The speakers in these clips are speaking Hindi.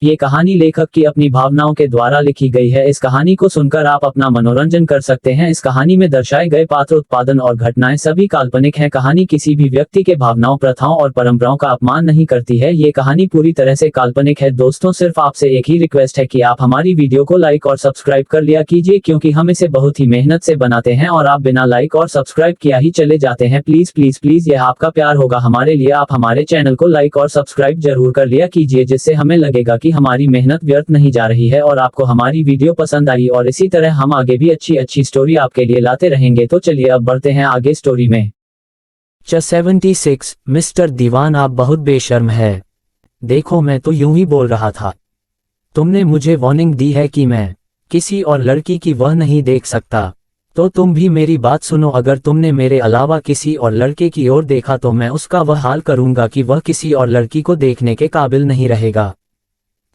ये कहानी लेखक की अपनी भावनाओं के द्वारा लिखी गई है। इस कहानी को सुनकर आप अपना मनोरंजन कर सकते हैं। इस कहानी में दर्शाए गए पात्र, उत्पादन और घटनाएं सभी काल्पनिक हैं। कहानी किसी भी व्यक्ति के भावनाओं, प्रथाओं और परंपराओं का अपमान नहीं करती है। ये कहानी पूरी तरह से काल्पनिक है। दोस्तों, सिर्फ आपसे एक ही रिक्वेस्ट है कि आप हमारी वीडियो को लाइक और सब्सक्राइब कर लिया कीजिए, क्योंकि हम इसे बहुत ही मेहनत से बनाते हैं और आप बिना लाइक और सब्सक्राइब किया ही चले जाते हैं। प्लीज प्लीज प्लीज, यह आपका प्यार होगा हमारे लिए। आप हमारे चैनल को लाइक और सब्सक्राइब जरूर कर लिया कीजिए, जिससे हमें लगेगा कि हमारी मेहनत व्यर्थ नहीं जा रही है और आपको हमारी वीडियो पसंद आई। और इसी तरह हम आगे भी अच्छी अच्छी स्टोरी आपके लिए लाते रहेंगे। तो चलिए अब बढ़ते हैं आगे स्टोरी में। 76 मिस्टर दीवान, आप बहुत बेशर्म है। देखो, मैं तो यूं ही बोल रहा था। तुमने मुझे वार्निंग दी है कि मैं किसी और लड़की की वह नहीं देख सकता, तो तुम भी मेरी बात सुनो। अगर तुमने मेरे अलावा किसी और लड़के की ओर देखा तो मैं उसका वह हाल करूंगा कि वह किसी और लड़की को देखने के काबिल नहीं रहेगा,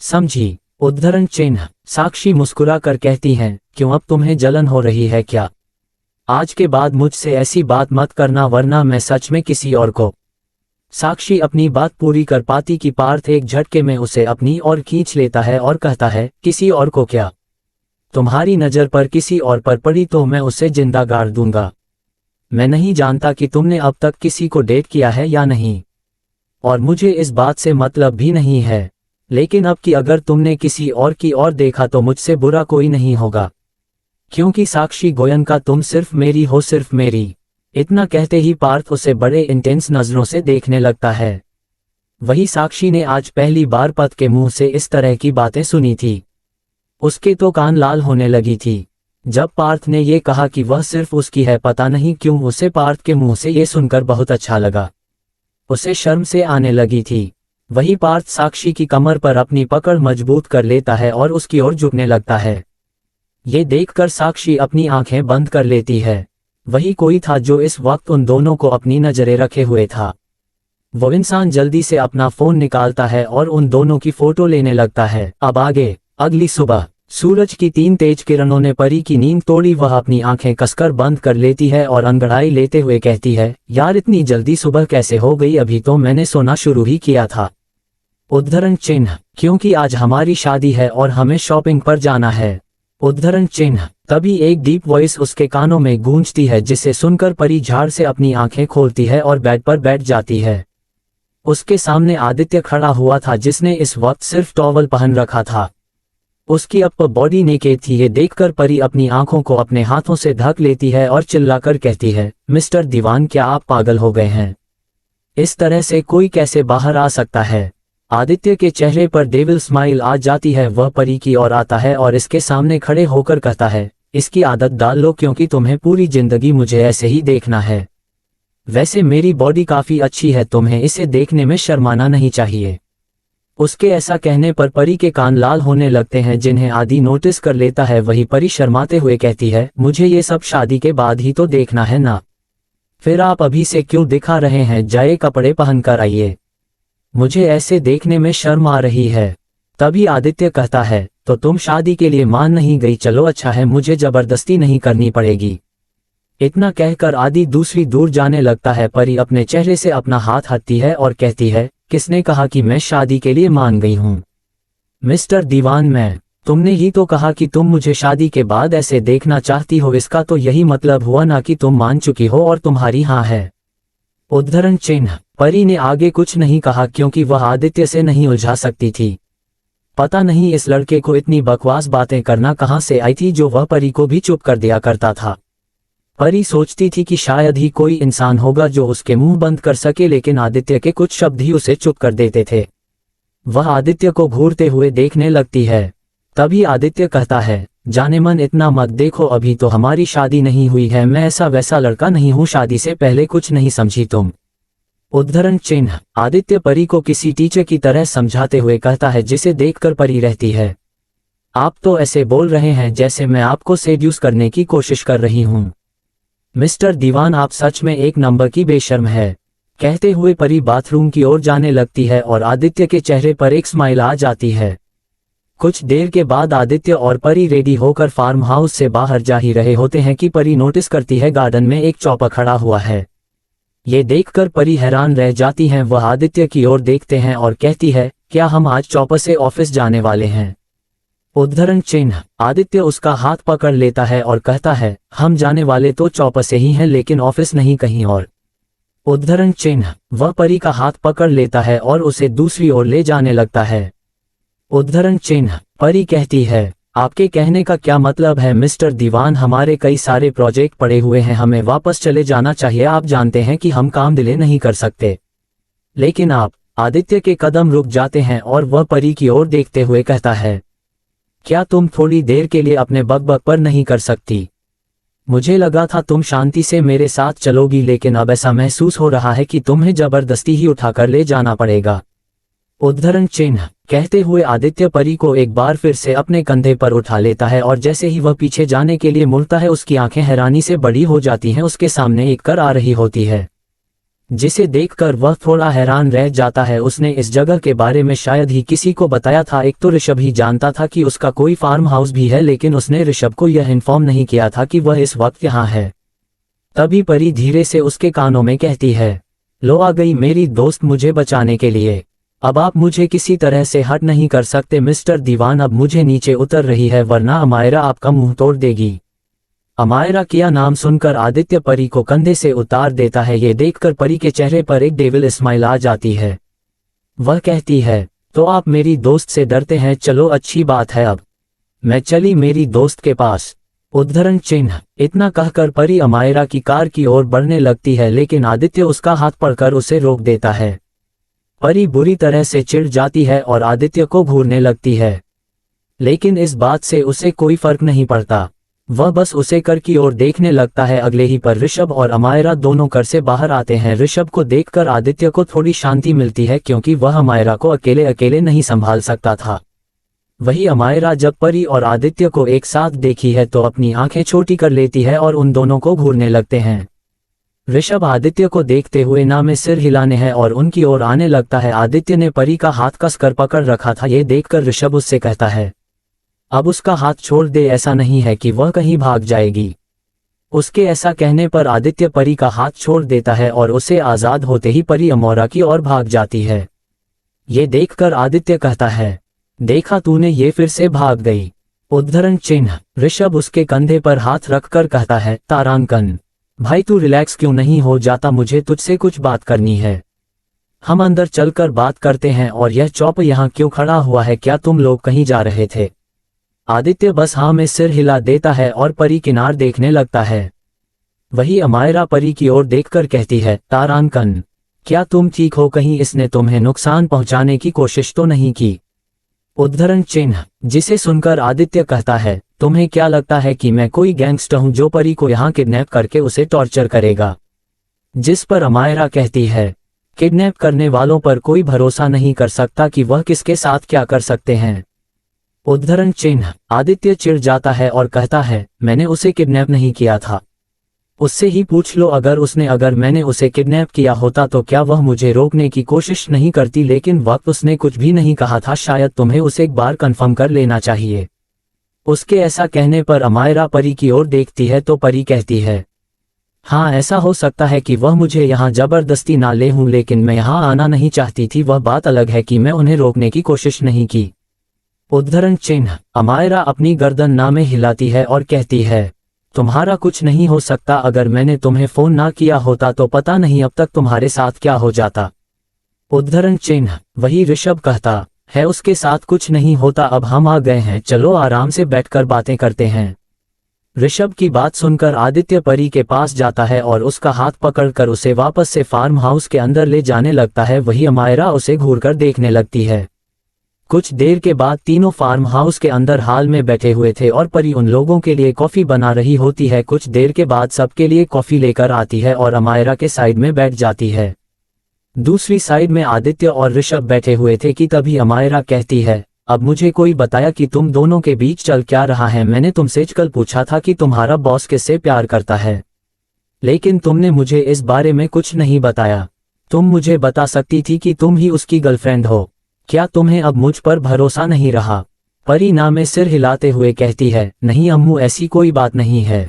समझी? उद्धरण चिन्ह। साक्षी मुस्कुरा कर कहती हैं, क्यों, अब तुम्हें जलन हो रही है क्या? आज के बाद मुझसे ऐसी बात मत करना, वरना मैं सच में किसी और को। साक्षी अपनी बात पूरी कर पाती कि पार्थ एक झटके में उसे अपनी ओर खींच लेता है और कहता है, किसी और को क्या? तुम्हारी नजर पर किसी और पर पड़ी तो मैं उसे जिंदा गाड़ दूंगा। मैं नहीं जानता कि तुमने अब तक किसी को डेट किया है या नहीं, और मुझे इस बात से मतलब भी नहीं है, लेकिन अब कि अगर तुमने किसी और की ओर देखा तो मुझसे बुरा कोई नहीं होगा, क्योंकि साक्षी गोयनका तुम सिर्फ मेरी हो, सिर्फ मेरी। इतना कहते ही पार्थ उसे बड़े इंटेंस नजरों से देखने लगता है। वही साक्षी ने आज पहली बार पथ के मुंह से इस तरह की बातें सुनी थी। उसके तो कान लाल होने लगी थी जब पार्थ ने ये कहा कि वह सिर्फ उसकी है। पता नहीं क्यों उसे पार्थ के मुंह से ये सुनकर बहुत अच्छा लगा। उसे शर्म से आने लगी थी। वही पार्थ साक्षी की कमर पर अपनी पकड़ मजबूत कर लेता है और उसकी ओर झुकने लगता है। ये देखकर साक्षी अपनी आंखें बंद कर लेती है। वही कोई था जो इस वक्त उन दोनों को अपनी नजरें रखे हुए था। वो इंसान जल्दी से अपना फोन निकालता है और उन दोनों की फोटो लेने लगता है। अब आगे। अगली सुबह सूरज की 3 तेज किरणों ने परी की नींद तोड़ी। वह अपनी आंखें कसकर बंद कर लेती है और अंगड़ाई लेते हुए कहती है, यार इतनी जल्दी सुबह कैसे हो गई? अभी तो मैंने सोना शुरू ही किया था। उद्धरण चिन्ह। क्योंकि आज हमारी शादी है और हमें शॉपिंग पर जाना है। उद्धरण चिन्ह। तभी एक डीप वॉइस उसके कानों में गूंजती है, जिसे सुनकर परी झाड़ से अपनी आंखें खोलती है और बेड पर बैठ जाती है। उसके सामने आदित्य खड़ा हुआ था, जिसने इस वक्त सिर्फ टॉवल पहन रखा था। उसकी अपर बॉडी नेकेड थी। ये देखकर परी अपनी आंखों को अपने हाथों से ढक लेती है और चिल्लाकर कहती है, मिस्टर दीवान, क्या आप पागल हो गए हैं? इस तरह से कोई कैसे बाहर आ सकता है? आदित्य के चेहरे पर डेविल स्माइल आ जाती है। वह परी की ओर आता है और इसके सामने खड़े होकर कहता है, इसकी आदत डाल लो, क्योंकि तुम्हें पूरी जिंदगी मुझे ऐसे ही देखना है। वैसे मेरी बॉडी काफी अच्छी है, तुम्हें इसे देखने में शर्माना नहीं चाहिए। उसके ऐसा कहने पर परी के कान लाल होने लगते हैं, जिन्हें आदि नोटिस कर लेता है। वही परी शर्माते हुए कहती है, मुझे ये सब शादी के बाद ही तो देखना है ना, फिर आप अभी से क्यों दिखा रहे हैं? जाए कपड़े पहन कर आइए, मुझे ऐसे देखने में शर्म आ रही है। तभी आदित्य कहता है, तो तुम शादी के लिए मान नहीं गई? चलो अच्छा है, मुझे जबरदस्ती नहीं करनी पड़ेगी। इतना कहकर आदि दूसरी दूर जाने लगता है। परी अपने चेहरे से अपना हाथ हटती है और कहती है, किसने कहा कि मैं शादी के लिए मान गई हूँ? मिस्टर दीवान, तुमने ही तो कहा कि तुम मुझे शादी के बाद ऐसे देखना चाहती हो। इसका तो यही मतलब हुआ ना कि तुम मान चुकी हो और तुम्हारी हाँ है। उद्धरण चिन्ह। परी ने आगे कुछ नहीं कहा, क्योंकि वह आदित्य से नहीं उलझा सकती थी। पता नहीं इस लड़के को इतनी बकवास बातें करना कहाँ से आई थी, जो वह परी को भी चुप कर दिया करता था। परी सोचती थी कि शायद ही कोई इंसान होगा जो उसके मुंह बंद कर सके, लेकिन आदित्य के कुछ शब्द ही उसे चुप कर देते थे। वह आदित्य को घूरते हुए देखने लगती है। तभी आदित्य कहता है, जाने मन इतना मत देखो, अभी तो हमारी शादी नहीं हुई है। मैं ऐसा वैसा लड़का नहीं हूँ, शादी से पहले कुछ नहीं समझी तुम। उद्धरण चिन्ह। आदित्य परी को किसी टीचर की तरह समझाते हुए कहता है, जिसे देखकर परी रहती है, आप तो ऐसे बोल रहे हैं जैसे मैं आपको सेड्यूस करने की कोशिश कर रही हूँ। मिस्टर दीवान, आप सच में एक नंबर की बेशर्म है। कहते हुए परी बाथरूम की ओर जाने लगती है और आदित्य के चेहरे पर एक स्माइल आ जाती है। कुछ देर के बाद आदित्य और परी रेडी होकर फार्म हाउस से बाहर जा ही रहे होते हैं कि परी नोटिस करती है गार्डन में एक चौपर खड़ा हुआ है। ये देखकर परी हैरान रह जाती हैं। वह आदित्य की ओर देखते हैं और कहती है, क्या हम आज चौपर से ऑफिस जाने वाले हैं? उद्धरण चिन्ह। आदित्य उसका हाथ पकड़ लेता है और कहता है, हम जाने वाले तो चौपर से ही हैं, लेकिन ऑफिस नहीं, कहीं और। उद्धरण चिन्ह। वह परी का हाथ पकड़ लेता है और उसे दूसरी ओर ले जाने लगता है। उद्धरण चिन्ह। परी कहती है, आपके कहने का क्या मतलब है मिस्टर दीवान? हमारे कई सारे प्रोजेक्ट पड़े हुए हैं, हमें वापस चले जाना चाहिए। आप जानते हैं कि हम काम डिले नहीं कर सकते। लेकिन आप। आदित्य के कदम रुक जाते हैं और वह परी की ओर देखते हुए कहता है, क्या तुम थोड़ी देर के लिए अपने बकबक पर नहीं कर सकती? मुझे लगा था तुम शांति से मेरे साथ चलोगी, लेकिन अब ऐसा महसूस हो रहा है कि तुम्हें जबरदस्ती ही उठाकर ले जाना पड़ेगा। उद्धरण चिन्ह। कहते हुए आदित्य परी को एक बार फिर से अपने कंधे पर उठा लेता है और जैसे ही वह पीछे जाने के लिए मुड़ता है, उसकी आंखें हैरानी से बड़ी हो जाती हैं। उसके सामने एक कार आ रही होती है, जिसे देखकर वह थोड़ा हैरान रह जाता है। उसने इस जगह के बारे में शायद ही किसी को बताया था। एक तो ऋषभ ही जानता था कि उसका कोई फार्म हाउस भी है, लेकिन उसने ऋषभ को यह इन्फॉर्म नहीं किया था कि वह इस वक्त यहाँ है। तभी परी धीरे से उसके कानों में कहती है, लो आ गई मेरी दोस्त मुझे बचाने के लिए। अब आप मुझे किसी तरह से हट नहीं कर सकते मिस्टर दीवान। अब मुझे नीचे उतर रही है, वरना अमायरा आपका मुंह तोड़ देगी। अमायरा किया नाम सुनकर आदित्य परी को कंधे से उतार देता है। ये देखकर परी के चेहरे पर एक डेविल स्माइल आ जाती है। वह कहती है, तो आप मेरी दोस्त से डरते हैं? चलो अच्छी बात है, अब मैं चली मेरी दोस्त के पास। उद्धरण चिन्ह। इतना कहकर परी अमायरा की कार की ओर बढ़ने लगती है, लेकिन आदित्य उसका हाथ पकड़कर उसे रोक देता है। परी बुरी तरह से चिढ़ जाती है और आदित्य को घूरने लगती है, लेकिन इस बात से उसे कोई फर्क नहीं पड़ता। वह बस उसे कर की ओर देखने लगता है। अगले ही पर ऋषभ और अमायरा दोनों कर से बाहर आते हैं। ऋषभ को देखकर आदित्य को थोड़ी शांति मिलती है, क्योंकि वह अमायरा को अकेले अकेले नहीं संभाल सकता था। वही अमायरा जब परी और आदित्य को एक साथ देखी है तो अपनी आंखें छोटी कर लेती है और उन दोनों को घूरने लगते हैं। ऋषभ आदित्य को देखते हुए ना में सिर हिलाने है और उनकी ओर आने लगता है। आदित्य ने परी का हाथ कसकर पकड़ रखा था। ये देखकर ऋषभ उससे कहता है, अब उसका हाथ छोड़ दे, ऐसा नहीं है कि वह कहीं भाग जाएगी। उसके ऐसा कहने पर आदित्य परी का हाथ छोड़ देता है और उसे आजाद होते ही परी अमोरा की ओर भाग जाती है। ये देखकर आदित्य कहता है, देखा तूने, ये फिर से भाग गई। उद्धरण चिन्ह। ऋषभ उसके कंधे पर हाथ रखकर कहता है, तारांकन भाई तू रिलैक्स क्यों नहीं हो जाता? मुझे तुझसे कुछ बात करनी है। हम अंदर चलकर बात करते हैं। और यह चौप यहाँ क्यों खड़ा हुआ है? क्या तुम लोग कहीं जा रहे थे? आदित्य बस हाँ में सिर हिला देता है और परी किनार देखने लगता है। वही अमायरा परी की ओर देखकर कहती है, तारांकन क्या तुम ठीक हो? कहीं इसने तुम्हें नुकसान पहुंचाने की कोशिश तो नहीं की? उद्धरण चिन्ह। जिसे सुनकर आदित्य कहता है, तुम्हें क्या लगता है कि मैं कोई गैंगस्टर हूं जो परी को यहाँ किडनैप करके उसे टॉर्चर करेगा? जिस पर अमायरा कहती है, किडनैप करने वालों पर कोई भरोसा नहीं कर सकता कि वह किसके साथ क्या कर सकते हैं। उद्धरण चिन्ह। आदित्य चिढ़ जाता है और कहता है, मैंने उसे किडनैप नहीं किया था। उससे ही पूछ लो, अगर मैंने उसे किडनैप किया होता तो क्या वह मुझे रोकने की कोशिश नहीं करती? लेकिन वक्त उसने कुछ भी नहीं कहा था। शायद तुम्हें उसे एक बार कंफर्म कर लेना चाहिए। उसके ऐसा कहने पर अमायरा परी की ओर देखती है तो परी कहती है, हाँ ऐसा हो सकता है कि वह मुझे यहाँ जबरदस्ती ना ले हूँ, लेकिन मैं यहाँ आना नहीं चाहती थी। वह बात अलग है कि मैं उन्हें रोकने की कोशिश नहीं की। उद्धरण चिन्ह। अमायरा अपनी गर्दन ना में हिलाती है और कहती है, तुम्हारा कुछ नहीं हो सकता। अगर मैंने तुम्हें फोन ना किया होता तो पता नहीं अब तक तुम्हारे साथ क्या हो जाता। उद्धरण चिन्ह। वही ऋषभ कहता है, उसके साथ कुछ नहीं होता। अब हम आ गए हैं, चलो आराम से बैठकर बातें करते हैं। ऋषभ की बात सुनकर आदित्य परी के पास जाता है और उसका हाथ पकड़कर उसे वापस से फार्म हाउस के अंदर ले जाने लगता है। वही अमायरा उसे घूरकर देखने लगती है। कुछ देर के बाद तीनों फार्म हाउस के अंदर हाल में बैठे हुए थे और परी उन लोगों के लिए कॉफी बना रही होती है। कुछ देर के बाद सबके लिए कॉफी लेकर आती है और अमायरा के साइड में बैठ जाती है। दूसरी साइड में आदित्य और ऋषभ बैठे हुए थे कि तभी अमायरा कहती है, अब मुझे कोई बताया कि तुम दोनों के बीच चल क्या रहा है? मैंने तुमसे कल पूछा था कि तुम्हारा बॉस किससे प्यार करता है, लेकिन तुमने मुझे इस बारे में कुछ नहीं बताया। तुम मुझे बता सकती थी कि तुम ही उसकी गर्लफ्रेंड हो। क्या तुम्हें अब मुझ पर भरोसा नहीं रहा? परी ना में सिर हिलाते हुए कहती है, नहीं अम्मू, ऐसी कोई बात नहीं है।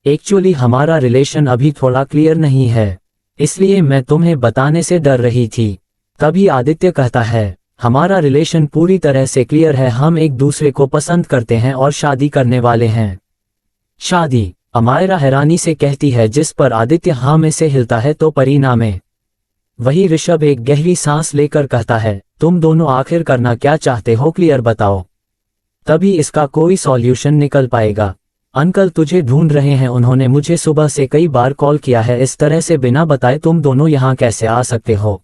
एक्चुअली हमारा रिलेशन अभी थोड़ा क्लियर नहीं है, इसलिए मैं तुम्हें बताने से डर रही थी। तभी आदित्य कहता है, हमारा रिलेशन पूरी तरह से क्लियर है, हम एक दूसरे को पसंद करते हैं और शादी करने वाले हैं। शादी, अमायरा हैरानी से कहती है, जिस पर आदित्य हाँ में से हिलता है तो परिणाम है। वही ऋषभ एक गहरी सांस लेकर कहता है, तुम दोनों आखिर करना क्या चाहते हो, क्लियर बताओ, तभी इसका कोई सॉल्यूशन निकल पाएगा। अंकल तुझे ढूंढ रहे हैं, उन्होंने मुझे सुबह से कई बार कॉल किया है, इस तरह से बिना बताए तुम दोनों यहाँ कैसे आ सकते हो।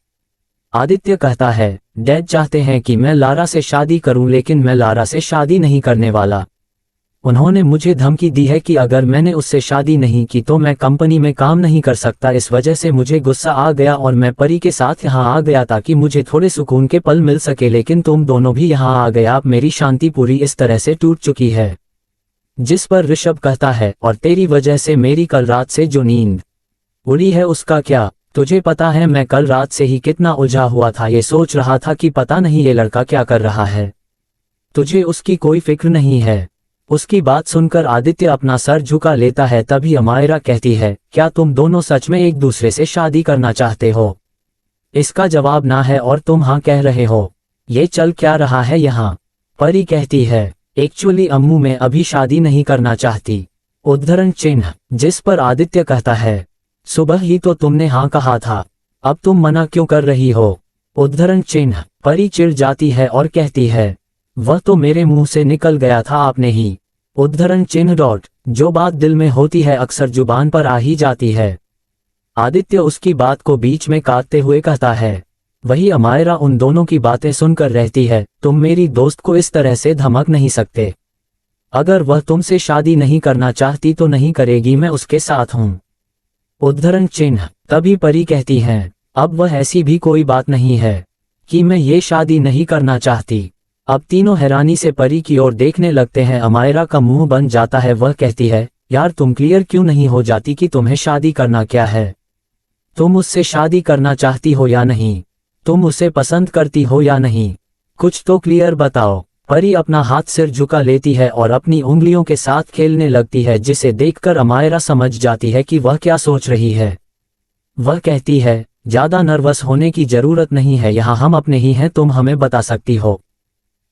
आदित्य कहता है, डैड चाहते हैं कि मैं लारा से शादी करूं, लेकिन मैं लारा से शादी नहीं करने वाला। उन्होंने मुझे धमकी दी है कि अगर मैंने उससे शादी नहीं की तो मैं कंपनी में काम नहीं कर सकता। इस वजह से मुझे गुस्सा आ गया और मैं परी के साथ यहाँ आ गया ताकि मुझे थोड़े सुकून के पल मिल सके, लेकिन तुम दोनों भी यहाँ आ गए। अब मेरी शांति पूरी इस तरह से टूट चुकी है। जिस पर ऋषभ कहता है, और तेरी वजह से मेरी कल रात से जो नींद उड़ी है उसका क्या? तुझे पता है मैं कल रात से ही कितना उलझा हुआ था, ये सोच रहा था कि पता नहीं ये लड़का क्या कर रहा है। तुझे उसकी कोई फिक्र नहीं है। उसकी बात सुनकर आदित्य अपना सर झुका लेता है। तभी अमायरा कहती है, क्या तुम दोनों सच में एक दूसरे से शादी करना चाहते हो? इसका जवाब ना है और तुम हाँ कह रहे हो। ये चल क्या रहा है यहाँ? परी कहती है, एक्चुअली अम्मू मैं अभी शादी नहीं करना चाहती। उद्धरण चिन्ह। जिस पर आदित्य कहता है, सुबह ही तो तुमने हाँ कहा था, अब तुम मना क्यों कर रही हो? उद्धरण चिन्ह। परी चिढ़ जाती है और कहती है, वह तो मेरे मुंह से निकल गया था आपने ही। उद्धरण चिन्ह डॉट। जो बात दिल में होती है अक्सर जुबान पर आ ही जाती है। आदित्य उसकी बात को बीच में काटते हुए कहता है। वही अमायरा उन दोनों की बातें सुनकर रहती है, तुम मेरी दोस्त को इस तरह से धमक नहीं सकते। अगर वह तुमसे शादी नहीं करना चाहती तो नहीं करेगी, मैं उसके साथ हूँ। उद्धरण चिन्ह। तभी परी कहती हैं, अब वह ऐसी भी कोई बात नहीं है कि मैं ये शादी नहीं करना चाहती। अब तीनों हैरानी से परी की ओर देखने लगते हैं। अमायरा का मुंह बन जाता है। वह कहती है, यार तुम क्लियर क्यों नहीं हो जाती कि तुम्हें शादी करना क्या है? तुम उससे शादी करना चाहती हो या नहीं? तुम उसे पसंद करती हो या नहीं? कुछ तो क्लियर बताओ। परी अपना हाथ सिर झुका लेती है और अपनी उंगलियों के साथ खेलने लगती है, जिसे देखकर अमायरा समझ जाती है कि वह क्या सोच रही है। वह कहती है, ज्यादा नर्वस होने की जरूरत नहीं है, यहाँ हम अपने ही हैं, तुम हमें बता सकती हो।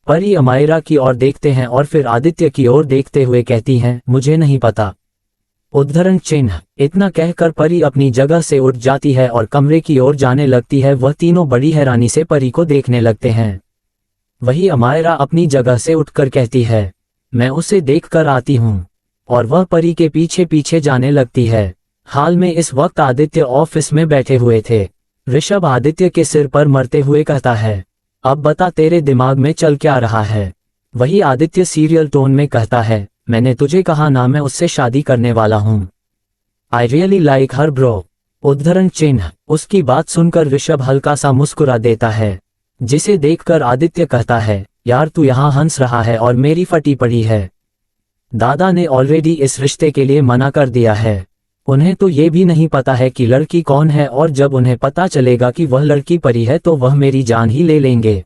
परी अमायरा की ओर देखते हैं और फिर आदित्य की ओर देखते हुए कहती हैं, मुझे नहीं पता। उद्धरण चिन्ह। इतना कहकर परी अपनी जगह से उठ जाती है और कमरे की ओर जाने लगती है। वह तीनों बड़ी हैरानी से परी को देखने लगते हैं। वही अमायरा अपनी जगह से उठकर कहती है, मैं उसे देखकर आती हूँ। और वह परी के पीछे पीछे जाने लगती है। हाल में इस वक्त आदित्य ऑफिस में बैठे हुए थे। ऋषभ आदित्य के सिर पर मरते हुए कहता है, अब बता तेरे दिमाग में चल क्या रहा है? वही आदित्य सीरियल टोन में कहता है, मैंने तुझे कहा ना मैं उससे शादी करने वाला हूँ। I really like her bro. उद्धरण चिन्ह। उसकी बात सुनकर ऋषभ हल्का सा मुस्कुरा देता है, जिसे देखकर आदित्य कहता है, यार तू यहाँ हंस रहा है और मेरी फटी पड़ी है। दादा ने ऑलरेडी इस रिश्ते के लिए मना कर दिया है। उन्हें तो ये भी नहीं पता है कि लड़की कौन है, और जब उन्हें पता चलेगा कि वह लड़की परी है तो वह मेरी जान ही ले लेंगे।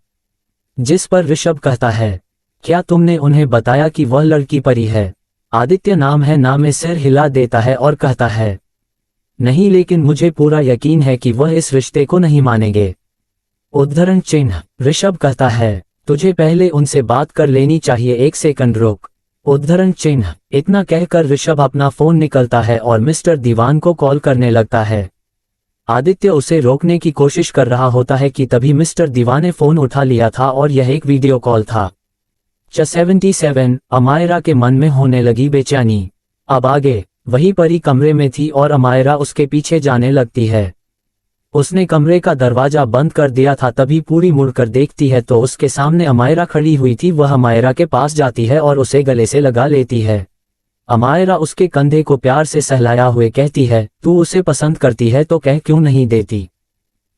जिस पर ऋषभ कहता है, क्या तुमने उन्हें बताया कि वह लड़की परी है? आदित्य नाम है ना में सिर हिला देता है और कहता है, नहीं, लेकिन मुझे पूरा यकीन है कि वह इस रिश्ते को नहीं मानेंगे। उद्धरण चिन्ह। ऋषभ कहता है, तुझे पहले उनसे बात कर लेनी चाहिए, एक सेकंड रुक। उद्धरण चिन्ह। इतना कहकर ऋषभ अपना फोन निकलता है और मिस्टर दीवान को कॉल करने लगता है। आदित्य उसे रोकने की कोशिश कर रहा होता है कि तभी मिस्टर दीवान ने फोन उठा लिया था और यह एक वीडियो कॉल था। 77। अमायरा के मन में होने लगी बेचैनी। अब आगे। वही परी कमरे में थी और अमायरा उसके पीछे जाने लगती है। उसने कमरे का दरवाजा बंद कर दिया था। तभी पूरी मुड़कर देखती है तो उसके सामने अमायरा खड़ी हुई थी। वह अमायरा के पास जाती है और उसे गले से लगा लेती है। अमायरा उसके कंधे को प्यार से सहलाया हुए कहती है, तू उसे पसंद करती है तो कह क्यों नहीं देती?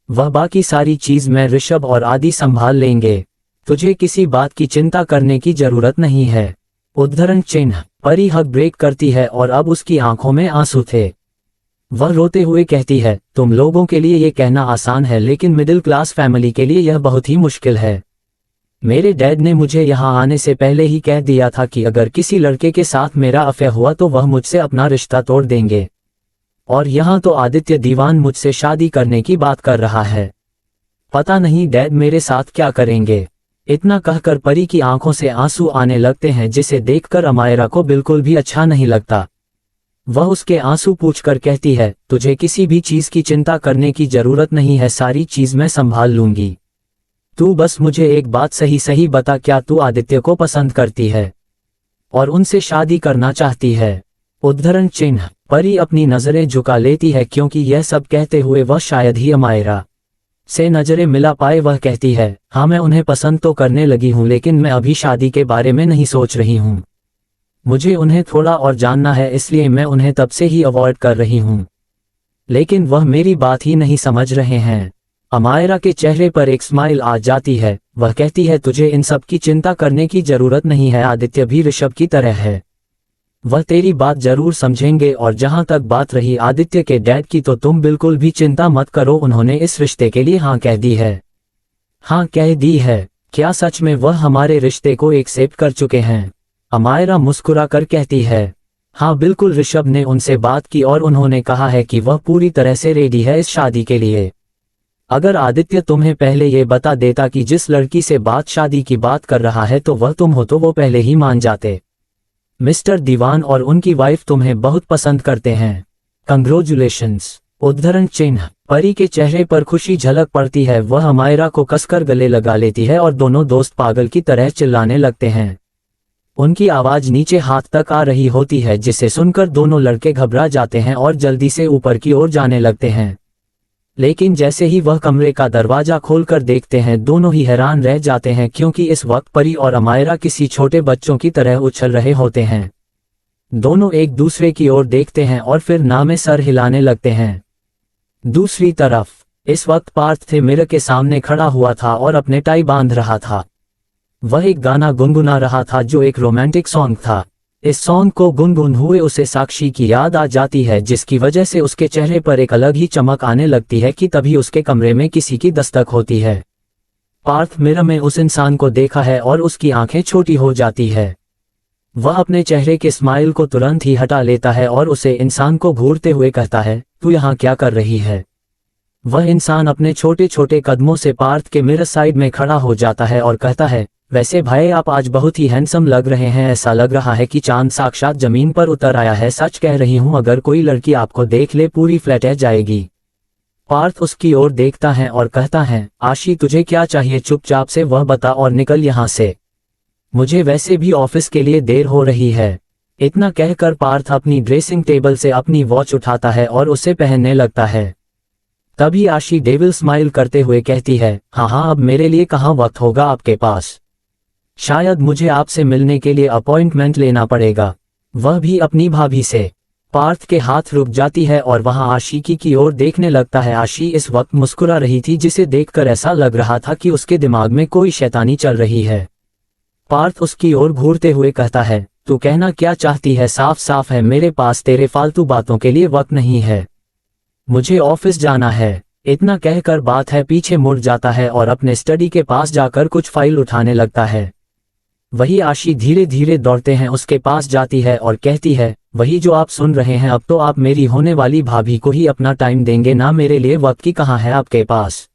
वह बाकी सारी चीज मैं ऋषभ और आदि संभाल लेंगे। तुझे किसी बात की चिंता करने की जरूरत नहीं है। उद्धरण चिन्ह। परी हक ब्रेक करती है और अब उसकी आंखों में आंसू थे। वह रोते हुए कहती है, तुम लोगों के लिए ये कहना आसान है, लेकिन मिडिल क्लास फैमिली के लिए यह बहुत ही मुश्किल है। मेरे डैड ने मुझे यहाँ आने से पहले ही कह दिया था कि अगर किसी लड़के के साथ मेरा अफेयर हुआ तो वह मुझसे अपना रिश्ता तोड़ देंगे। और यहाँ तो आदित्य दीवान मुझसे शादी करने की बात कर रहा है। पता नहीं डैड मेरे साथ क्या करेंगे। इतना कहकर परी की आंखों से आंसू आने लगते हैं, जिसे देखकर अमायरा को बिल्कुल भी अच्छा नहीं लगता। वह उसके आंसू पूछकर कहती है, तुझे किसी भी चीज की चिंता करने की जरूरत नहीं है, सारी चीज मैं संभाल लूंगी। तू बस मुझे एक बात सही सही बता, क्या तू आदित्य को पसंद करती है और उनसे शादी करना चाहती है? उद्धरण चिन्ह। परी अपनी नजरें झुका लेती है, क्योंकि यह सब कहते हुए वह शायद ही अमायरा से नजरें मिला पाए। वह कहती है, हाँ मैं उन्हें पसंद तो करने लगी हूँ, लेकिन मैं अभी शादी के बारे में नहीं सोच रही हूँ। मुझे उन्हें थोड़ा और जानना है, इसलिए मैं उन्हें तब से ही अवॉइड कर रही हूँ। लेकिन वह मेरी बात ही नहीं समझ रहे हैं। अमायरा के चेहरे पर एक स्माइल आ जाती है। वह कहती है, तुझे इन सब की चिंता करने की जरूरत नहीं है, आदित्य भी ऋषभ की तरह है। वह तेरी बात जरूर समझेंगे। और जहां तक बात रही आदित्य के डैड की, तो तुम बिल्कुल भी चिंता मत करो, उन्होंने इस रिश्ते के लिए हाँ कह दी है। हाँ कह दी है? क्या सच में वह हमारे रिश्ते को एक्सेप्ट कर चुके हैं? अमायरा मुस्कुराकर कहती है, हाँ बिल्कुल, ऋषभ ने उनसे बात की और उन्होंने कहा है कि वह पूरी तरह से रेडी है इस शादी के लिए। अगर आदित्य तुम्हें पहले ये बता देता कि जिस लड़की से बात शादी की बात कर रहा है तो वह तुम हो, तो वो पहले ही मान जाते। मिस्टर दीवान और उनकी वाइफ तुम्हें बहुत पसंद करते हैं। कंग्रेचुलेशंस। उद्धरण चिन्ह। परी के चेहरे पर खुशी झलक पड़ती है। वह अमायरा को कसकर गले लगा लेती है और दोनों दोस्त पागल की तरह चिल्लाने लगते हैं। उनकी आवाज नीचे हाथ तक आ रही होती है, जिसे सुनकर दोनों लड़के घबरा जाते हैं और जल्दी से ऊपर की ओर जाने लगते हैं। लेकिन जैसे ही वह कमरे का दरवाजा खोलकर देखते हैं, दोनों ही हैरान रह जाते हैं, क्योंकि इस वक्त परी और अमायरा किसी छोटे बच्चों की तरह उछल रहे होते हैं। दोनों एक दूसरे की ओर देखते हैं और फिर नामे सर हिलाने लगते हैं। दूसरी तरफ इस वक्त पार्थ थे मिरर के सामने खड़ा हुआ था और अपने टाई बांध रहा था। वह एक गाना गुनगुना रहा था जो एक रोमांटिक सॉन्ग था। इस सॉन्ग को गुनगुन हुए उसे साक्षी की याद आ जाती है, जिसकी वजह से उसके चेहरे पर एक अलग ही चमक आने लगती है कि तभी उसके कमरे में किसी की दस्तक होती है। पार्थ मिरर में उस इंसान को देखा है और उसकी आंखें छोटी हो जाती है। वह अपने चेहरे के स्माइल को तुरंत ही हटा लेता है और उसे इंसान को घूरते हुए कहता है, तू यहाँ क्या कर रही है? वह इंसान अपने छोटे छोटे कदमों से पार्थ के मिरर साइड में खड़ा हो जाता है और कहता है, वैसे भाई आप आज बहुत ही हैंडसम लग रहे हैं, ऐसा लग रहा है कि चांद साक्षात जमीन पर उतर आया है। सच कह रही हूँ, अगर कोई लड़की आपको देख ले पूरी फ्लैट जाएगी। पार्थ उसकी ओर देखता है और कहता है, आशी तुझे क्या चाहिए, चुपचाप से वह बता और निकल यहाँ से। मुझे वैसे भी ऑफिस के लिए देर हो रही है। इतना कहकर पार्थ अपनी ड्रेसिंग टेबल से अपनी वॉच उठाता है और उसे पहनने लगता है। तभी आशी डेविल स्माइल करते हुए कहती है, हाँ अब मेरे लिए कहाँ वक्त होगा आपके पास, शायद मुझे आपसे मिलने के लिए अपॉइंटमेंट लेना पड़ेगा, वह भी अपनी भाभी से। पार्थ के हाथ रुक जाती है और वहां आशिकी की ओर देखने लगता है। आशी इस वक्त मुस्कुरा रही थी, जिसे देखकर ऐसा लग रहा था कि उसके दिमाग में कोई शैतानी चल रही है। पार्थ उसकी ओर घूरते हुए कहता है, तू कहना क्या चाहती है? साफ साफ है, मेरे पास तेरे फालतू बातों के लिए वक्त नहीं है, मुझे ऑफिस जाना है। इतना कहकर बात है पीछे मुड़ जाता है और अपने स्टडी के पास जाकर कुछ फाइल उठाने लगता है। वही आशी धीरे धीरे दौड़ते हैं उसके पास जाती है और कहती है, वही जो आप सुन रहे हैं, अब तो आप मेरी होने वाली भाभी को ही अपना टाइम देंगे ना, मेरे लिए वक्त की कहाँ है आपके पास?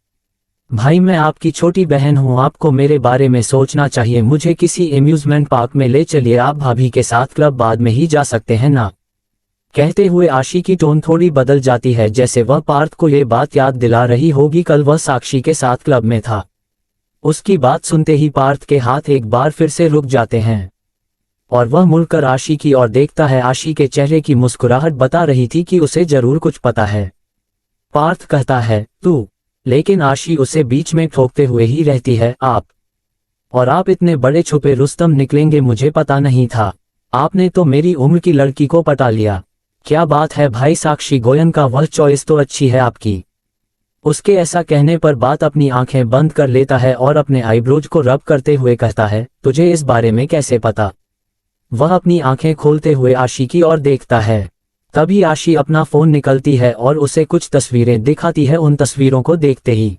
भाई मैं आपकी छोटी बहन हूँ, आपको मेरे बारे में सोचना चाहिए। मुझे किसी एम्यूजमेंट पार्क में ले चलिए, आप भाभी के साथ क्लब बाद में ही जा सकते हैं ना। कहते हुए आशी की टोन थोड़ी बदल जाती है, जैसे वह पार्थ को ये बात याद दिला रही होगी कल वह साक्षी के साथ क्लब में था। उसकी बात सुनते ही पार्थ के हाथ एक बार फिर से रुक जाते हैं और वह मुड़कर आशी की ओर देखता है। आशी के चेहरे की मुस्कुराहट बता रही थी कि उसे जरूर कुछ पता है। पार्थ कहता है, तू, लेकिन आशी उसे बीच में ठोकते हुए ही रहती है, आप इतने बड़े छुपे रुस्तम निकलेंगे मुझे पता नहीं था, आपने तो मेरी उम्र की लड़की को पटा लिया। क्या बात है भाई, साक्षी गोयन का वह चॉइस तो अच्छी है आपकी। उसके ऐसा कहने पर बात अपनी आंखें बंद कर लेता है और अपने आईब्रोज को रब करते हुए कहता है, तुझे इस बारे में कैसे पता? वह अपनी आंखें खोलते हुए आशी की ओर देखता है। तभी आशी अपना फोन निकलती है और उसे कुछ तस्वीरें दिखाती है। उन तस्वीरों को देखते ही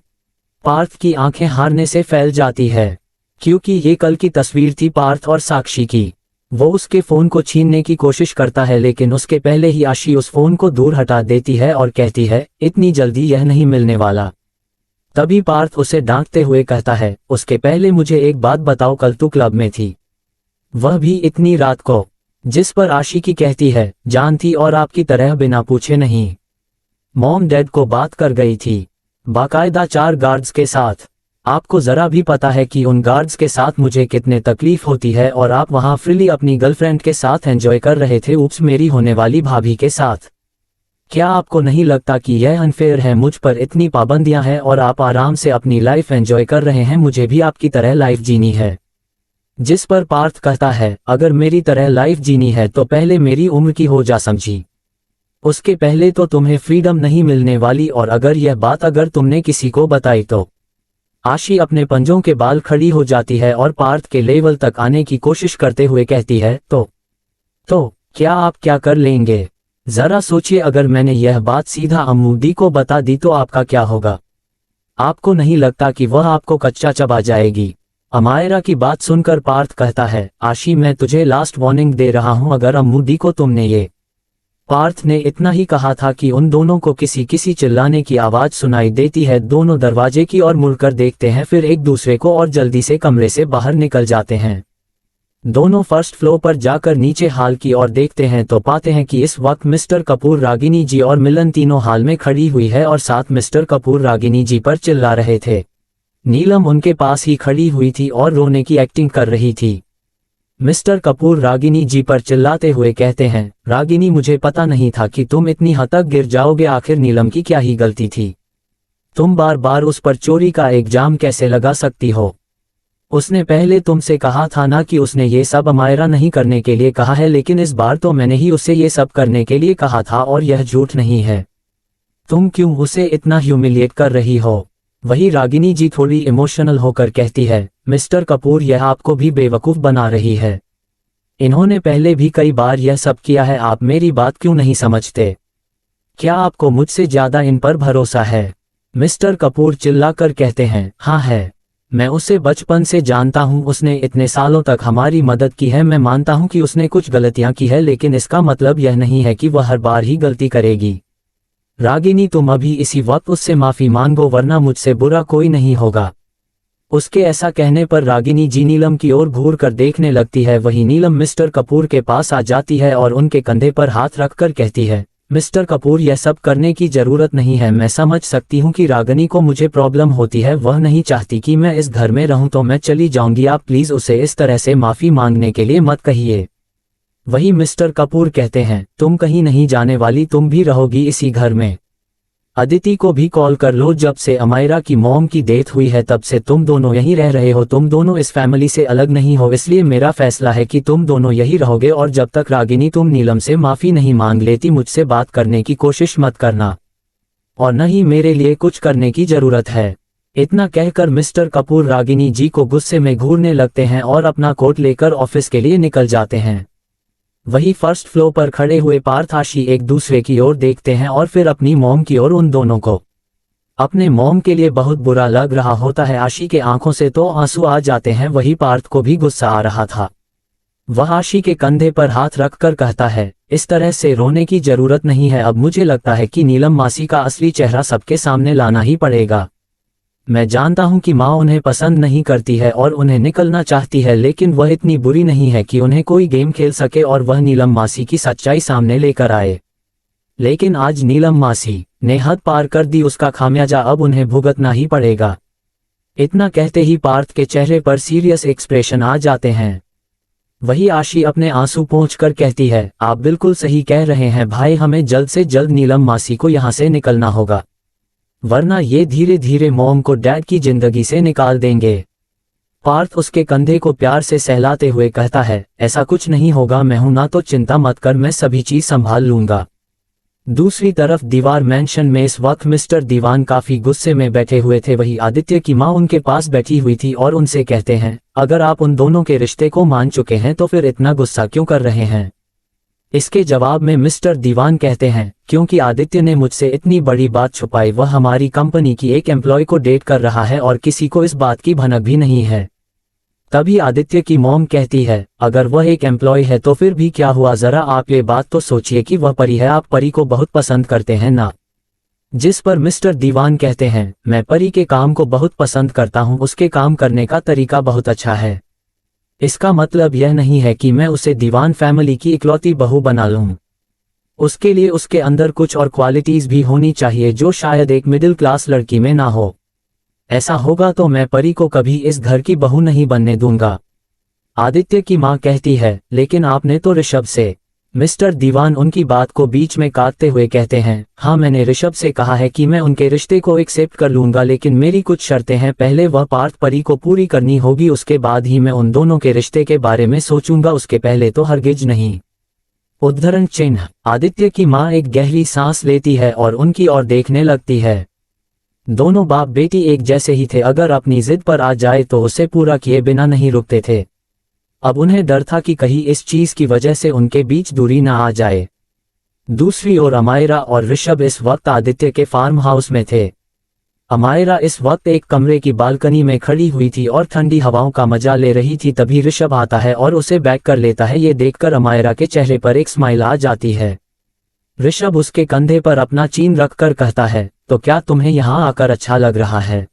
पार्थ की आंखें हारने से फैल जाती है, क्योंकि ये कल की तस्वीर थी पार्थ और साक्षी की। वो उसके फोन को छीनने की कोशिश करता है, लेकिन उसके पहले ही आशी उस फोन को दूर हटा देती है और कहती है, इतनी जल्दी यह नहीं मिलने वाला। तभी पार्थ उसे डांटते हुए कहता है, उसके पहले मुझे एक बात बताओ, कल तू क्लब में थी, वह भी इतनी रात को। जिस पर आशिकी कहती है, जान थी और आपकी तरह बिना पूछे नहीं। मॉम डैड को बात कर गई थी, बाकायदा 4 गार्ड्स के साथ। आपको जरा भी पता है कि उन गार्ड्स के साथ मुझे कितने तकलीफ होती है, और आप वहां फ्रीली अपनी गर्लफ्रेंड के साथ एंजॉय कर रहे थे, उप्स मेरी होने वाली भाभी के साथ। क्या आपको नहीं लगता कि यह अनफेयर है? मुझ पर इतनी पाबंदियां हैं और आप आराम से अपनी लाइफ एंजॉय कर रहे हैं, मुझे भी आपकी तरह लाइफ जीनी है। जिस पर पार्थ कहता है, अगर मेरी तरह लाइफ जीनी है तो पहले मेरी उम्र की हो जा, समझी? उसके पहले तो तुम्हें फ्रीडम नहीं मिलने वाली, और अगर यह बात अगर तुमने किसी को बताई तो। आशी अपने पंजों के बाल खड़ी हो जाती है और पार्थ के लेवल तक आने की कोशिश करते हुए कहती है, तो क्या आप क्या कर लेंगे? जरा सोचिए, अगर मैंने यह बात सीधा अम्मूदी को बता दी तो आपका क्या होगा? आपको नहीं लगता कि वह आपको कच्चा चबा जाएगी? अमायरा की बात सुनकर पार्थ कहता है, आशी मैं तुझे लास्ट वार्निंग दे रहा हूं, अगर अम्मूदी को तुमने ये। पार्थ ने इतना ही कहा था कि उन दोनों को किसी चिल्लाने की आवाज सुनाई देती है। दोनों दरवाजे की ओर मुड़कर देखते हैं, फिर एक दूसरे को और जल्दी से कमरे से बाहर निकल जाते हैं। दोनों फर्स्ट फ्लोर पर जाकर नीचे हॉल की ओर देखते हैं तो पाते हैं कि इस वक्त मिस्टर कपूर, रागिनी जी और मिलन तीनों हॉल में खड़ी हुई है, और साथ मिस्टर कपूर रागिनी जी पर चिल्ला रहे थे। नीलम उनके पास ही खड़ी हुई थी और रोने की एक्टिंग कर रही थी। मिस्टर कपूर रागिनी जी पर चिल्लाते हुए कहते हैं, रागिनी मुझे पता नहीं था कि तुम इतनी हद तक गिर जाओगे, आखिर नीलम की क्या ही गलती थी? तुम बार बार उस पर चोरी का इल्जाम कैसे लगा सकती हो? उसने पहले तुमसे कहा था ना कि उसने ये सब अमायरा नहीं करने के लिए कहा है, लेकिन इस बार तो मैंने ही उसे ये सब करने के लिए कहा था, और यह झूठ नहीं है। तुम क्यों उसे इतना ह्यूमिलिएट कर रही हो? वही रागिनी जी थोड़ी इमोशनल होकर कहती है, मिस्टर कपूर यह आपको भी बेवकूफ़ बना रही है। इन्होंने पहले भी कई बार यह सब किया है, आप मेरी बात क्यों नहीं समझते? क्या आपको मुझसे ज़्यादा इन पर भरोसा है? मिस्टर कपूर चिल्लाकर कहते हैं, हाँ है, मैं उसे बचपन से जानता हूँ, उसने इतने सालों तक हमारी मदद की है। मैं मानता हूँ कि उसने कुछ गलतियाँ की है, लेकिन इसका मतलब यह नहीं है कि वह हर बार ही गलती करेगी। रागिनी तुम अभी इसी वक्त उससे माफ़ी मांगो, वरना मुझसे बुरा कोई नहीं होगा। उसके ऐसा कहने पर रागिनी जी नीलम की ओर घूर कर देखने लगती है। वही नीलम मिस्टर कपूर के पास आ जाती है और उनके कंधे पर हाथ रखकर कहती है, मिस्टर कपूर यह सब करने की जरूरत नहीं है। मैं समझ सकती हूँ कि रागिनी को मुझे प्रॉब्लम होती है, वह नहीं चाहती कि मैं इस घर में रहूं, तो मैं चली जाऊंगी। आप प्लीज उसे इस तरह से माफ़ी मांगने के लिए मत कहिए। वही मिस्टर कपूर कहते हैं, तुम कहीं नहीं जाने वाली, तुम भी रहोगी इसी घर में। अदिति को भी कॉल कर लो, जब से अमायरा की मॉम की डेथ हुई है तब से तुम दोनों यहीं रह रहे हो, तुम दोनों इस फैमिली से अलग नहीं हो, इसलिए मेरा फैसला है कि तुम दोनों यहीं रहोगे। और जब तक रागिनी तुम नीलम से माफ़ी नहीं मांग लेती, मुझसे बात करने की कोशिश मत करना, और न ही मेरे लिए कुछ करने की जरूरत है। इतना कहकर मिस्टर कपूर रागिनी जी को गुस्से में घूरने लगते हैं और अपना कोट लेकर ऑफिस के लिए निकल जाते हैं। वही फर्स्ट फ्लोर पर खड़े हुए पार्थ आशी एक दूसरे की ओर देखते हैं और फिर अपनी मॉम की ओर। उन दोनों को अपने मॉम के लिए बहुत बुरा लग रहा होता है। आशी के आंखों से तो आंसू आ जाते हैं। वही पार्थ को भी गुस्सा आ रहा था। वह आशी के कंधे पर हाथ रखकर कहता है, इस तरह से रोने की जरूरत नहीं है। अब मुझे लगता है कि नीलम मासी का असली चेहरा सबके सामने लाना ही पड़ेगा। मैं जानता हूं कि माँ उन्हें पसंद नहीं करती है और उन्हें निकलना चाहती है, लेकिन वह इतनी बुरी नहीं है कि उन्हें कोई गेम खेल सके और वह नीलम मासी की सच्चाई सामने लेकर आए। लेकिन आज नीलम मासी ने हद पार कर दी, उसका खामियाजा अब उन्हें भुगतना ही पड़ेगा। इतना कहते ही पार्थ के चेहरे पर सीरियस एक्सप्रेशन आ जाते हैं। वही आशी अपने आंसू पोंछकर कहती है, आप बिल्कुल सही कह रहे हैं भाई, हमें जल्द से जल्द नीलम मासी को यहाँ से निकलना होगा, वरना ये धीरे धीरे मॉम को डैड की जिंदगी से निकाल देंगे। पार्थ उसके कंधे को प्यार से सहलाते हुए कहता है, ऐसा कुछ नहीं होगा, मैं हूं ना, तो चिंता मत कर, मैं सभी चीज संभाल लूंगा। दूसरी तरफ दीवार मैंशन में इस वक्त मिस्टर दीवान काफी गुस्से में बैठे हुए थे। वही आदित्य की माँ उनके पास बैठी हुई थी और उनसे कहते हैं, अगर आप उन दोनों के रिश्ते को मान चुके हैं तो फिर इतना गुस्सा क्यों कर रहे हैं? इसके जवाब में मिस्टर दीवान कहते हैं, क्योंकि आदित्य ने मुझसे इतनी बड़ी बात छुपाई। वह हमारी कंपनी की एक एम्प्लॉय को डेट कर रहा है और किसी को इस बात की भनक भी नहीं है। तभी आदित्य की मॉम कहती है, अगर वह एक एम्प्लॉय है तो फिर भी क्या हुआ, जरा आप ये बात तो सोचिए कि वह परी है, आप परी को बहुत पसंद करते हैं ना। जिस पर मिस्टर दीवान कहते हैं, मैं परी के काम को बहुत पसंद करता हूँ, उसके काम करने का तरीका बहुत अच्छा है। इसका मतलब यह नहीं है कि मैं उसे दीवान फैमिली की इकलौती बहू बना लूँ। उसके लिए उसके अंदर कुछ और क्वालिटीज भी होनी चाहिए जो शायद एक मिडिल क्लास लड़की में ना हो। ऐसा होगा तो मैं परी को कभी इस घर की बहू नहीं बनने दूंगा। आदित्य की मां कहती है, लेकिन आपने तो ऋषभ से। मिस्टर दीवान उनकी बात को बीच में काटते हुए कहते हैं, हाँ मैंने ऋषभ से कहा है कि मैं उनके रिश्ते को एक्सेप्ट कर लूंगा, लेकिन मेरी कुछ शर्तें हैं। पहले वह पार्ट परी को पूरी करनी होगी, उसके बाद ही मैं उन दोनों के रिश्ते के बारे में सोचूंगा, उसके पहले तो हरगिज नहीं। उद्धरण चिन्ह। आदित्य की मां एक गहरी सांस लेती है और उनकी ओर देखने लगती है। दोनों बाप बेटी एक जैसे ही थे, अगर अपनी जिद पर आ जाए तो उसे पूरा किए बिना नहीं रुकते थे। अब उन्हें डर था कि कहीं इस चीज की वजह से उनके बीच दूरी ना आ जाए। दूसरी ओर अमायरा और ऋषभ इस वक्त आदित्य के फार्म हाउस में थे। अमायरा इस वक्त एक कमरे की बालकनी में खड़ी हुई थी और ठंडी हवाओं का मजा ले रही थी। तभी ऋषभ आता है और उसे बैक कर लेता है। ये देखकर अमायरा के चेहरे पर एक स्माइल आ जाती है। ऋषभ उसके कंधे पर अपना चीन रखकर कहता है, तो क्या तुम्हें यहाँ आकर अच्छा लग रहा है?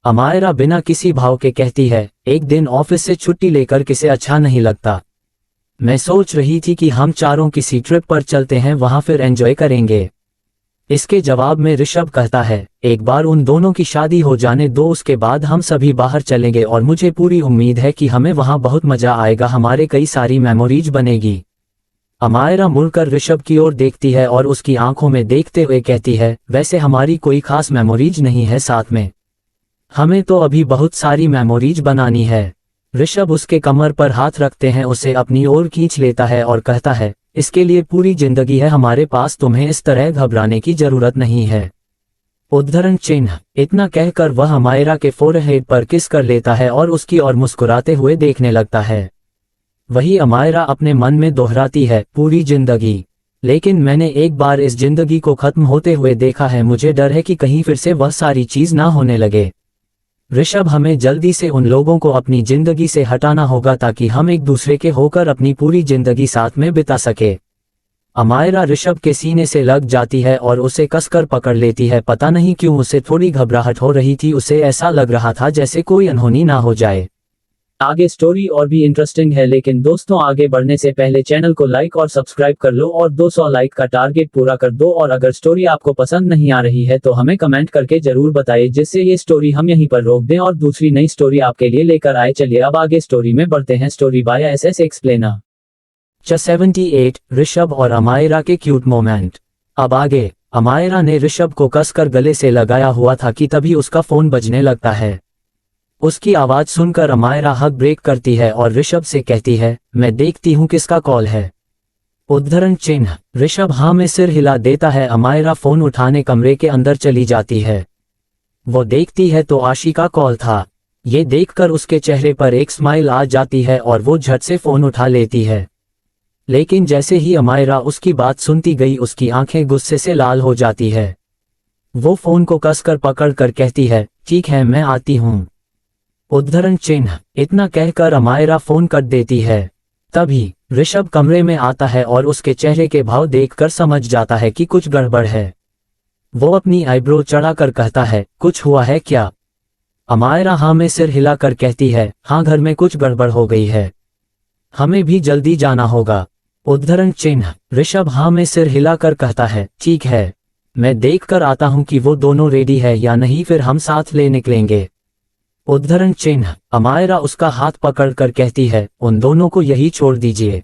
अमायरा बिना किसी भाव के कहती है, एक दिन ऑफिस से छुट्टी लेकर किसे अच्छा नहीं लगता। मैं सोच रही थी कि हम चारों किसी ट्रिप पर चलते हैं, वहां फिर एंजॉय करेंगे। इसके जवाब में ऋषभ कहता है, एक बार उन दोनों की शादी हो जाने दो, उसके बाद हम सभी बाहर चलेंगे और मुझे पूरी उम्मीद है कि हमें वहां बहुत मजा आएगा, हमारे कई सारी मेमोरीज बनेगी। अमायरा मुड़कर ऋषभ की ओर देखती है और उसकी आंखों में देखते हुए कहती है, वैसे हमारी कोई खास मेमोरीज नहीं है साथ में, हमें तो अभी बहुत सारी मेमोरीज बनानी है। ऋषभ उसके कमर पर हाथ रखते हैं, उसे अपनी ओर खींच लेता है और कहता है, इसके लिए पूरी जिंदगी है हमारे पास, तुम्हें इस तरह घबराने की जरूरत नहीं है। उद्धरण चिन्ह। इतना कहकर वह अमायरा के फोरहेड पर किस कर लेता है और उसकी ओर मुस्कुराते हुए देखने लगता है। वही अमायरा अपने मन में दोहराती है, पूरी जिंदगी, लेकिन मैंने एक बार इस जिंदगी को खत्म होते हुए देखा है, मुझे डर है कि कहीं फिर से वह सारी चीज ना होने लगे। ऋषभ, हमें जल्दी से उन लोगों को अपनी जिंदगी से हटाना होगा ताकि हम एक दूसरे के होकर अपनी पूरी जिंदगी साथ में बिता सके। अमायरा ऋषभ के सीने से लग जाती है और उसे कसकर पकड़ लेती है। पता नहीं क्यों उसे थोड़ी घबराहट हो रही थी, उसे ऐसा लग रहा था जैसे कोई अनहोनी ना हो जाए। आगे स्टोरी और भी इंटरेस्टिंग है, लेकिन दोस्तों आगे बढ़ने से पहले चैनल को लाइक और सब्सक्राइब कर लो और 200 लाइक का टारगेट पूरा कर दो। और अगर स्टोरी आपको पसंद नहीं आ रही है तो हमें कमेंट करके जरूर बताइए, जिससे ये स्टोरी हम यहीं पर रोक दें और दूसरी नई स्टोरी आपके लिए लेकर आए। चलिए अब आगे स्टोरी में बढ़ते हैं। Story by SS explainer. 78 Rishabh और अमायरा के क्यूट मोमेंट। अब आगे। अमायरा ने ऋषभ को कसकर गले से लगाया हुआ था कि तभी उसका फोन बजने लगता है। उसकी आवाज सुनकर अमायरा हक ब्रेक करती है और ऋषभ से कहती है, मैं देखती हूँ किसका कॉल है। उद्धरण चिन्ह। ऋषभ हाँ में सिर हिला देता है। अमायरा फोन उठाने कमरे के अंदर चली जाती है। वो देखती है तो आशी का कॉल था। ये देखकर उसके चेहरे पर एक स्माइल आ जाती है और वो झट से फोन उठा लेती है। लेकिन जैसे ही अमायरा उसकी बात सुनती गई, उसकी आंखें गुस्से से लाल हो जाती है। वो फोन को कसकर पकड़कर कहती है, ठीक है मैं आती हूँ। उद्धरण चिन्ह। इतना कहकर अमायरा फोन कट देती है। तभी ऋषभ कमरे में आता है और उसके चेहरे के भाव देखकर समझ जाता है कि कुछ गड़बड़ है। वो अपनी आईब्रो चढ़ाकर कहता है, कुछ हुआ है क्या? अमायरा हाँ में सिर हिलाकर कहती है, हाँ घर में कुछ गड़बड़ हो गई है, हमें भी जल्दी जाना होगा। उद्धरण चिन्ह। ऋषभ हाँ में सिर हिलाकर कहता है, ठीक है मैं देखकर आता हूँ कि वो दोनों रेडी है या नहीं, फिर हम साथ ले निकलेंगे। उद्धरण चिन्ह। अमायरा उसका हाथ पकड़कर कहती है, उन दोनों को यही छोड़ दीजिए,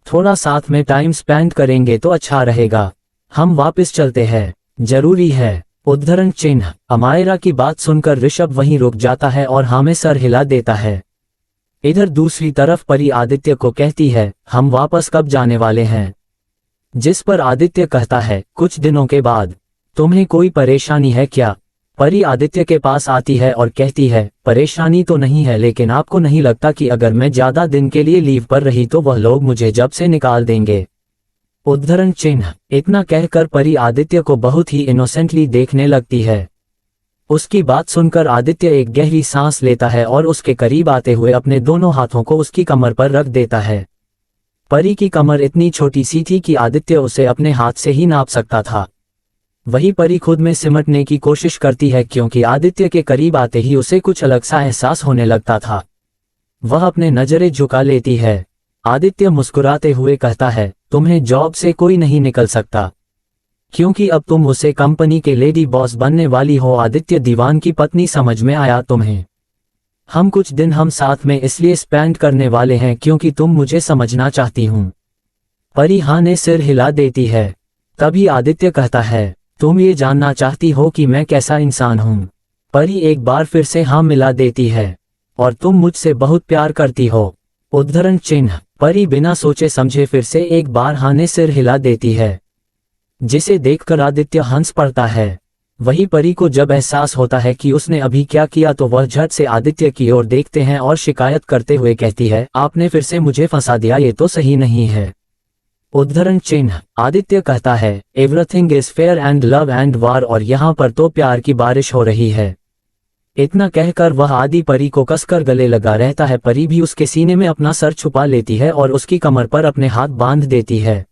थोड़ा साथ में टाइम स्पेंड करेंगे तो अच्छा रहेगा, हम वापस चलते हैं, जरूरी है। उद्धरण चिन्ह। अमायरा की बात सुनकर ऋषभ वहीं रुक जाता है और हाँ में सर हिला देता है। इधर दूसरी तरफ परी आदित्य को कहती है, हम वापस कब जाने वाले हैं? जिस पर आदित्य कहता है, कुछ दिनों के बाद। तुम्हें कोई परेशानी है क्या? परी आदित्य के पास आती है और कहती है, परेशानी तो नहीं है, लेकिन आपको नहीं लगता कि अगर मैं ज्यादा दिन के लिए लीव पर रही तो वह लोग मुझे जब से निकाल देंगे? उद्धरण चिन्ह। इतना कहकर परी आदित्य को बहुत ही इनोसेंटली देखने लगती है। उसकी बात सुनकर आदित्य एक गहरी सांस लेता है और उसके करीब आते हुए अपने दोनों हाथों को उसकी कमर पर रख देता है। परी की कमर इतनी छोटी सी थी कि आदित्य उसे अपने हाथ से ही नाप सकता था। वही परी खुद में सिमटने की कोशिश करती है क्योंकि आदित्य के करीब आते ही उसे कुछ अलग सा एहसास होने लगता था। वह अपने नजरें झुका लेती है। आदित्य मुस्कुराते हुए कहता है, तुम्हें जॉब से कोई नहीं निकल सकता, क्योंकि अब तुम उसे कंपनी के लेडी बॉस बनने वाली हो। आदित्य दीवान की पत्नी, समझ में आया तुम्हें? हम कुछ दिन हम साथ में इसलिए स्पेंड करने वाले हैं क्योंकि तुम मुझे समझना चाहती हूँ। परी हाँ ने सिर हिला देती है। तभी आदित्य कहता है, तुम ये जानना चाहती हो कि मैं कैसा इंसान हूँ? परी एक बार फिर से हाँ मिला देती है। और तुम मुझसे बहुत प्यार करती हो। उद्धरण चिन्ह। परी बिना सोचे समझे फिर से एक बार हाँ ने सिर हिला देती है, जिसे देखकर आदित्य हंस पड़ता है। वही परी को जब एहसास होता है कि उसने अभी क्या किया तो वह झट से आदित्य की ओर देखते हैं और शिकायत करते हुए कहती है, आपने फिर से मुझे फंसा दिया, ये तो सही नहीं है। उद्धरण चिन्ह। आदित्य कहता है, everything is fair and love and वार, और यहाँ पर तो प्यार की बारिश हो रही है। इतना कहकर वह आदि परी को कसकर गले लगा रहता है। परी भी उसके सीने में अपना सर छुपा लेती है और उसकी कमर पर अपने हाथ बांध देती है।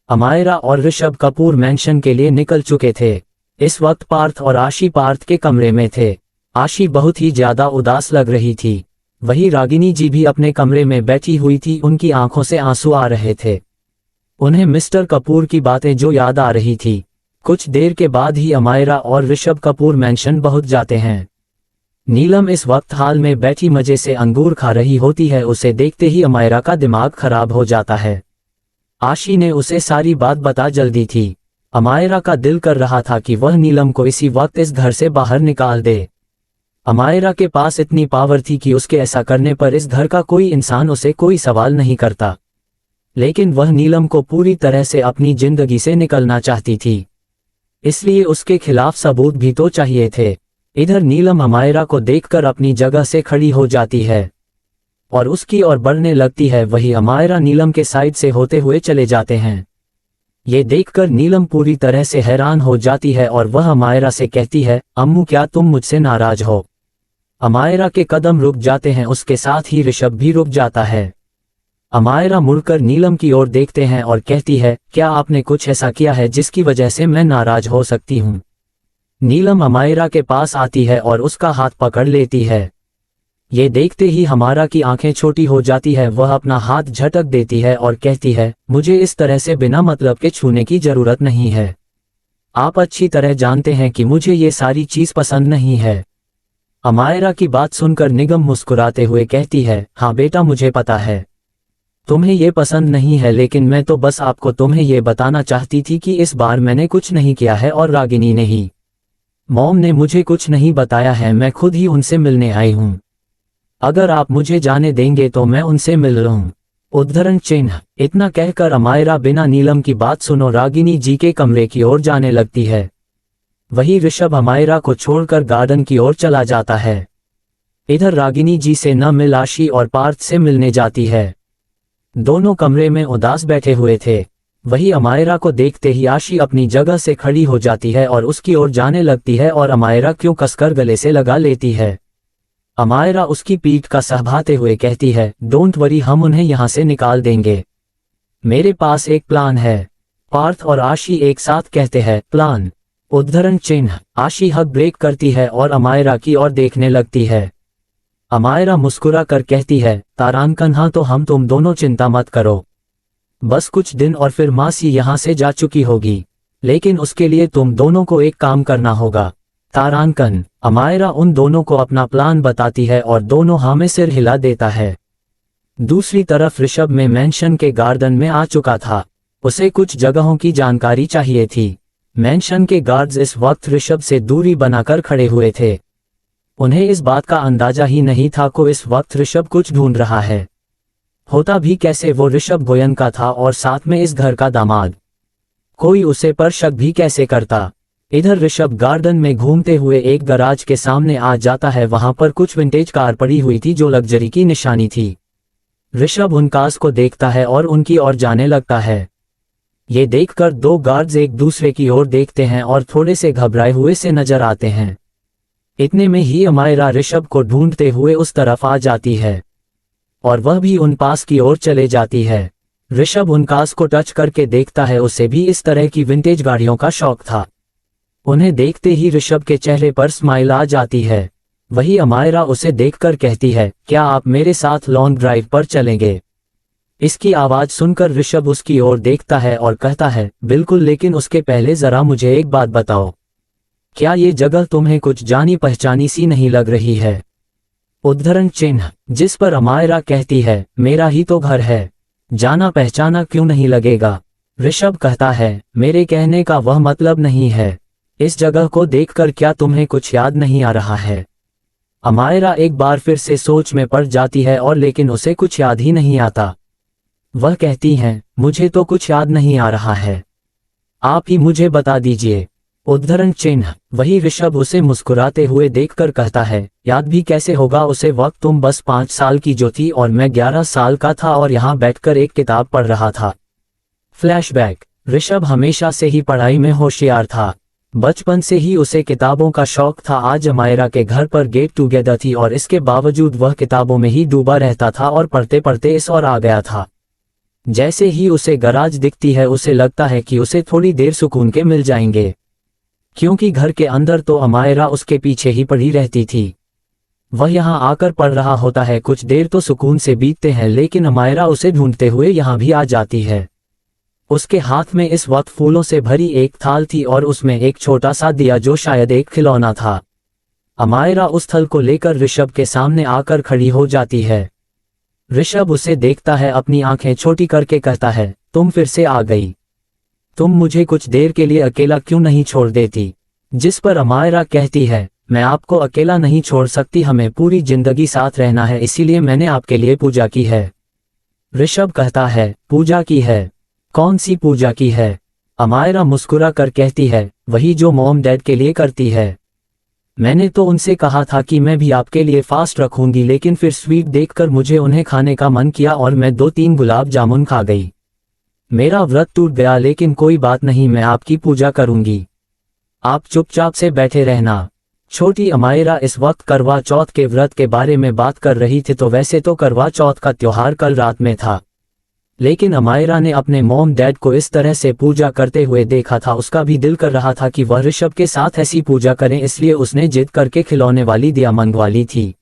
अमायरा और ऋषभ कपूर मैंशन के लिए निकल चुके थे। इस वक्त पार्थ और आशी पार्थ के कमरे में थे। आशी बहुत ही ज्यादा उदास लग रही थी। वही रागिनी जी भी अपने कमरे में बैठी हुई थी, उनकी आंखों से आंसू आ रहे थे। उन्हें मिस्टर कपूर की बातें जो याद आ रही थी। कुछ देर के बाद ही अमायरा और ऋषभ कपूर मैंशन पहुंच जाते हैं। नीलम इस वक्त हाल में बैठी मजे से अंगूर खा रही होती है। उसे देखते ही अमायरा का दिमाग खराब हो जाता है। आशी ने उसे सारी बात बता जल्दी थी। अमायरा का दिल कर रहा था कि वह नीलम को इसी वक्त इस घर से बाहर निकाल दे। अमायरा के पास इतनी पावर थी कि उसके ऐसा करने पर इस घर का कोई इंसान उसे कोई सवाल नहीं करता। लेकिन वह नीलम को पूरी तरह से अपनी जिंदगी से निकलना चाहती थी, इसलिए उसके खिलाफ सबूत भी तो चाहिए थे। इधर नीलम अमायरा को देखकर अपनी जगह से खड़ी हो जाती है और उसकी ओर बढ़ने लगती है। वही अमायरा नीलम के साइड से होते हुए चले जाते हैं। ये देखकर नीलम पूरी तरह से हैरान हो जाती है और वह अमायरा से कहती है, अम्मू क्या तुम मुझसे नाराज हो? अमायरा के कदम रुक जाते हैं, उसके साथ ही ऋषभ भी रुक जाता है। अमायरा मुड़कर नीलम की ओर देखते हैं और कहती है, क्या आपने कुछ ऐसा किया है जिसकी वजह से मैं नाराज हो सकती हूँ? नीलम अमायरा के पास आती है और उसका हाथ पकड़ लेती है। ये देखते ही हमारा की आंखें छोटी हो जाती है। वह अपना हाथ झटक देती है और कहती है, मुझे इस तरह से बिना मतलब के छूने की जरूरत नहीं है। आप अच्छी तरह जानते हैं कि मुझे ये सारी चीज पसंद नहीं है। अमायरा की बात सुनकर निगम मुस्कुराते हुए कहती है, हाँ बेटा मुझे पता है तुम्हें ये पसंद नहीं है, लेकिन मैं तो बस आपको तुम्हें ये बताना चाहती थी कि इस बार मैंने कुछ नहीं किया है और रागिनी ने ही, मॉम ने मुझे कुछ नहीं बताया है। मैं खुद ही उनसे मिलने आई हूँ। अगर आप मुझे जाने देंगे तो मैं उनसे मिल लूँ। उद्धरण चिन्ह। इतना कहकर अमायरा बिना नीलम की बात सुनो रागिनी जी के कमरे की ओर जाने लगती है। वही ऋषभ अमायरा को छोड़कर गार्डन की ओर चला जाता है। इधर रागिनी जी से न मिल आशी और पार्थ से मिलने जाती है। दोनों कमरे में उदास बैठे हुए थे। वही अमायरा को देखते ही आशी अपनी जगह से खड़ी हो जाती है और उसकी ओर जाने लगती है और अमायरा क्यों कसकर गले से लगा लेती है। अमायरा उसकी पीठ का सहभाते हुए कहती है, डोंट वरी, हम उन्हें यहाँ से निकाल देंगे। मेरे पास एक प्लान है। पार्थ और आशी एक साथ कहते हैं, प्लान? उद्धरण चिन्ह। आशी हक ब्रेक करती है और अमायरा की ओर देखने लगती है। अमायरा मुस्कुरा कर कहती है, तारांकन, हाँ तो हम तुम दोनों चिंता मत करो। बस कुछ दिन और फिर मासी यहाँ से जा चुकी होगी, लेकिन उसके लिए तुम दोनों को एक काम करना होगा। तारांकन। अमायरा उन दोनों को अपना प्लान बताती है और दोनों हाँ में सिर हिला देता है। दूसरी तरफ ऋषभ में मैंशन के गार्डन में आ चुका था। उसे कुछ जगहों की जानकारी चाहिए थी। मैंशन के गार्ड्स इस वक्त ऋषभ से दूरी बनाकर खड़े हुए थे। उन्हें इस बात का अंदाजा ही नहीं था कि इस वक्त ऋषभ कुछ ढूंढ रहा है। होता भी कैसे, वो ऋषभ गोयन का था और साथ में इस घर का दामाद। कोई उसे पर शक भी कैसे करता। इधर ऋषभ गार्डन में घूमते हुए एक गराज के सामने आ जाता है। वहां पर कुछ विंटेज कार पड़ी हुई थी जो लग्जरी की निशानी थी। ऋषभ उन कार्स को देखता है और उनकी ओर जाने लगता है। ये देखकर दो गार्ड्स एक दूसरे की ओर देखते हैं और थोड़े से घबराए हुए से नजर आते हैं। इतने में ही अमायरा ऋषभ को ढूंढते हुए उस तरफ आ जाती है और वह भी उन पास की ओर चले जाती है। ऋषभ उन कार्स को टच करके देखता है। उसे भी इस तरह की विंटेज गाड़ियों का शौक था। उन्हें देखते ही ऋषभ के चेहरे पर स्माइल आ जाती है। वही अमायरा उसे देखकर कहती है, क्या आप मेरे साथ लॉन्ग ड्राइव पर चलेंगे? इसकी आवाज सुनकर ऋषभ उसकी ओर देखता है और कहता है, बिल्कुल, लेकिन उसके पहले जरा मुझे एक बात बताओ, क्या ये जगह तुम्हें कुछ जानी पहचानी सी नहीं लग रही है? उद्धरण चिन्ह। जिस पर अमायरा कहती है, मेरा ही तो घर है, जाना पहचाना क्यों नहीं लगेगा? ऋषभ कहता है, मेरे कहने का वह मतलब नहीं है। इस जगह को देखकर क्या तुम्हें कुछ याद नहीं आ रहा है? अमायरा एक बार फिर से सोच में पड़ जाती है और लेकिन उसे कुछ याद ही नहीं आता। वह कहती हैं, मुझे तो कुछ याद नहीं आ रहा है, आप ही मुझे बता दीजिए। उद्धरण चिन्ह। वही ऋषभ उसे मुस्कुराते हुए देखकर कहता है, याद भी कैसे होगा, उसे वक्त तुम बस 5 साल की जो थी और मैं 11 साल का था और यहाँ बैठकर एक किताब पढ़ रहा था। फ्लैशबैक। ऋषभ हमेशा से ही पढ़ाई में होशियार था, बचपन से ही उसे किताबों का शौक था। आज अमायरा के घर पर गेट टुगेदर थी और इसके बावजूद वह किताबों में ही डूबा रहता था और पढ़ते पढ़ते इस ओर आ गया था। जैसे ही उसे गराज दिखती है उसे लगता है कि उसे थोड़ी देर सुकून के मिल जाएंगे, क्योंकि घर के अंदर तो अमायरा उसके पीछे ही पड़ी रहती थी। वह यहाँ आकर पढ़ रहा होता है, कुछ देर तो सुकून से बीतते हैं, लेकिन अमायरा उसे ढूंढते हुए यहाँ भी आ जाती है। उसके हाथ में इस वक्त फूलों से भरी एक थाल थी और उसमें एक छोटा सा दिया जो शायद एक खिलौना था। अमायरा उस थल को लेकर ऋषभ के सामने आकर खड़ी हो जाती है। ऋषभ उसे देखता है, अपनी आंखें छोटी करके कहता है, तुम फिर से आ गई, तुम मुझे कुछ देर के लिए अकेला क्यों नहीं छोड़ देती? जिस पर अमायरा कहती है, मैं आपको अकेला नहीं छोड़ सकती, हमें पूरी जिंदगी साथ रहना है, इसीलिए मैंने आपके लिए पूजा की है। ऋषभ कहता है, पूजा की है? कौन सी पूजा की है? अमायरा मुस्कुरा कर कहती है, वही जो मॉम डैड के लिए करती है। मैंने तो उनसे कहा था कि मैं भी आपके लिए फास्ट रखूंगी, लेकिन फिर स्वीट देखकर मुझे उन्हें खाने का मन किया और मैं 2-3 गुलाब जामुन खा गई। मेरा व्रत टूट गया, लेकिन कोई बात नहीं, मैं आपकी पूजा करूंगी, आप चुपचाप से बैठे रहना। छोटी अमायरा इस वक्त करवा चौथ के व्रत के बारे में बात कर रही थी। तो वैसे तो करवा चौथ का त्योहार कल रात में था, लेकिन अमायरा ने अपने मॉम डैड को इस तरह से पूजा करते हुए देखा था, उसका भी दिल कर रहा था कि वह ऋषभ के साथ ऐसी पूजा करें, इसलिए उसने जिद करके खिलौने वाली दिया मंगवा ली थी।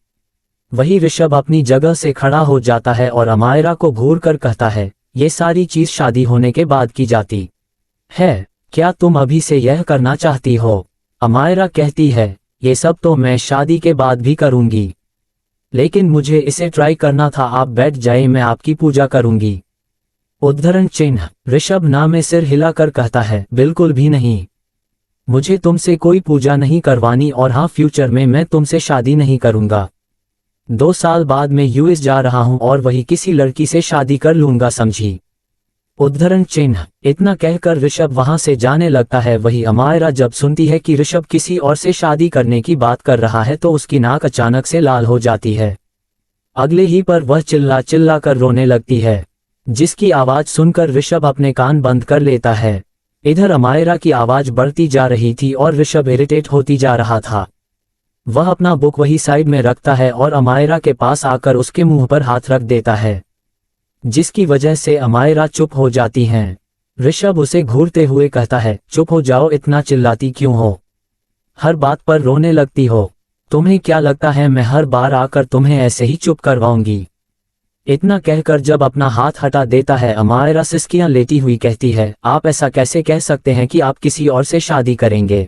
वही ऋषभ अपनी जगह से खड़ा हो जाता है और अमायरा को घूर कर कहता है, ये सारी चीज शादी होने के बाद की जाती है, क्या तुम अभी से यह करना चाहती हो? अमायरा कहती है, ये सब तो मैं शादी के बाद भी करूंगी, लेकिन मुझे इसे ट्राई करना था, आप बैठ जाए, मैं आपकी पूजा करूंगी। उद्धरण चिन्ह। ऋषभ ना में सिर हिलाकर कहता है, बिल्कुल भी नहीं, मुझे तुमसे कोई पूजा नहीं करवानी, और हाँ, फ्यूचर में मैं तुमसे शादी नहीं करूंगा। 2 साल बाद मैं यूएस जा रहा हूं और वही किसी लड़की से शादी कर लूंगा, समझी? उद्धरण चिन्ह। इतना कहकर ऋषभ वहां से जाने लगता है। वही अमायरा जब सुनती है कि ऋषभ किसी और से शादी करने की बात कर रहा है तो उसकी नाक अचानक से लाल हो जाती है। अगले ही पर वह चिल्ला चिल्ला कर रोने लगती है, जिसकी आवाज सुनकर ऋषभ अपने कान बंद कर लेता है। इधर अमायरा की आवाज बढ़ती जा रही थी और ऋषभ इरिटेट होती जा रहा था। वह अपना बुक वही साइड में रखता है और अमायरा के पास आकर उसके मुंह पर हाथ रख देता है, जिसकी वजह से अमायरा चुप हो जाती हैं। ऋषभ उसे घूरते हुए कहता है, चुप हो जाओ, इतना चिल्लाती क्यों हो? हर बात पर रोने लगती हो? तुम्हें क्या लगता है मैं हर बार आकर तुम्हें ऐसे ही चुप करवाऊंगी? इतना कहकर जब अपना हाथ हटा देता है, अमायरा सिसकियां लेती हुई कहती है, आप ऐसा कैसे कह सकते हैं कि आप किसी और से शादी करेंगे?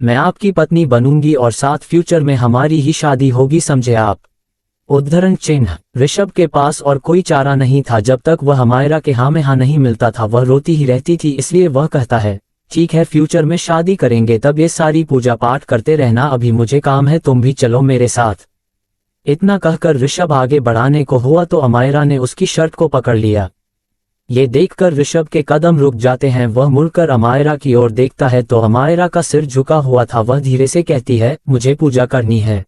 मैं आपकी पत्नी बनूंगी और साथ फ्यूचर में हमारी ही शादी होगी, समझे आप? उद्धरण चिन्ह। ऋषभ के पास और कोई चारा नहीं था, जब तक वह अमायरा के हाँ में हाँ नहीं मिलता था वह रोती ही रहती थी, इसलिए वह कहता है, ठीक है, फ्यूचर में शादी करेंगे, तब ये सारी पूजा पाठ करते रहना, अभी मुझे काम है, तुम भी चलो मेरे साथ। इतना कहकर ऋषभ आगे बढ़ाने को हुआ तो अमायरा ने उसकी शर्ट को पकड़ लिया। ये देखकर ऋषभ के कदम रुक जाते हैं। वह मुड़कर अमायरा की ओर देखता है तो अमायरा का सिर झुका हुआ था। वह धीरे से कहती है, मुझे पूजा करनी है।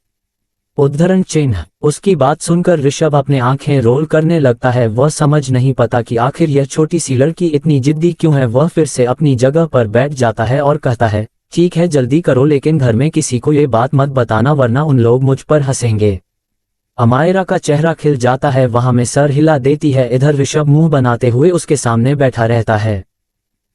उद्धरण चिन्ह। उसकी बात सुनकर ऋषभ अपने आंखें रोल करने लगता है। वह समझ नहीं पाता कि आखिर यह छोटी सी लड़की इतनी जिद्दी क्यों है। वह फिर से अपनी जगह पर बैठ जाता है और कहता है, ठीक है, जल्दी करो, लेकिन घर में किसी को ये बात मत बताना, वरना उन लोग मुझ पर हंसेंगे। अमायरा का चेहरा खिल जाता है, वहां में सर हिला देती है। इधर ऋषभ मुंह बनाते हुए उसके सामने बैठा रहता है।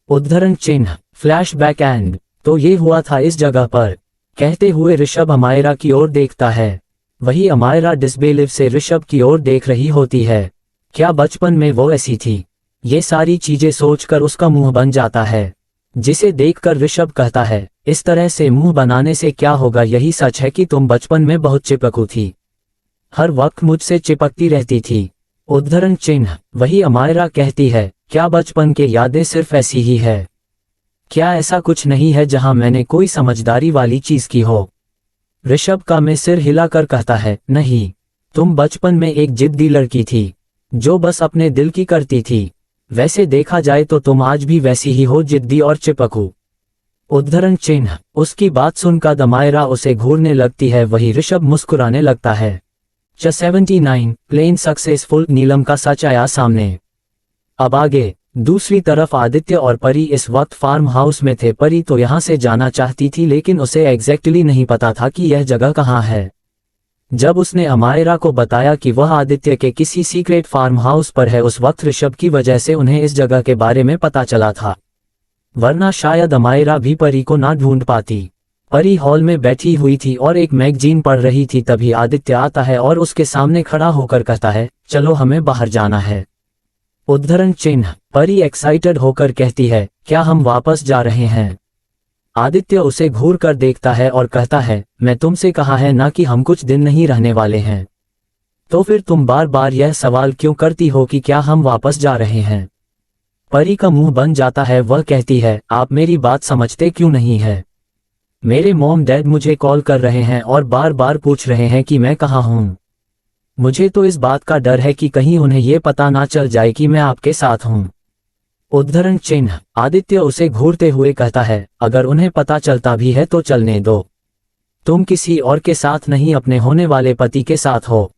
उद्धरण चिन्ह। फ्लैशबैक एंड तो ये हुआ था इस जगह पर, कहते हुए ऋषभ अमायरा की ओर देखता है। वही अमायरा डिसबिलीव से ऋषभ की ओर देख रही होती है। क्या बचपन में वो ऐसी थी? ये सारी चीजें सोचकर उसका मुंह बन जाता है, जिसे देखकर ऋषभ कहता है, इस तरह से मुंह बनाने से क्या होगा, यही सच है कि तुम बचपन में बहुत चिपकू थी, हर वक्त मुझसे चिपकती रहती थी। उद्धरण चिन्ह। वही अमायरा कहती है, क्या बचपन के यादें सिर्फ ऐसी ही है? क्या ऐसा कुछ नहीं है जहां मैंने कोई समझदारी वाली चीज की हो? ऋषभ का में सिर हिलाकर कहता है, नहीं, तुम बचपन में एक जिद्दी लड़की थी, जो बस अपने दिल की करती थी। वैसे देखा जाए तो तुम आज भी वैसी ही हो, जिद्दी और चिपकू। उद्धरण चिन्ह। उसकी बात सुनकर अमायरा उसे घूरने लगती है। वही ऋषभ मुस्कुराने लगता है। 79 प्लेन सक्सेसफुल। नीलम का सच आया सामने। अब आगे। दूसरी तरफ आदित्य और परी इस वक्त फार्म हाउस में थे। परी तो यहाँ से जाना चाहती थी, लेकिन उसे एग्जैक्टली नहीं पता था कि यह जगह कहाँ है। जब उसने अमायरा को बताया कि वह आदित्य के किसी सीक्रेट फार्म हाउस पर है, उस वक्त ऋषभ की वजह से उन्हें इस जगह के बारे में पता चला था, वरना शायद अमायरा भी परी को ना ढूंढ पाती। परी हॉल में बैठी हुई थी और एक मैगजीन पढ़ रही थी। तभी आदित्य आता है और उसके सामने खड़ा होकर कहता है, चलो हमें बाहर जाना है। उद्धरण चिन्ह। परी एक्साइटेड होकर कहती है, क्या हम वापस जा रहे हैं? आदित्य उसे घूर कर देखता है और कहता है, मैं तुमसे कहा है ना कि हम कुछ दिन नहीं रहने वाले हैं, तो फिर तुम बार बार यह सवाल क्यों करती हो कि क्या हम वापस जा रहे हैं? परी का मुंह बन जाता है। वह कहती है, आप मेरी बात समझते क्यों नहीं है? मेरे मॉम डैड मुझे कॉल कर रहे हैं और बार बार पूछ रहे हैं कि मैं कहाँ हूँ। मुझे तो इस बात का डर है कि कहीं उन्हें ये पता ना चल जाए कि मैं आपके साथ हूँ। उद्धरण चिन्ह। आदित्य उसे घूरते हुए कहता है, अगर उन्हें पता चलता भी है तो चलने दो। तुम किसी और के साथ नहीं, अपने होने वाले पति के साथ हो।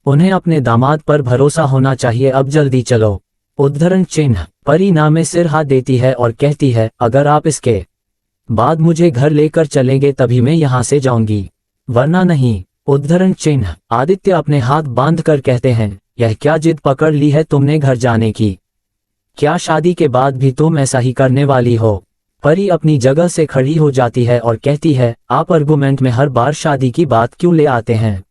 उन्हें अपने दामाद पर भरोसा होना चाहिए। अब जल्दी चलो। उद्धरण चिन्ह। परी ना में सिर हाथ देती है और कहती है, अगर आप इसके बाद मुझे घर लेकर चलेंगे तभी मैं यहाँ से जाऊंगी, वरना नहीं। उद्धरण चिन्ह। आदित्य अपने हाथ बांध कर कहते हैं, यह क्या जिद पकड़ ली है तुमने घर जाने की? क्या शादी के बाद भी तुम ऐसा ही करने वाली हो? परी अपनी जगह से खड़ी हो जाती है और कहती है, आप आर्गुमेंट में हर बार शादी की बात क्यों ले आते हैं?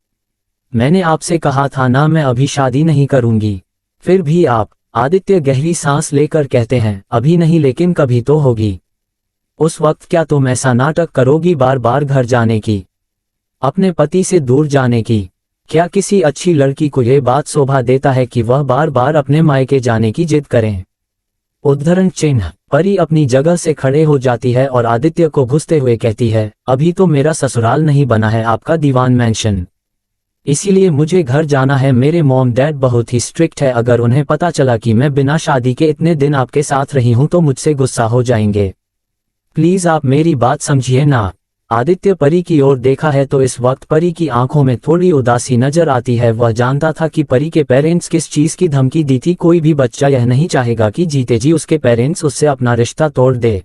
मैंने आपसे कहा था ना, मैं अभी शादी नहीं करूंगी। फिर भी आप। आदित्य गहरी सांस लेकर कहते हैं, अभी नहीं लेकिन कभी तो होगी। उस वक्त क्या तुम ऐसा नाटक करोगी, बार बार घर जाने की, अपने पति से दूर जाने की? क्या किसी अच्छी लड़की को यह बात शोभा देता है कि वह बार बार अपने मायके जाने की जिद करें? उद्धरण चिन्ह। परी अपनी जगह से खड़े हो जाती है और आदित्य को घुसते हुए कहती है, अभी तो मेरा ससुराल नहीं बना है आपका दीवान मैंशन, इसीलिए मुझे घर जाना है। मेरे मॉम डैड बहुत ही स्ट्रिक्ट है, अगर उन्हें पता चला कि मैं बिना शादी के इतने दिन आपके साथ रही हूं तो मुझसे गुस्सा हो जाएंगे। प्लीज आप मेरी बात समझिए ना। आदित्य परी की ओर देखा है तो इस वक्त परी की आंखों में थोड़ी उदासी नजर आती है। वह जानता था कि परी के पेरेंट्स किस चीज की धमकी दी थी। कोई भी बच्चा यह नहीं चाहेगा कि जीते जी उसके पेरेंट्स उससे अपना रिश्ता तोड़ दे,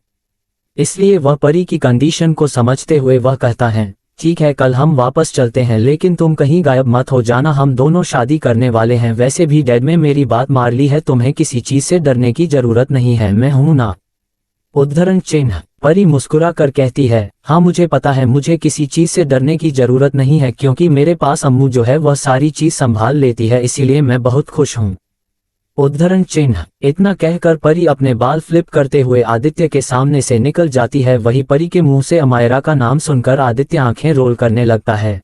इसलिए वह परी की कंडीशन को समझते हुए वह कहता है, ठीक है कल हम वापस चलते हैं, लेकिन तुम कहीं गायब मत हो जाना, हम दोनों शादी करने वाले हैं। वैसे भी डैड में मेरी बात मार ली है, तुम्हें किसी चीज से डरने की जरूरत नहीं है, मैं हूं ना। उद्धरण चिन्ह। परी मुस्कुरा कर कहती है, हाँ मुझे पता है, मुझे किसी चीज से डरने की जरूरत नहीं है, क्योंकि मेरे पास अम्मू जो है वह सारी चीज संभाल लेती है, इसीलिए मैं बहुत खुश हूँ। उद्धरण चिन्ह। इतना कहकर परी अपने बाल फ्लिप करते हुए आदित्य के सामने से निकल जाती है। वही परी के मुंह से अमायरा का नाम सुनकर आदित्य आंखें रोल करने लगता है।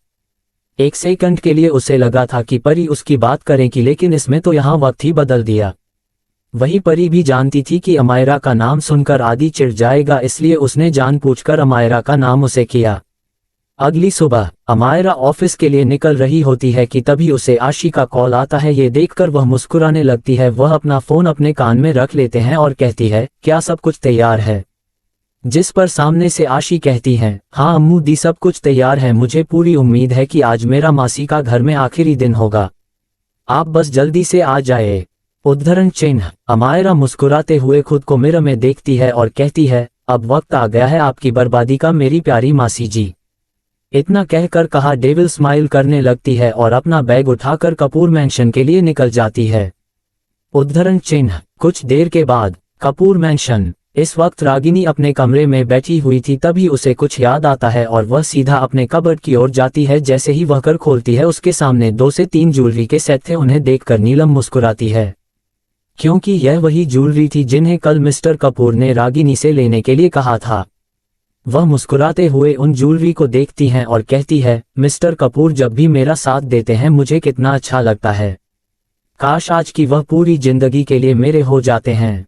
एक सेकंड के लिए उसे लगा था कि परी उसकी बात करेगी, लेकिन इसमें तो यहाँ वक्त ही बदल दिया। वही परी भी जानती थी कि अमायरा का नाम सुनकर आदि चिढ़ जाएगा, इसलिए उसने जानबूझकर अमायरा का नाम उसे किया। अगली सुबह अमायरा ऑफिस के लिए निकल रही होती है कि तभी उसे आशी का कॉल आता है। ये देखकर वह मुस्कुराने लगती है। वह अपना फोन अपने कान में रख लेते हैं और कहती है, क्या सब कुछ तैयार है? जिस पर सामने से आशी कहती है, हाँ अम्मू दी सब कुछ तैयार है, मुझे पूरी उम्मीद है कि आज मेरा मासी का घर में आखिरी दिन होगा, आप बस जल्दी से आ जाए। उद्धरण चिन्ह। अमायरा मुस्कुराते हुए खुद को मिरर में देखती है और कहती है, अब वक्त आ गया है आपकी बर्बादी का मेरी प्यारी मासी जी। इतना कहकर कहा डेविल स्माइल करने लगती है और अपना बैग उठाकर कपूर मैंशन के लिए निकल जाती है। उद्धरण चिन्ह। कुछ देर के बाद कपूर मैंशन। इस वक्त रागिनी अपने कमरे में बैठी हुई थी, तभी उसे कुछ याद आता है और वह सीधा अपने कबर्ड की ओर जाती है। जैसे ही वह कर खोलती है, उसके सामने 2 से 3 ज्वेलरी के सेट थे। उन्हें देखकर नीलम मुस्कुराती है, क्योंकि यह वही ज्वेलरी थी जिन्हें कल मिस्टर कपूर ने रागिनी से लेने के लिए कहा था। वह मुस्कुराते हुए उन ज्वेलरी को देखती हैं और कहती है, मिस्टर कपूर जब भी मेरा साथ देते हैं मुझे कितना अच्छा लगता है। काश आज की वह पूरी जिंदगी के लिए मेरे हो जाते हैं।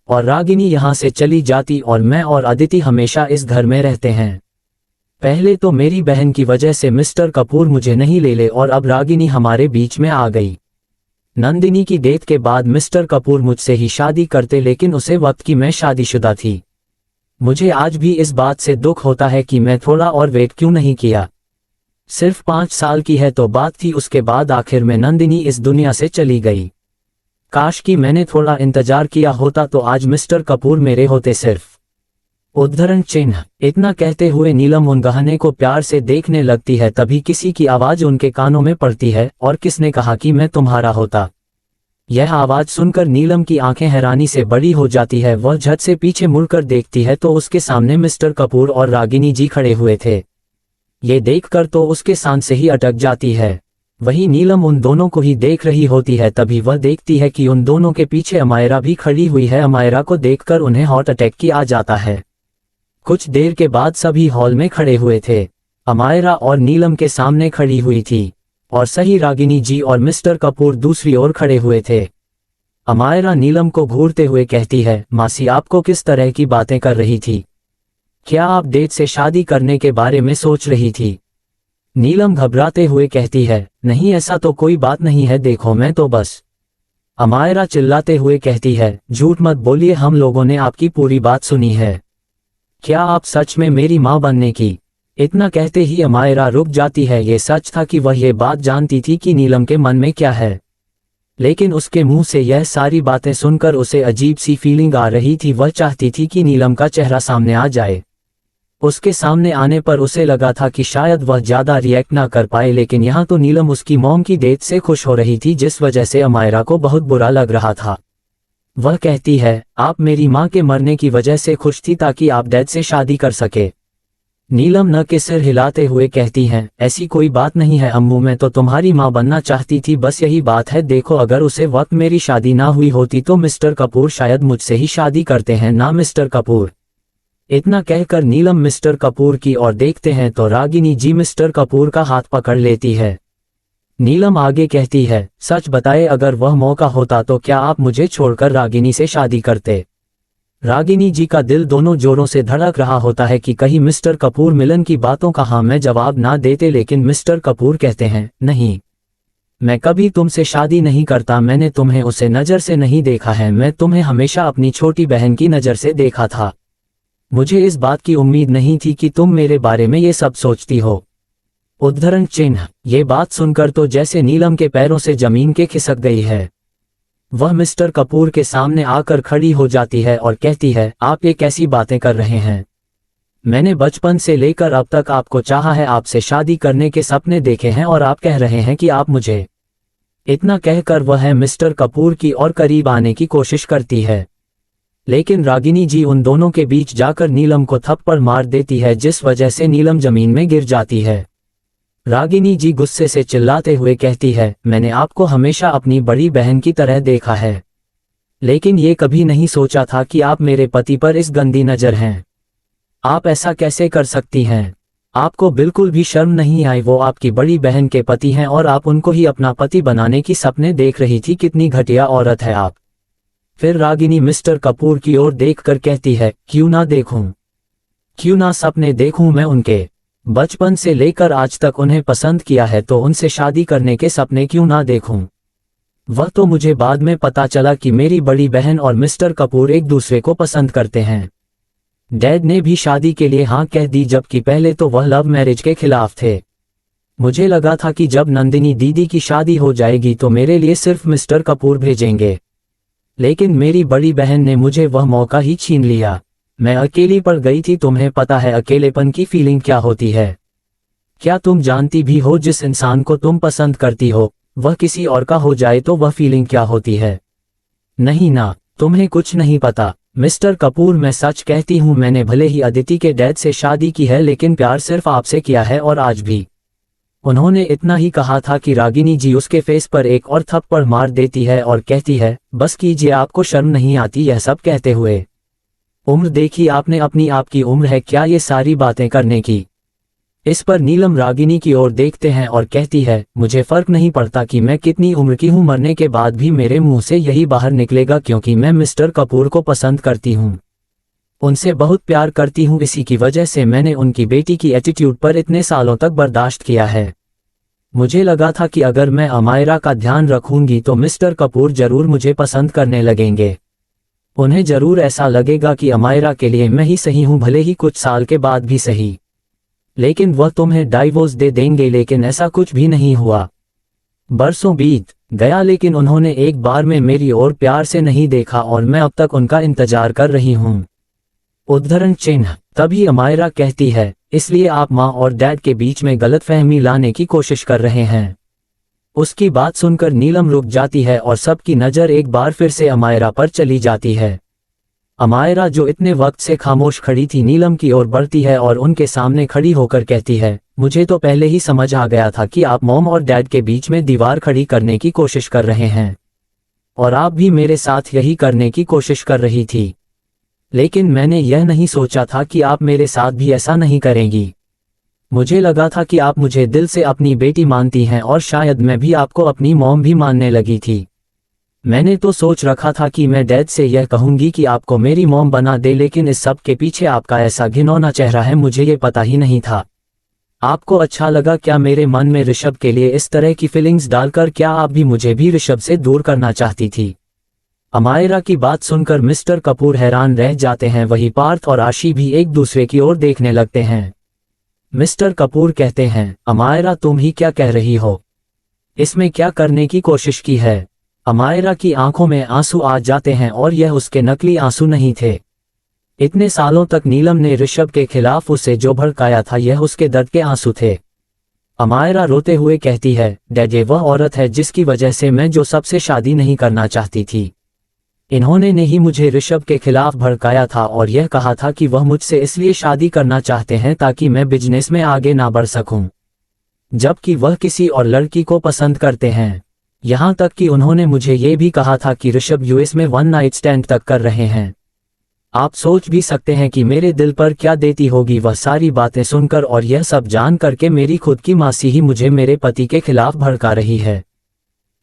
और रागिनी यहाँ से चली जाती और मैं और अदिति हमेशा इस घर में रहते हैं। पहले तो मेरी बहन की वजह से मिस्टर कपूर मुझे नहीं ले और अब रागिनी हमारे बीच में आ गई। नंदिनी की डेथ के बाद मिस्टर कपूर मुझसे ही शादी करते, लेकिन उसे वक्त की मैं शादीशुदा थी। मुझे आज भी इस बात से दुख होता है कि मैं थोड़ा और वेट क्यों नहीं किया। सिर्फ 5 साल की है तो बात थी, उसके बाद आखिर में नंदिनी इस दुनिया से चली गई। काश कि मैंने थोड़ा इंतजार किया होता तो आज मिस्टर कपूर मेरे होते। सिर्फ उद्धरण चिन्ह। इतना कहते हुए नीलम उन गहने को प्यार से देखने लगती है, तभी किसी की आवाज उनके कानों में पड़ती है, और किसने कहा कि मैं तुम्हारा होता। यह आवाज सुनकर नीलम की आंखें हैरानी से बड़ी हो जाती है। वह झट से पीछे मुड़कर देखती है तो उसके सामने मिस्टर कपूर और रागिनी जी खड़े हुए थे। ये देखकर तो उसके सांस से ही अटक जाती है। वही नीलम उन दोनों को ही देख रही होती है, तभी वह देखती है कि उन दोनों के पीछे अमायरा भी खड़ी हुई है। अमायरा को देखकर उन्हें हार्ट अटैक की आ जाता है। कुछ देर के बाद सभी हॉल में खड़े हुए थे। अमायरा और नीलम के सामने खड़ी हुई थी और सही रागिनी जी और मिस्टर कपूर दूसरी ओर खड़े हुए थे। अमायरा नीलम को घूरते हुए कहती है, मासी आपको किस तरह की बातें कर रही थी? क्या आप डेट से शादी करने के बारे में सोच रही थी? नीलम घबराते हुए कहती है, नहीं ऐसा तो कोई बात नहीं है, देखो मैं तो बस। अमायरा चिल्लाते हुए कहती है, झूठ मत बोलिए, हम लोगों ने आपकी पूरी बात सुनी है। क्या आप सच में मेरी माँ बनने की? इतना कहते ही अमायरा रुक जाती है। ये सच था कि वह ये बात जानती थी कि नीलम के मन में क्या है, लेकिन उसके मुंह से यह सारी बातें सुनकर उसे अजीब सी फीलिंग आ रही थी। वह चाहती थी कि नीलम का चेहरा सामने आ जाए। उसके सामने आने पर उसे लगा था कि शायद वह ज्यादा रिएक्ट ना कर पाए, लेकिन यहाँ तो नीलम उसकी मॉम की डेथ से खुश हो रही थी, जिस वजह से अमायरा को बहुत बुरा लग रहा था। वह कहती है, आप मेरी माँ के मरने की वजह से खुश थी ताकि आप डैड से शादी कर सके। नीलम न के सिर हिलाते हुए कहती हैं, ऐसी कोई बात नहीं है अम्मू, मैं तो तुम्हारी माँ बनना चाहती थी, बस यही बात है। देखो अगर उसे वक्त मेरी शादी ना हुई होती तो मिस्टर कपूर शायद मुझसे ही शादी करते हैं, ना मिस्टर कपूर। इतना कहकर नीलम मिस्टर कपूर की ओर देखते हैं तो रागिनी जी मिस्टर कपूर का हाथ पकड़ लेती है। नीलम आगे कहती है, सच बताए अगर वह मौका होता तो क्या आप मुझे छोड़कर रागिनी से शादी करते? रागिनी जी का दिल दोनों जोरों से धड़क रहा होता है कि कहीं मिस्टर कपूर मिलन की बातों का हाँ में जवाब ना देते, लेकिन मिस्टर कपूर कहते हैं, नहीं, मैं कभी तुमसे शादी नहीं करता। मैंने तुम्हें उसे नज़र से नहीं देखा है, मैं तुम्हें हमेशा अपनी छोटी बहन की नज़र से देखा था। मुझे इस बात की उम्मीद नहीं थी कि तुम मेरे बारे में ये सब सोचती हो। उद्धरण चिन्ह। ये बात सुनकर तो जैसे नीलम के पैरों से जमीन के खिसक गई है। वह मिस्टर कपूर के सामने आकर खड़ी हो जाती है और कहती है, आप ये कैसी बातें कर रहे हैं? मैंने बचपन से लेकर अब तक आपको चाहा है, आपसे शादी करने के सपने देखे हैं, और आप कह रहे हैं कि आप मुझे। इतना कहकर वह मिस्टर कपूर की और करीब आने की कोशिश करती है, लेकिन रागिनी जी उन दोनों के बीच जाकर नीलम को थप्पड़ मार देती है, जिस वजह से नीलम जमीन में गिर जाती है। रागिनी जी गुस्से से चिल्लाते हुए कहती है, मैंने आपको हमेशा अपनी बड़ी बहन की तरह देखा है, लेकिन ये कभी नहीं सोचा था कि आप मेरे पति पर इस गंदी नज़र हैं। आप ऐसा कैसे कर सकती हैं? आपको बिल्कुल भी शर्म नहीं आई? वो आपकी बड़ी बहन के पति हैं और आप उनको ही अपना पति बनाने की सपने देख रही थी। कितनी घटिया औरत है आप। फिर रागिनी मिस्टर कपूर की ओर देखकर कहती है, क्यों ना देखूं, क्यों ना सपने देखूं मैं उनके। बचपन से लेकर आज तक उन्हें पसंद किया है, तो उनसे शादी करने के सपने क्यों ना देखूं। वह तो मुझे बाद में पता चला कि मेरी बड़ी बहन और मिस्टर कपूर एक दूसरे को पसंद करते हैं। डैड ने भी शादी के लिए हाँ कह दी, जबकि पहले तो वह लव मैरिज के खिलाफ थे। मुझे लगा था कि जब नंदिनी दीदी की शादी हो जाएगी तो मेरे लिए सिर्फ मिस्टर कपूर भेजेंगे, लेकिन मेरी बड़ी बहन ने मुझे वह मौका ही छीन लिया। मैं अकेली पड़ गई थी। तुम्हें पता है अकेलेपन की फीलिंग क्या होती है? क्या तुम जानती भी हो जिस इंसान को तुम पसंद करती हो वह किसी और का हो जाए तो वह फीलिंग क्या होती है? नहीं ना, तुम्हें कुछ नहीं पता। मिस्टर कपूर, मैं सच कहती हूँ, मैंने भले ही अदिति के डैड से शादी की है लेकिन प्यार सिर्फ आपसे किया है और आज भी। उन्होंने इतना ही कहा था कि रागिनी जी उसके फेस पर एक और थप्पड़ मार देती है और कहती है, बस कीजिए, आपको शर्म नहीं आती यह सब कहते हुए। उम्र देखी आपने, अपनी आपकी उम्र है क्या ये सारी बातें करने की। इस पर नीलम रागिनी की ओर देखते हैं और कहती है, मुझे फर्क नहीं पड़ता कि मैं कितनी उम्र की हूँ, मरने के बाद भी मेरे मुंह से यही बाहर निकलेगा क्योंकि मैं मिस्टर कपूर को पसंद करती हूँ, उनसे बहुत प्यार करती हूँ। इसी की वजह से मैंने उनकी बेटी की एटीट्यूड पर इतने सालों तक बर्दाश्त किया है। मुझे लगा था कि अगर मैं अमायरा का ध्यान रखूंगी तो मिस्टर कपूर जरूर मुझे पसंद करने लगेंगे। उन्हें जरूर ऐसा लगेगा कि अमायरा के लिए मैं ही सही हूँ, भले ही कुछ साल के बाद भी सही। लेकिन वह तुम्हें डाइवोर्स दे देंगे, लेकिन ऐसा कुछ भी नहीं हुआ। बरसों बीत गया लेकिन उन्होंने एक बार में मेरी ओर प्यार से नहीं देखा और मैं अब तक उनका इंतजार कर रही हूँ। उद्धरण चिन्ह। तभी अमायरा कहती है, इसलिए आप माँ और डैड के बीच में गलतफहमी लाने की कोशिश कर रहे हैं। उसकी बात सुनकर नीलम रुक जाती है और सबकी नज़र एक बार फिर से अमायरा पर चली जाती है। अमायरा जो इतने वक्त से खामोश खड़ी थी नीलम की ओर बढ़ती है और उनके सामने खड़ी होकर कहती है, मुझे तो पहले ही समझ आ गया था कि आप मॉम और डैड के बीच में दीवार खड़ी करने की कोशिश कर रहे हैं और आप भी मेरे साथ यही करने की कोशिश कर रही थी। लेकिन मैंने यह नहीं सोचा था कि आप मेरे साथ भी ऐसा नहीं करेंगी। मुझे लगा था कि आप मुझे दिल से अपनी बेटी मानती हैं और शायद मैं भी आपको अपनी मॉम भी मानने लगी थी। मैंने तो सोच रखा था कि मैं डैड से यह कहूंगी कि आपको मेरी मॉम बना दे, लेकिन इस सब के पीछे आपका ऐसा घिनौना चेहरा है, मुझे ये पता ही नहीं था। आपको अच्छा लगा क्या मेरे मन में ऋषभ के लिए इस तरह की फीलिंग्स डालकर? क्या आप भी मुझे भी ऋषभ से दूर करना चाहती थी? अमायरा की बात सुनकर मिस्टर कपूर हैरान रह जाते हैं। वही पार्थ और आशी भी एक दूसरे की ओर देखने लगते हैं। मिस्टर कपूर कहते हैं, अमायरा तुम ही क्या कह रही हो? इसमें क्या करने की कोशिश की है? अमायरा की आंखों में आंसू आ जाते हैं और यह उसके नकली आंसू नहीं थे। इतने सालों तक नीलम ने ऋषभ के खिलाफ उसे जो भड़काया था यह उसके दर्द के आंसू थे। अमायरा रोते हुए कहती है, डैड ये वह औरत है जिसकी वजह से मैं जो सबसे शादी नहीं करना चाहती थी। इन्होंने ने ही मुझे ऋषभ के खिलाफ भड़काया था और यह कहा था कि वह मुझसे इसलिए शादी करना चाहते हैं ताकि मैं बिजनेस में आगे ना बढ़ सकूं, जबकि वह किसी और लड़की को पसंद करते हैं। यहाँ तक कि उन्होंने मुझे ये भी कहा था कि ऋषभ यूएस में वन नाइट स्टैंड तक कर रहे हैं। आप सोच भी सकते हैं कि मेरे दिल पर क्या देती होगी वह सारी बातें सुनकर, और यह सब जान करके मेरी खुद की मासी ही मुझे मेरे पति के खिलाफ भड़का रही है।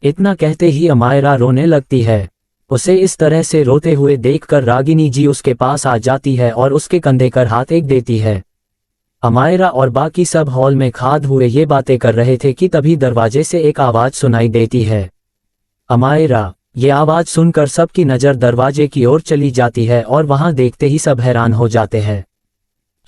इतना कहते ही अमायरा रोने लगती है। उसे इस तरह से रोते हुए देखकर रागिनी जी उसके पास आ जाती है और उसके कंधे पर हाथ एक देती है। अमायरा और बाकी सब हॉल में खाद हुए ये बातें कर रहे थे कि तभी दरवाजे से एक आवाज सुनाई देती है। अमायरा। ये आवाज सुनकर सबकी नज़र दरवाजे की ओर चली जाती है और वहां देखते ही सब हैरान हो जाते हैं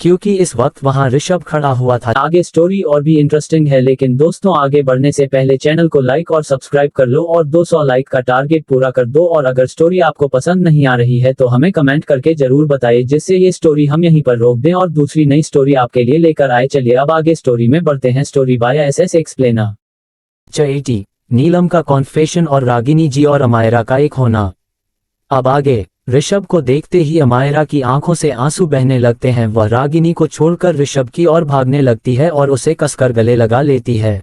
क्योंकि इस वक्त वहां ऋषभ खड़ा हुआ था। आगे स्टोरी और भी इंटरेस्टिंग है, लेकिन दोस्तों आगे बढ़ने से पहले चैनल को लाइक और सब्सक्राइब कर लो और 200 लाइक का टारगेट पूरा कर दो। और अगर स्टोरी आपको पसंद नहीं आ रही है तो हमें कमेंट करके जरूर बताइए, जिससे ये स्टोरी हम यहीं पर रोक दें और दूसरी नई स्टोरी आपके लिए लेकर आए। चलिए अब आगे स्टोरी में बढ़ते हैं। Story by SS explainer. 80 नीलम का कॉन्फेशन और रागिनी जी और अमायरा का एक होना। अब आगे। ऋषभ को देखते ही अमायरा की आंखों से आंसू बहने लगते हैं। वह रागिनी को छोड़कर ऋषभ की ओर भागने लगती है और उसे कसकर गले लगा लेती है।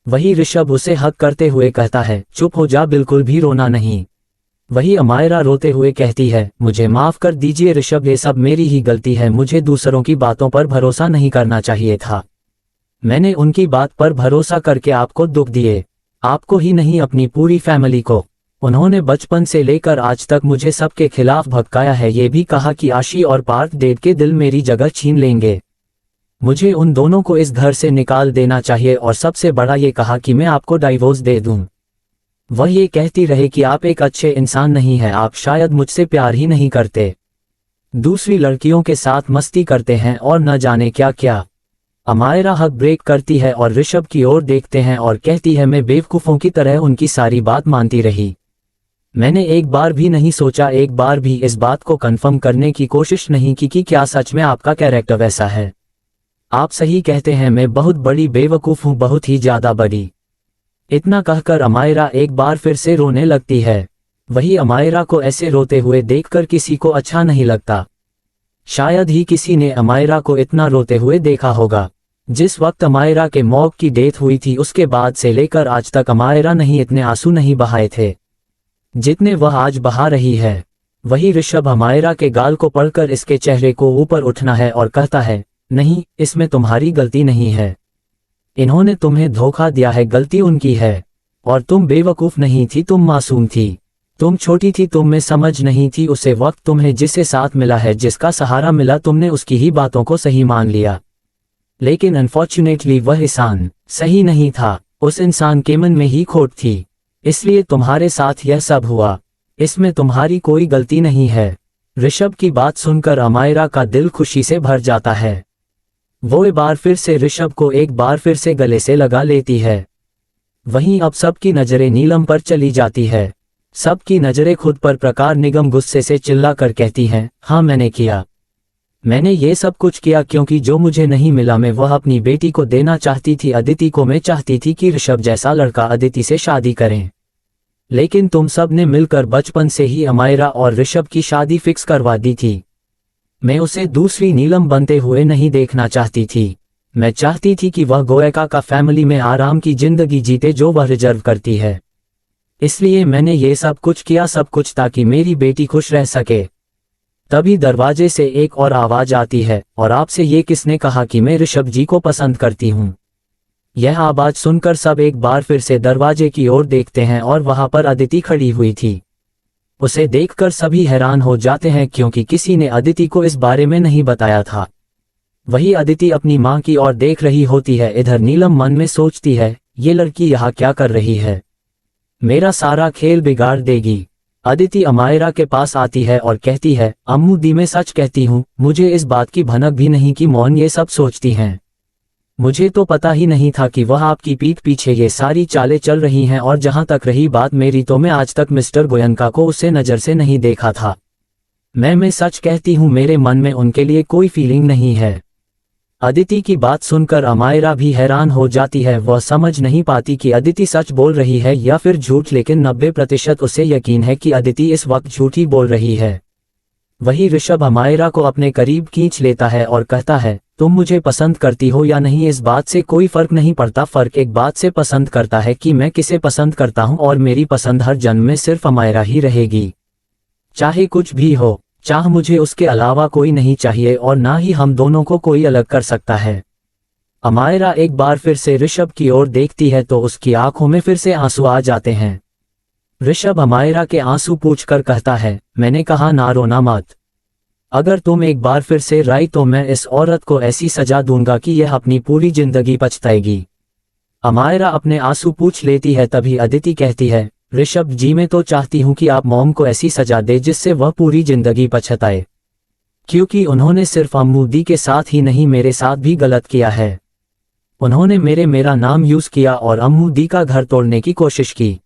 वही ऋषभ उसे हक करते हुए कहता है, चुप हो जा, बिल्कुल भी रोना नहीं। वही अमायरा रोते हुए कहती है, मुझे माफ कर दीजिए ऋषभ, ये सब मेरी ही गलती है। मुझे दूसरों की बातों पर भरोसा नहीं करना चाहिए था। मैंने उनकी बात पर भरोसा करके आपको दुख दिए, आपको ही नहीं अपनी पूरी फैमिली को। उन्होंने बचपन से लेकर आज तक मुझे सबके खिलाफ भड़काया है। ये भी कहा कि आशी और पार्थ डैड के दिल मेरी जगह छीन लेंगे। मुझे उन दोनों को इस घर से निकाल देना चाहिए और सबसे बड़ा ये कहा कि मैं आपको डाइवोर्स दे दूं। वह ये कहती रहे कि आप एक अच्छे इंसान नहीं हैं, आप शायद मुझसे प्यार ही नहीं करते, दूसरी लड़कियों के साथ मस्ती करते हैं और न जाने क्या क्या। अमायरा हक ब्रेक करती है और ऋषभ की ओर देखते हैं और कहती है, मैं बेवकूफ़ों की तरह उनकी सारी बात मानती रही। मैंने एक बार भी नहीं सोचा, एक बार भी इस बात को कंफर्म करने की कोशिश नहीं की कि क्या सच में आपका कैरेक्टर वैसा है। आप सही कहते हैं, मैं बहुत बड़ी बेवकूफ़ हूँ, बहुत ही ज़्यादा बड़ी। इतना कहकर अमायरा एक बार फिर से रोने लगती है। वही अमायरा को ऐसे रोते हुए देखकर किसी को अच्छा नहीं लगता। शायद ही किसी ने अमायरा को इतना रोते हुए देखा होगा। जिस वक्त अमायरा के मॉग की डेथ हुई थी उसके बाद से लेकर आज तक अमायरा नहीं इतने आंसू नहीं बहाए थे जितने वह आज बहा रही है। वही ऋषभ अमायरा के गाल को पकड़कर इसके चेहरे को ऊपर उठना है और कहता है, नहीं, इसमें तुम्हारी गलती नहीं है। इन्होंने तुम्हें धोखा दिया है, गलती उनकी है। और तुम बेवकूफ नहीं थी, तुम मासूम थी। तुम छोटी थी, तुम में समझ नहीं थी। उसे वक्त तुम्हें जिससे साथ मिला है, जिसका सहारा मिला, तुमने उसकी ही बातों को सही मान लिया। लेकिन अनफॉर्चुनेटली वह इंसान सही नहीं था। उस इंसान के मन में ही खोट थी, इसलिए तुम्हारे साथ यह सब हुआ। इसमें तुम्हारी कोई गलती नहीं है। ऋषभ की बात सुनकर अमायरा का दिल खुशी से भर जाता है। वो एक बार फिर से ऋषभ को एक बार फिर से गले से लगा लेती है। वहीं अब सबकी नजरें नीलम पर चली जाती है। सबकी नजरें खुद पर। प्रकार निगम गुस्से से चिल्लाकर कहती हैं, हाँ मैंने किया। मैंने ये सब कुछ किया क्योंकि जो मुझे नहीं मिला मैं वह अपनी बेटी को देना चाहती थी, अदिति को। मैं चाहती थी कि ऋषभ जैसा लड़का अदिति से शादी करें। लेकिन तुम सब ने मिलकर बचपन से ही अमायरा और ऋषभ की शादी फिक्स करवा दी थी। मैं उसे दूसरी नीलम बनते हुए नहीं देखना चाहती थी। मैं चाहती थी कि वह गोयका का फैमिली में आराम की जिंदगी जीते जो वह रिजर्व करती है। इसलिए मैंने ये सब कुछ किया, सब कुछ ताकि मेरी बेटी खुश रह सके। तभी दरवाजे से एक और आवाज आती है, और आपसे ये किसने कहा कि मैं ऋषभ जी को पसंद करती हूँ। यह आवाज सुनकर सब एक बार फिर से दरवाजे की ओर देखते हैं और वहां पर अदिति खड़ी हुई थी। उसे देखकर सभी हैरान हो जाते हैं क्योंकि किसी ने अदिति को इस बारे में नहीं बताया था। वही अदिति अपनी मां की ओर देख रही होती है। इधर नीलम मन में सोचती है, ये लड़की यहाँ क्या कर रही है, मेरा सारा खेल बिगाड़ देगी। अदिति अमायरा के पास आती है और कहती है, अम्मू दी मैं सच कहती हूँ, मुझे इस बात की भनक भी नहीं कि मौन ये सब सोचती हैं। मुझे तो पता ही नहीं था कि वह आपकी पीठ पीछे ये सारी चालें चल रही हैं। और जहां तक रही बात मेरी, तो मैं आज तक मिस्टर गोयनका को उससे नजर से नहीं देखा था। मैं सच कहती हूँ, मेरे मन में उनके लिए कोई फीलिंग नहीं है। अदिति की बात सुनकर अमायरा भी हैरान हो जाती है। वह समझ नहीं पाती कि अदिति सच बोल रही है या फिर झूठ, लेकिन 90% उसे यकीन है कि अदिति इस वक्त झूठ ही बोल रही है। वही ऋषभ अमायरा को अपने करीब खींच लेता है और कहता है, तुम मुझे पसंद करती हो या नहीं इस बात से कोई फर्क नहीं पड़ता। फर्क एक बात से पसंद करता है कि मैं किसे पसंद करता हूँ, और मेरी पसंद हर जन्म में सिर्फ अमायरा ही रहेगी। चाहे कुछ भी हो, चाह मुझे उसके अलावा कोई नहीं चाहिए, और ना ही हम दोनों को कोई अलग कर सकता है। अमायरा एक बार फिर से ऋषभ की ओर देखती है तो उसकी आंखों में फिर से आंसू आ जाते हैं। ऋषभ अमायरा के आंसू पूछकर कहता है, मैंने कहा ना रोना मत। अगर तुम एक बार फिर से राई तो मैं इस औरत को ऐसी सजा दूंगा कि यह अपनी पूरी जिंदगी पछताएगी। अमायरा अपने आंसू पूछ लेती है। तभी अदिति कहती है, ऋषभ जी मैं तो चाहती हूँ कि आप मॉम को ऐसी सजा दे जिससे वह पूरी जिंदगी पछताए, क्योंकि उन्होंने सिर्फ अम्मू दी के साथ ही नहीं मेरे साथ भी गलत किया है। उन्होंने मेरा नाम यूज किया और अम्मू दी का घर तोड़ने की कोशिश की।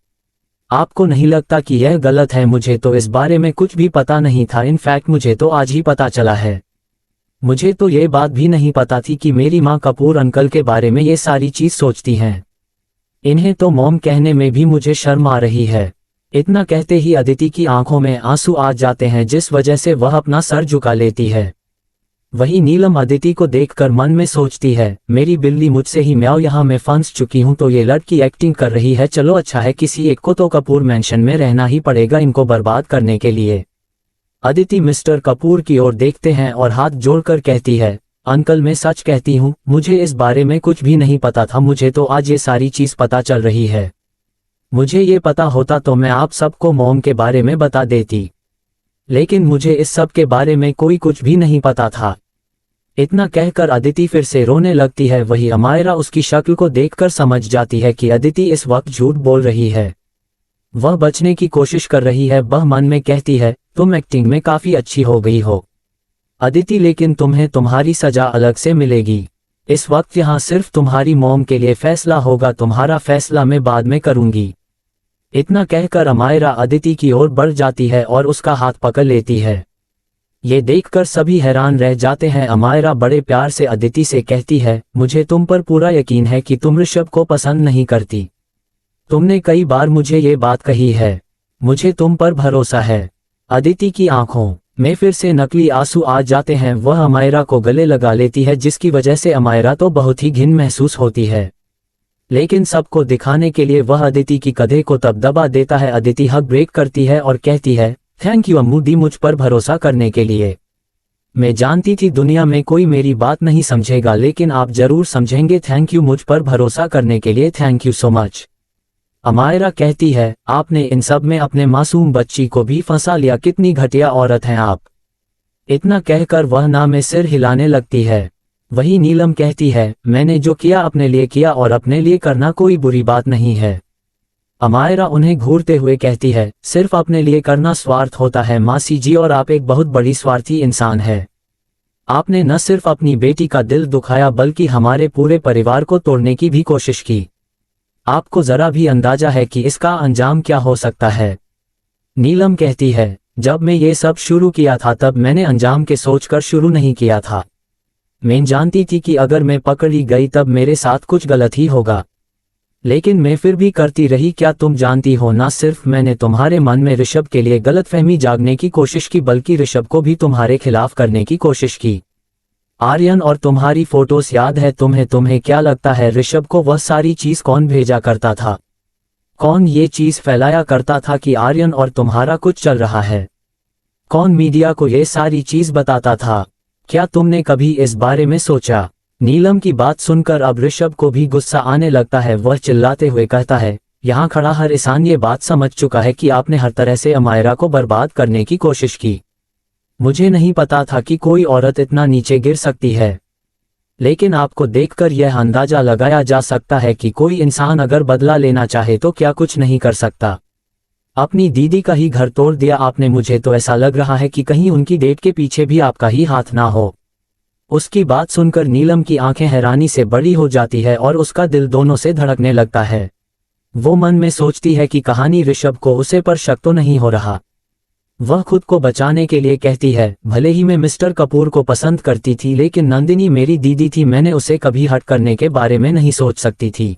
आपको नहीं लगता कि यह गलत है? मुझे तो इस बारे में कुछ भी पता नहीं था। इनफैक्ट मुझे तो आज ही पता चला है। मुझे तो ये बात भी नहीं पता थी कि मेरी माँ कपूर अंकल के बारे में ये सारी चीज सोचती हैं। इन्हें तो मॉम कहने में भी मुझे शर्म आ रही है। इतना कहते ही अदिति की आंखों में आंसू आ जाते हैं, जिस वजह से वह अपना सर झुका लेती है। वही नीलम अदिति को देखकर मन में सोचती है, मेरी बिल्ली मुझसे ही म्याऊ, यहाँ मैं फंस चुकी हूँ तो ये लड़की एक्टिंग कर रही है। चलो अच्छा है, किसी एक को तो कपूर मैंशन में रहना ही पड़ेगा इनको बर्बाद करने के लिए। अदिति मिस्टर कपूर की ओर देखते हैं और हाथ जोड़कर कहती है, अंकल मैं सच कहती हूँ, मुझे इस बारे में कुछ भी नहीं पता था। मुझे तो आज ये सारी चीज पता चल रही है। मुझे ये पता होता तो मैं आप सबको मॉम के बारे में बता देती, लेकिन मुझे इस सब के बारे में कोई कुछ भी नहीं पता था। इतना कहकर अदिति फिर से रोने लगती है। वही अमायरा उसकी शक्ल को देखकर समझ जाती है कि अदिति इस वक्त झूठ बोल रही है। वह बचने की कोशिश कर रही है। वह मन में कहती है, तुम एक्टिंग में काफी अच्छी हो गई हो अदिति, लेकिन तुम्हें तुम्हारी सजा अलग से मिलेगी। इस वक्त यहाँ सिर्फ तुम्हारी मॉम के लिए फैसला होगा, तुम्हारा फैसला मैं बाद में करूंगी। इतना कहकर अमायरा अदिति की ओर बढ़ जाती है और उसका हाथ पकड़ लेती है। ये देखकर सभी हैरान रह जाते हैं। अमायरा बड़े प्यार से अदिति से कहती है, मुझे तुम पर पूरा यकीन है कि तुम ऋषभ को पसंद नहीं करती। तुमने कई बार मुझे ये बात कही है। मुझे तुम पर भरोसा है। अदिति की आंखों में फिर से नकली आंसू आ जाते हैं। वह अमायरा को गले लगा लेती है, जिसकी वजह से अमायरा तो बहुत ही घिन महसूस होती है, लेकिन सबको दिखाने के लिए वह अदिति की कंधे को तब दबा देता है। अदिति हक ब्रेक करती है और कहती है, थैंक यू अम्मू दी मुझ पर भरोसा करने के लिए। मैं जानती थी दुनिया में कोई मेरी बात नहीं समझेगा, लेकिन आप जरूर समझेंगे। थैंक यू मुझ पर भरोसा करने के लिए, thank you so much. Amaira कहती है, आपने इन सब में अपने मासूम बच्ची को भी फंसा लिया, कितनी घटिया औरत हैं आप। इतना कहकर वह ना में सिर हिलाने लगती है। वही नीलम कहती है, मैंने जो किया अपने लिए किया और अपने लिए करना कोई बुरी बात नहीं है। अमायरा उन्हें घूरते हुए कहती है, सिर्फ अपने लिए करना स्वार्थ होता है मासी जी, और आप एक बहुत बड़ी स्वार्थी इंसान है। आपने न सिर्फ अपनी बेटी का दिल दुखाया बल्कि हमारे पूरे परिवार को तोड़ने की भी कोशिश की। आपको जरा भी अंदाजा है कि इसका अंजाम क्या हो सकता है? नीलम कहती है, जब मैं ये सब शुरू किया था तब मैंने अंजाम के सोचकर शुरू नहीं किया था। मैं जानती थी कि अगर मैं पकड़ी गई तब मेरे साथ कुछ गलत ही होगा, लेकिन मैं फिर भी करती रही। क्या तुम जानती हो, ना सिर्फ मैंने तुम्हारे मन में ऋषभ के लिए गलतफहमी जागने की कोशिश की बल्कि ऋषभ को भी तुम्हारे खिलाफ करने की कोशिश की। आर्यन और तुम्हारी फोटोज याद है तुम्हें? तुम्हें क्या लगता है ऋषभ को वह सारी चीज कौन भेजा करता था? कौन ये चीज फैलाया करता था कि आर्यन और तुम्हारा कुछ चल रहा है? कौन मीडिया को ये सारी चीज बताता था? क्या तुमने कभी इस बारे में सोचा? नीलम की बात सुनकर अब ऋषभ को भी गुस्सा आने लगता है। वह चिल्लाते हुए कहता है, यहाँ खड़ा हर इंसान ये बात समझ चुका है कि आपने हर तरह से अमायरा को बर्बाद करने की कोशिश की। मुझे नहीं पता था कि कोई औरत इतना नीचे गिर सकती है, लेकिन आपको देखकर यह अंदाजा लगाया जा सकता है कि कोई इंसान अगर बदला लेना चाहे तो क्या कुछ नहीं कर सकता। अपनी दीदी का ही घर तोड़ दिया आपने। मुझे तो ऐसा लग रहा है कि कहीं उनकी डेट के पीछे भी आपका ही हाथ ना हो। उसकी बात सुनकर नीलम की आंखें हैरानी से बड़ी हो जाती है और उसका दिल दोनों से धड़कने लगता है। वो मन में सोचती है कि कहानी ऋषभ को उसे पर शक तो नहीं हो रहा। वह खुद को बचाने के लिए कहती है, भले ही मैं मिस्टर कपूर को पसंद करती थी, लेकिन नंदिनी मेरी दीदी थी, मैंने उसे कभी हट करने के बारे में नहीं सोच सकती थी,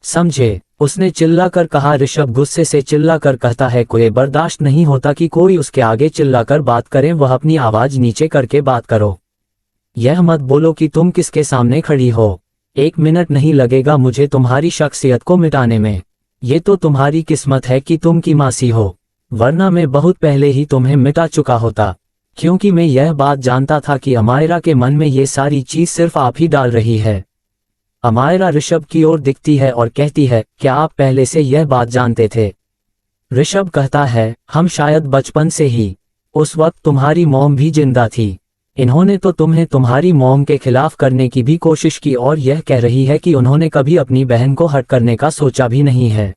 समझे? उसने चिल्लाकर कहा। ऋषभ गुस्से से चिल्लाकर कहता है, कोई बर्दाश्त नहीं होता कि कोई उसके आगे चिल्लाकर बात करे। वह अपनी आवाज नीचे करके बात करो। यह मत बोलो कि तुम किसके सामने खड़ी हो। 1 मिनट नहीं लगेगा मुझे तुम्हारी शख्सियत को मिटाने में। ये तो तुम्हारी किस्मत है कि तुम की मासी हो, वरना मैं बहुत पहले ही तुम्हें मिटा चुका होता, क्योंकि मैं यह बात जानता था कि अमायरा के मन में ये सारी चीज सिर्फ आप ही डाल रही है। अमायरा ऋषभ की ओर दिखती है और कहती है, क्या आप पहले से यह बात जानते थे? ऋषभ कहता है, हम शायद बचपन से ही। उस वक्त तुम्हारी मॉम भी जिंदा थी। इन्होंने तो तुम्हें तुम्हारी मॉम के खिलाफ करने की भी कोशिश की और यह कह रही है कि उन्होंने कभी अपनी बहन को हट करने का सोचा भी नहीं है।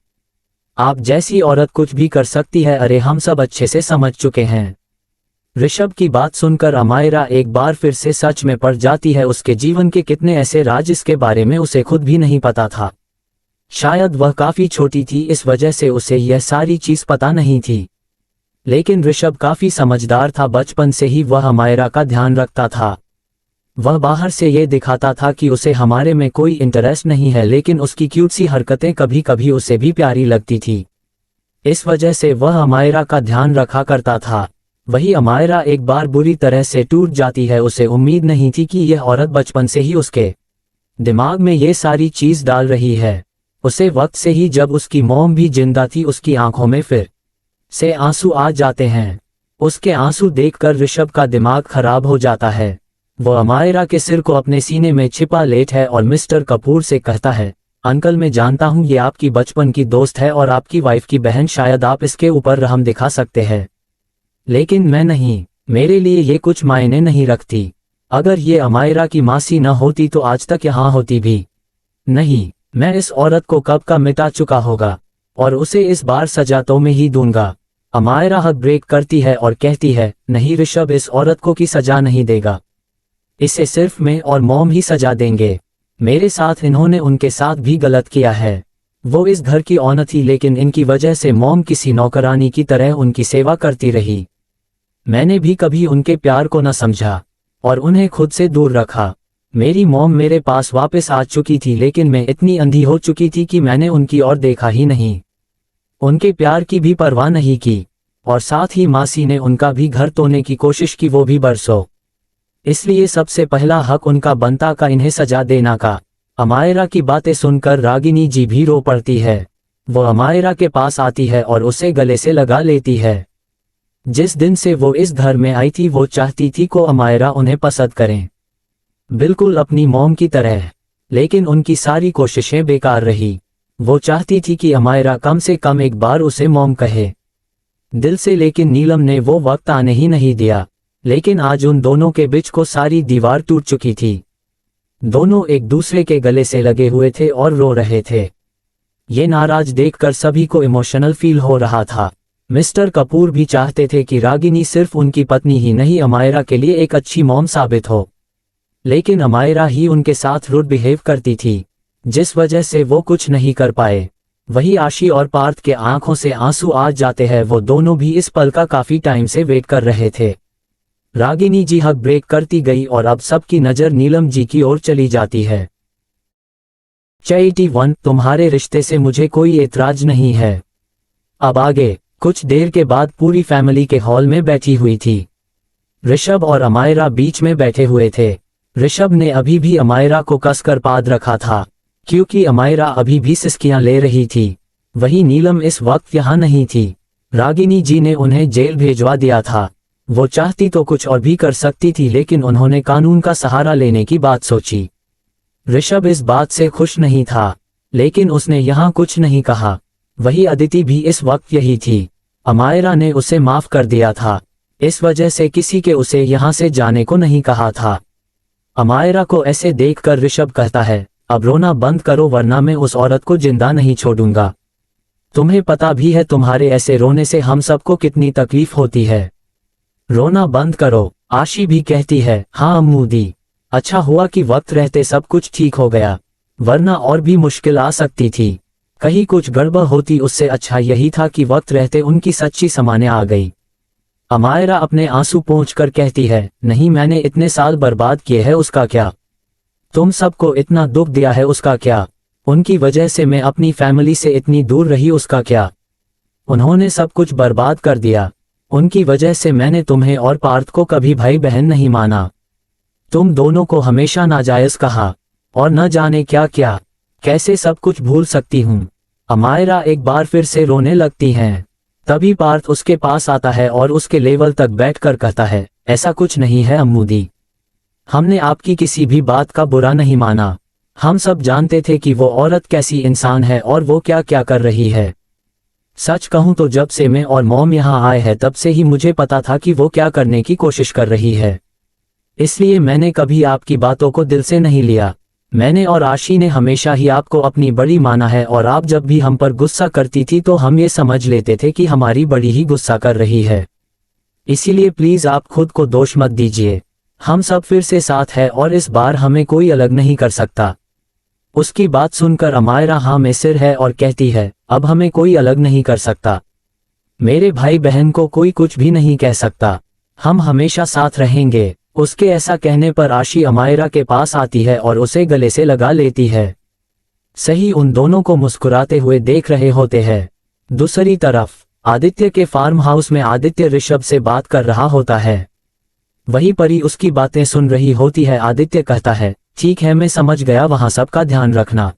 आप जैसी औरत कुछ भी कर सकती है। अरे हम सब अच्छे से समझ चुके हैं। ऋषभ की बात सुनकर अमायरा एक बार फिर से सच में पड़ जाती है। उसके जीवन के कितने ऐसे राज इसके बारे में उसे खुद भी नहीं पता था। शायद वह काफी छोटी थी, इस वजह से उसे यह सारी चीज पता नहीं थी, लेकिन ऋषभ काफी समझदार था। बचपन से ही वह अमायरा का ध्यान रखता था। वह बाहर से ये दिखाता था कि उसे हमारे में कोई इंटरेस्ट नहीं है, लेकिन उसकी क्यूट सी हरकतें कभी कभी उसे भी प्यारी लगती थी। इस वजह से वह अमायरा का ध्यान रखा करता था। वही अमायरा एक बार बुरी तरह से टूट जाती है। उसे उम्मीद नहीं थी कि यह औरत बचपन से ही उसके दिमाग में ये सारी चीज डाल रही है। उसे वक्त से ही जब उसकी मॉम भी जिंदा थी उसकी आंखों में फिर से आंसू आ जाते हैं। उसके आंसू देखकर ऋषभ का दिमाग खराब हो जाता है। वो अमायरा के सिर को अपने सीने में छिपा लेट है और मिस्टर कपूर से कहता है, अंकल मैं जानता हूँ ये आपकी बचपन की दोस्त है और आपकी वाइफ की बहन, शायद आप इसके ऊपर रहम दिखा सकते हैं, लेकिन मैं नहीं। मेरे लिए ये कुछ मायने नहीं रखती। अगर ये अमायरा की मासी न होती तो आज तक यहाँ होती भी नहीं। मैं इस औरत को कब का मिटा चुका होगा और उसे इस बार सजा तो मैं ही दूंगा। अमायरा हक ब्रेक करती है और कहती है, नहीं ऋषभ इस औरत को की सजा नहीं देगा, इसे सिर्फ मैं और मॉम ही सजा देंगे। मेरे साथ इन्होंने उनके साथ भी गलत किया है। वो इस घर की औरत थी, लेकिन इनकी वजह से मॉम किसी नौकरानी की तरह उनकी सेवा करती रही। मैंने भी कभी उनके प्यार को न समझा और उन्हें खुद से दूर रखा। मेरी मॉम मेरे पास वापस आ चुकी थी, लेकिन मैं इतनी अंधी हो चुकी थी कि मैंने उनकी ओर देखा ही नहीं। उनके प्यार की भी परवाह नहीं की, और साथ ही मासी ने उनका भी घर तोड़ने की कोशिश की, वो भी बरसों। इसलिए सबसे पहला हक उनका बनता का इन्हें सजा देना का। अमायरा की बातें सुनकर रागिनी जी भी रो पड़ती है। वो अमायरा के पास आती है और उसे गले से लगा लेती है। जिस दिन से वो इस घर में आई थी वो चाहती थी को अमायरा उन्हें पसंद करें, बिल्कुल अपनी मॉम की तरह। लेकिन उनकी सारी कोशिशें बेकार रही। वो चाहती थी कि अमायरा कम से कम एक बार उसे मॉम कहे दिल से, लेकिन नीलम ने वो वक्त आने ही नहीं दिया। लेकिन आज उन दोनों के बीच को सारी दीवार टूट चुकी थी। दोनों एक दूसरे के गले से लगे हुए थे और रो रहे थे। ये नाराज देखकर सभी को इमोशनल फील हो रहा था। मिस्टर कपूर भी चाहते थे कि रागिनी सिर्फ उनकी पत्नी ही नहीं अमायरा के लिए एक अच्छी मॉम साबित हो, लेकिन अमायरा ही उनके साथ रूड बिहेव करती थी, जिस वजह से वो कुछ नहीं कर पाए। वही आशी और पार्थ के आंखों से आंसू आ जाते हैं। वो दोनों भी इस पल का काफी टाइम से वेट कर रहे थे। रागिनी जी हक ब्रेक करती गई और अब सबकी नजर नीलम जी की ओर चली जाती है। 81 तुम्हारे रिश्ते से मुझे कोई एतराज नहीं है। अब आगे। कुछ देर के बाद पूरी फैमिली के हॉल में बैठी हुई थी। ऋषभ और अमायरा बीच में बैठे हुए थे। ऋषभ ने अभी भी अमायरा को कसकर पाद रखा था, क्योंकि अमायरा अभी भी सिसकियां ले रही थी। वही नीलम इस वक्त यहाँ नहीं थी। रागिनी जी ने उन्हें जेल भेजवा दिया था। वो चाहती तो कुछ और भी कर सकती थी, लेकिन उन्होंने कानून का सहारा लेने की बात सोची। ऋषभ इस बात से खुश नहीं था, लेकिन उसने यहाँ कुछ नहीं कहा। वही अदिति भी इस वक्त यही थी। अमायरा ने उसे माफ कर दिया था, इस वजह से किसी के उसे यहाँ से जाने को नहीं कहा था। अमायरा को ऐसे देखकर ऋषभ कहता है, अब रोना बंद करो वरना मैं उस औरत को जिंदा नहीं छोड़ूंगा। तुम्हें पता भी है तुम्हारे ऐसे रोने से हम सबको कितनी तकलीफ होती है। रोना बंद करो। आशी भी कहती है, हाँ अम्मू दी, अच्छा हुआ कि वक्त रहते सब कुछ ठीक हो गया, वरना और भी मुश्किल आ सकती थी। कहीं कुछ गड़बड़ होती, उससे अच्छा यही था कि वक्त रहते उनकी सच्ची समाने आ गई। अमायरा अपने आंसू पोंछकर कहती है, नहीं मैंने इतने साल बर्बाद किए हैं उसका क्या, तुम सबको इतना दुख दिया है उसका क्या, उनकी वजह से मैं अपनी फैमिली से इतनी दूर रही उसका क्या, उन्होंने सब कुछ बर्बाद कर दिया, उनकी वजह से मैंने तुम्हें और पार्थ को कभी भाई बहन नहीं माना, तुम दोनों को हमेशा नाजायज कहा और न जाने क्या क्या, कैसे सब कुछ भूल सकती हूँ। अमायरा एक बार फिर से रोने लगती हैं। तभी पार्थ उसके पास आता है और उसके लेवल तक बैठकर कहता है, ऐसा कुछ नहीं है अम्मू दी, हमने आपकी किसी भी बात का बुरा नहीं माना, हम सब जानते थे कि वो औरत कैसी इंसान है और वो क्या क्या कर रही है। सच कहूं तो जब से मैं और मॉम यहाँ आए हैं तब से ही मुझे पता था कि वो क्या करने की कोशिश कर रही है, इसलिए मैंने कभी आपकी बातों को दिल से नहीं लिया। मैंने और आशी ने हमेशा ही आपको अपनी बड़ी माना है और आप जब भी हम पर गुस्सा करती थी तो हम ये समझ लेते थे कि हमारी बड़ी ही गुस्सा कर रही है, इसीलिए प्लीज आप खुद को दोष मत दीजिए, हम सब फिर से साथ हैं और इस बार हमें कोई अलग नहीं कर सकता। उसकी बात सुनकर अमायरा हाँ में सिर है और कहती है, अब हमें कोई अलग नहीं कर सकता, मेरे भाई बहन को कोई कुछ भी नहीं कह सकता, हम हमेशा साथ रहेंगे। उसके ऐसा कहने पर आशी अमायरा के पास आती है और उसे गले से लगा लेती है। सही उन दोनों को मुस्कुराते हुए देख रहे होते हैं। दूसरी तरफ आदित्य के फार्म हाउस में आदित्य ऋषभ से बात कर रहा होता है। वही परी उसकी बातें सुन रही होती है। आदित्य कहता है, ठीक है मैं समझ गया, वहां सबका ध्यान रखना।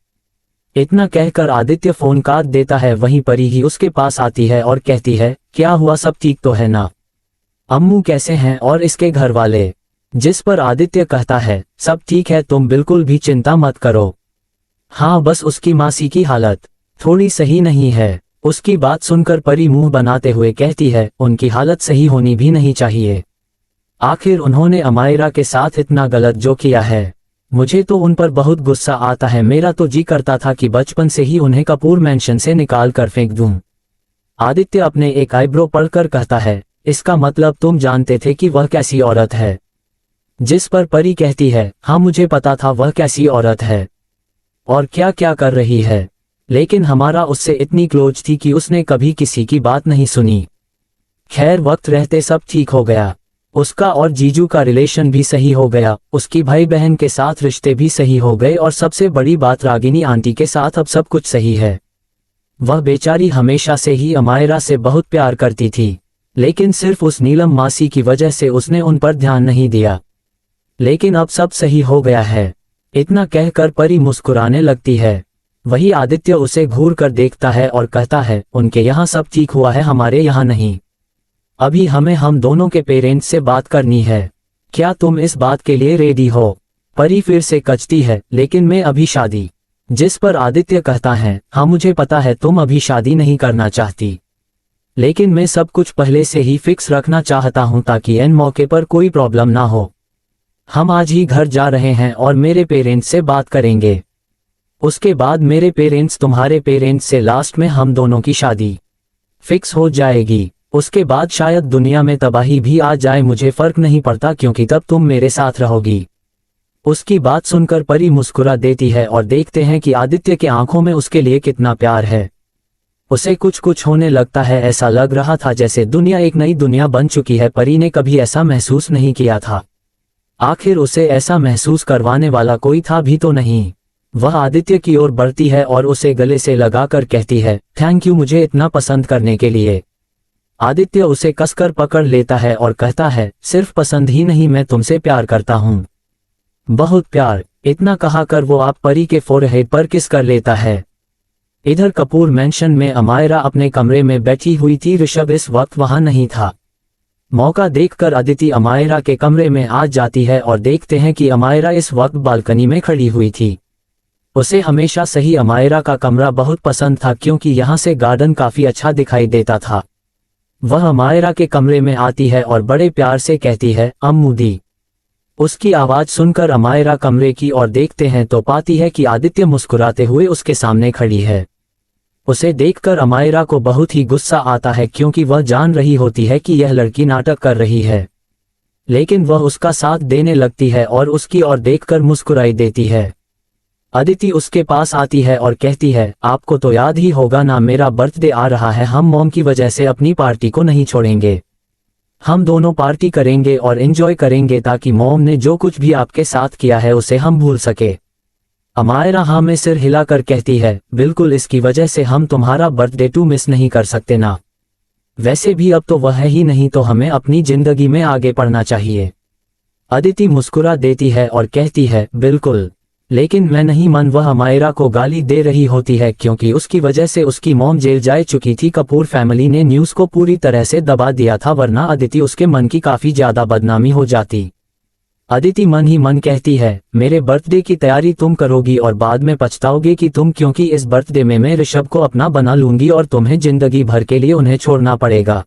इतना कहकर आदित्य फोन काट देता है। वहीं परी ही उसके पास आती है और कहती है, क्या हुआ, सब ठीक तो है ना, अम्मू कैसे हैं और इसके घर वाले। जिस पर आदित्य कहता है, सब ठीक है, तुम बिल्कुल भी चिंता मत करो, हाँ बस उसकी मासी की हालत थोड़ी सही नहीं है। उसकी बात सुनकर परी मुंह बनाते हुए कहती है, उनकी हालत सही होनी भी नहीं चाहिए, आखिर उन्होंने अमायरा के साथ इतना गलत जो किया है, मुझे तो उन पर बहुत गुस्सा आता है। मेरा तो जी करता था कि बचपन से ही उन्हें कपूर मैंशन से निकाल कर फेंक दूं। आदित्य अपने एक आईब्रो पढ़कर कहता है, इसका मतलब तुम जानते थे कि वह कैसी औरत है। जिस पर परी कहती है, हाँ मुझे पता था वह कैसी औरत है और क्या क्या कर रही है, लेकिन हमारा उससे इतनी क्लोज थी कि उसने कभी किसी की बात नहीं सुनी। खैर वक्त रहते सब ठीक हो गया, उसका और जीजू का रिलेशन भी सही हो गया, उसकी भाई बहन के साथ रिश्ते भी सही हो गए और सबसे बड़ी बात रागिनी आंटी के साथ अब सब कुछ सही है। वह बेचारी हमेशा से ही अमायरा से बहुत प्यार करती थी, लेकिन सिर्फ उस नीलम मासी की वजह से उसने उन पर ध्यान नहीं दिया। लेकिन अब सब सही हो गया है। इतना कहकर परी मुस्कुराने लगती है। वही आदित्य उसे घूर कर देखता है और कहता है, उनके यहाँ सब ठीक हुआ है, हमारे यहाँ नहीं। अभी हमें हम दोनों के पेरेंट्स से बात करनी है। क्या तुम इस बात के लिए रेडी हो? परी फिर से कचती है, लेकिन मैं अभी शादी। जिस पर आदित्य कहता है, हाँ मुझे पता है तुम अभी शादी नहीं करना चाहती, लेकिन मैं सब कुछ पहले से ही फिक्स रखना चाहता हूं ताकि एन मौके पर कोई प्रॉब्लम ना हो। हम आज ही घर जा रहे हैं और मेरे पेरेंट्स से बात करेंगे। उसके बाद मेरे पेरेंट्स तुम्हारे पेरेंट्स से लास्ट में हम दोनों की शादी फिक्स हो जाएगी। उसके बाद शायद दुनिया में तबाही भी आ जाए, मुझे फर्क नहीं पड़ता क्योंकि तब तुम मेरे साथ रहोगी। उसकी बात सुनकर परी मुस्कुरा देती है और देखते हैं कि आदित्य के आंखों में उसके लिए कितना प्यार है। उसे कुछ कुछ होने लगता है, ऐसा लग रहा था जैसे दुनिया एक नई दुनिया बन चुकी है। परी ने कभी ऐसा महसूस नहीं किया था। आखिर उसे ऐसा महसूस करवाने वाला कोई था भी तो नहीं। वह आदित्य की ओर बढ़ती है और उसे गले से लगाकर कहती है, थैंक यू मुझे इतना पसंद करने के लिए। आदित्य उसे कसकर पकड़ लेता है और कहता है, सिर्फ पसंद ही नहीं, मैं तुमसे प्यार करता हूँ, बहुत प्यार। इतना कहाकर वो आप परी के फोरहेड पर किस कर लेता है। इधर कपूर मैंशन में अमायरा अपने कमरे में बैठी हुई थी। ऋषभ इस वक्त वहां नहीं था। मौका देखकर अदिति अमायरा के कमरे में आ जाती है और देखते हैं कि अमायरा इस वक्त बालकनी में खड़ी हुई थी। उसे हमेशा से ही अमायरा का कमरा बहुत पसंद था क्योंकि यहाँ से गार्डन काफी अच्छा दिखाई देता था। वह अमायरा के कमरे में आती है और बड़े प्यार से कहती है, अम्मू दी। उसकी आवाज सुनकर अमायरा कमरे की ओर देखते हैं तो पाती है कि आदित्य मुस्कुराते हुए उसके सामने खड़ी है। उसे देखकर अमायरा को बहुत ही गुस्सा आता है क्योंकि वह जान रही होती है कि यह लड़की नाटक कर रही है, लेकिन वह उसका साथ देने लगती है और उसकी ओर देखकर मुस्कुराई देती है। अदिति उसके पास आती है और कहती है, आपको तो याद ही होगा ना, मेरा बर्थडे आ रहा है, हम मॉम की वजह से अपनी पार्टी को नहीं छोड़ेंगे। हम दोनों पार्टी करेंगे और एंजॉय करेंगे ताकि मॉम ने जो कुछ भी आपके साथ किया है उसे हम भूल सके। अमायरा हाँ में सिर हिलाकर कहती है, बिल्कुल, इसकी वजह से हम तुम्हारा बर्थडे टू मिस नहीं कर सकते ना। वैसे भी अब तो वह है ही नहीं, तो हमें अपनी जिंदगी में आगे बढ़ना चाहिए। अदिति मुस्कुरा देती है और कहती है, बिल्कुल, लेकिन मैं नहीं मन। वह अमायरा को गाली दे रही होती है क्योंकि उसकी वजह से उसकी मॉम जेल जा चुकी थी। कपूर फैमिली ने न्यूज़ को पूरी तरह से दबा दिया था, वरना अदिति उसके मन की काफी ज्यादा बदनामी हो जाती। अदिति मन ही मन कहती है, मेरे बर्थडे की तैयारी तुम करोगी और बाद में पछताओगे कि तुम, क्योंकि इस बर्थडे में मैं ऋषभ को अपना बना लूंगी और तुम्हें जिंदगी भर के लिए उन्हें छोड़ना पड़ेगा।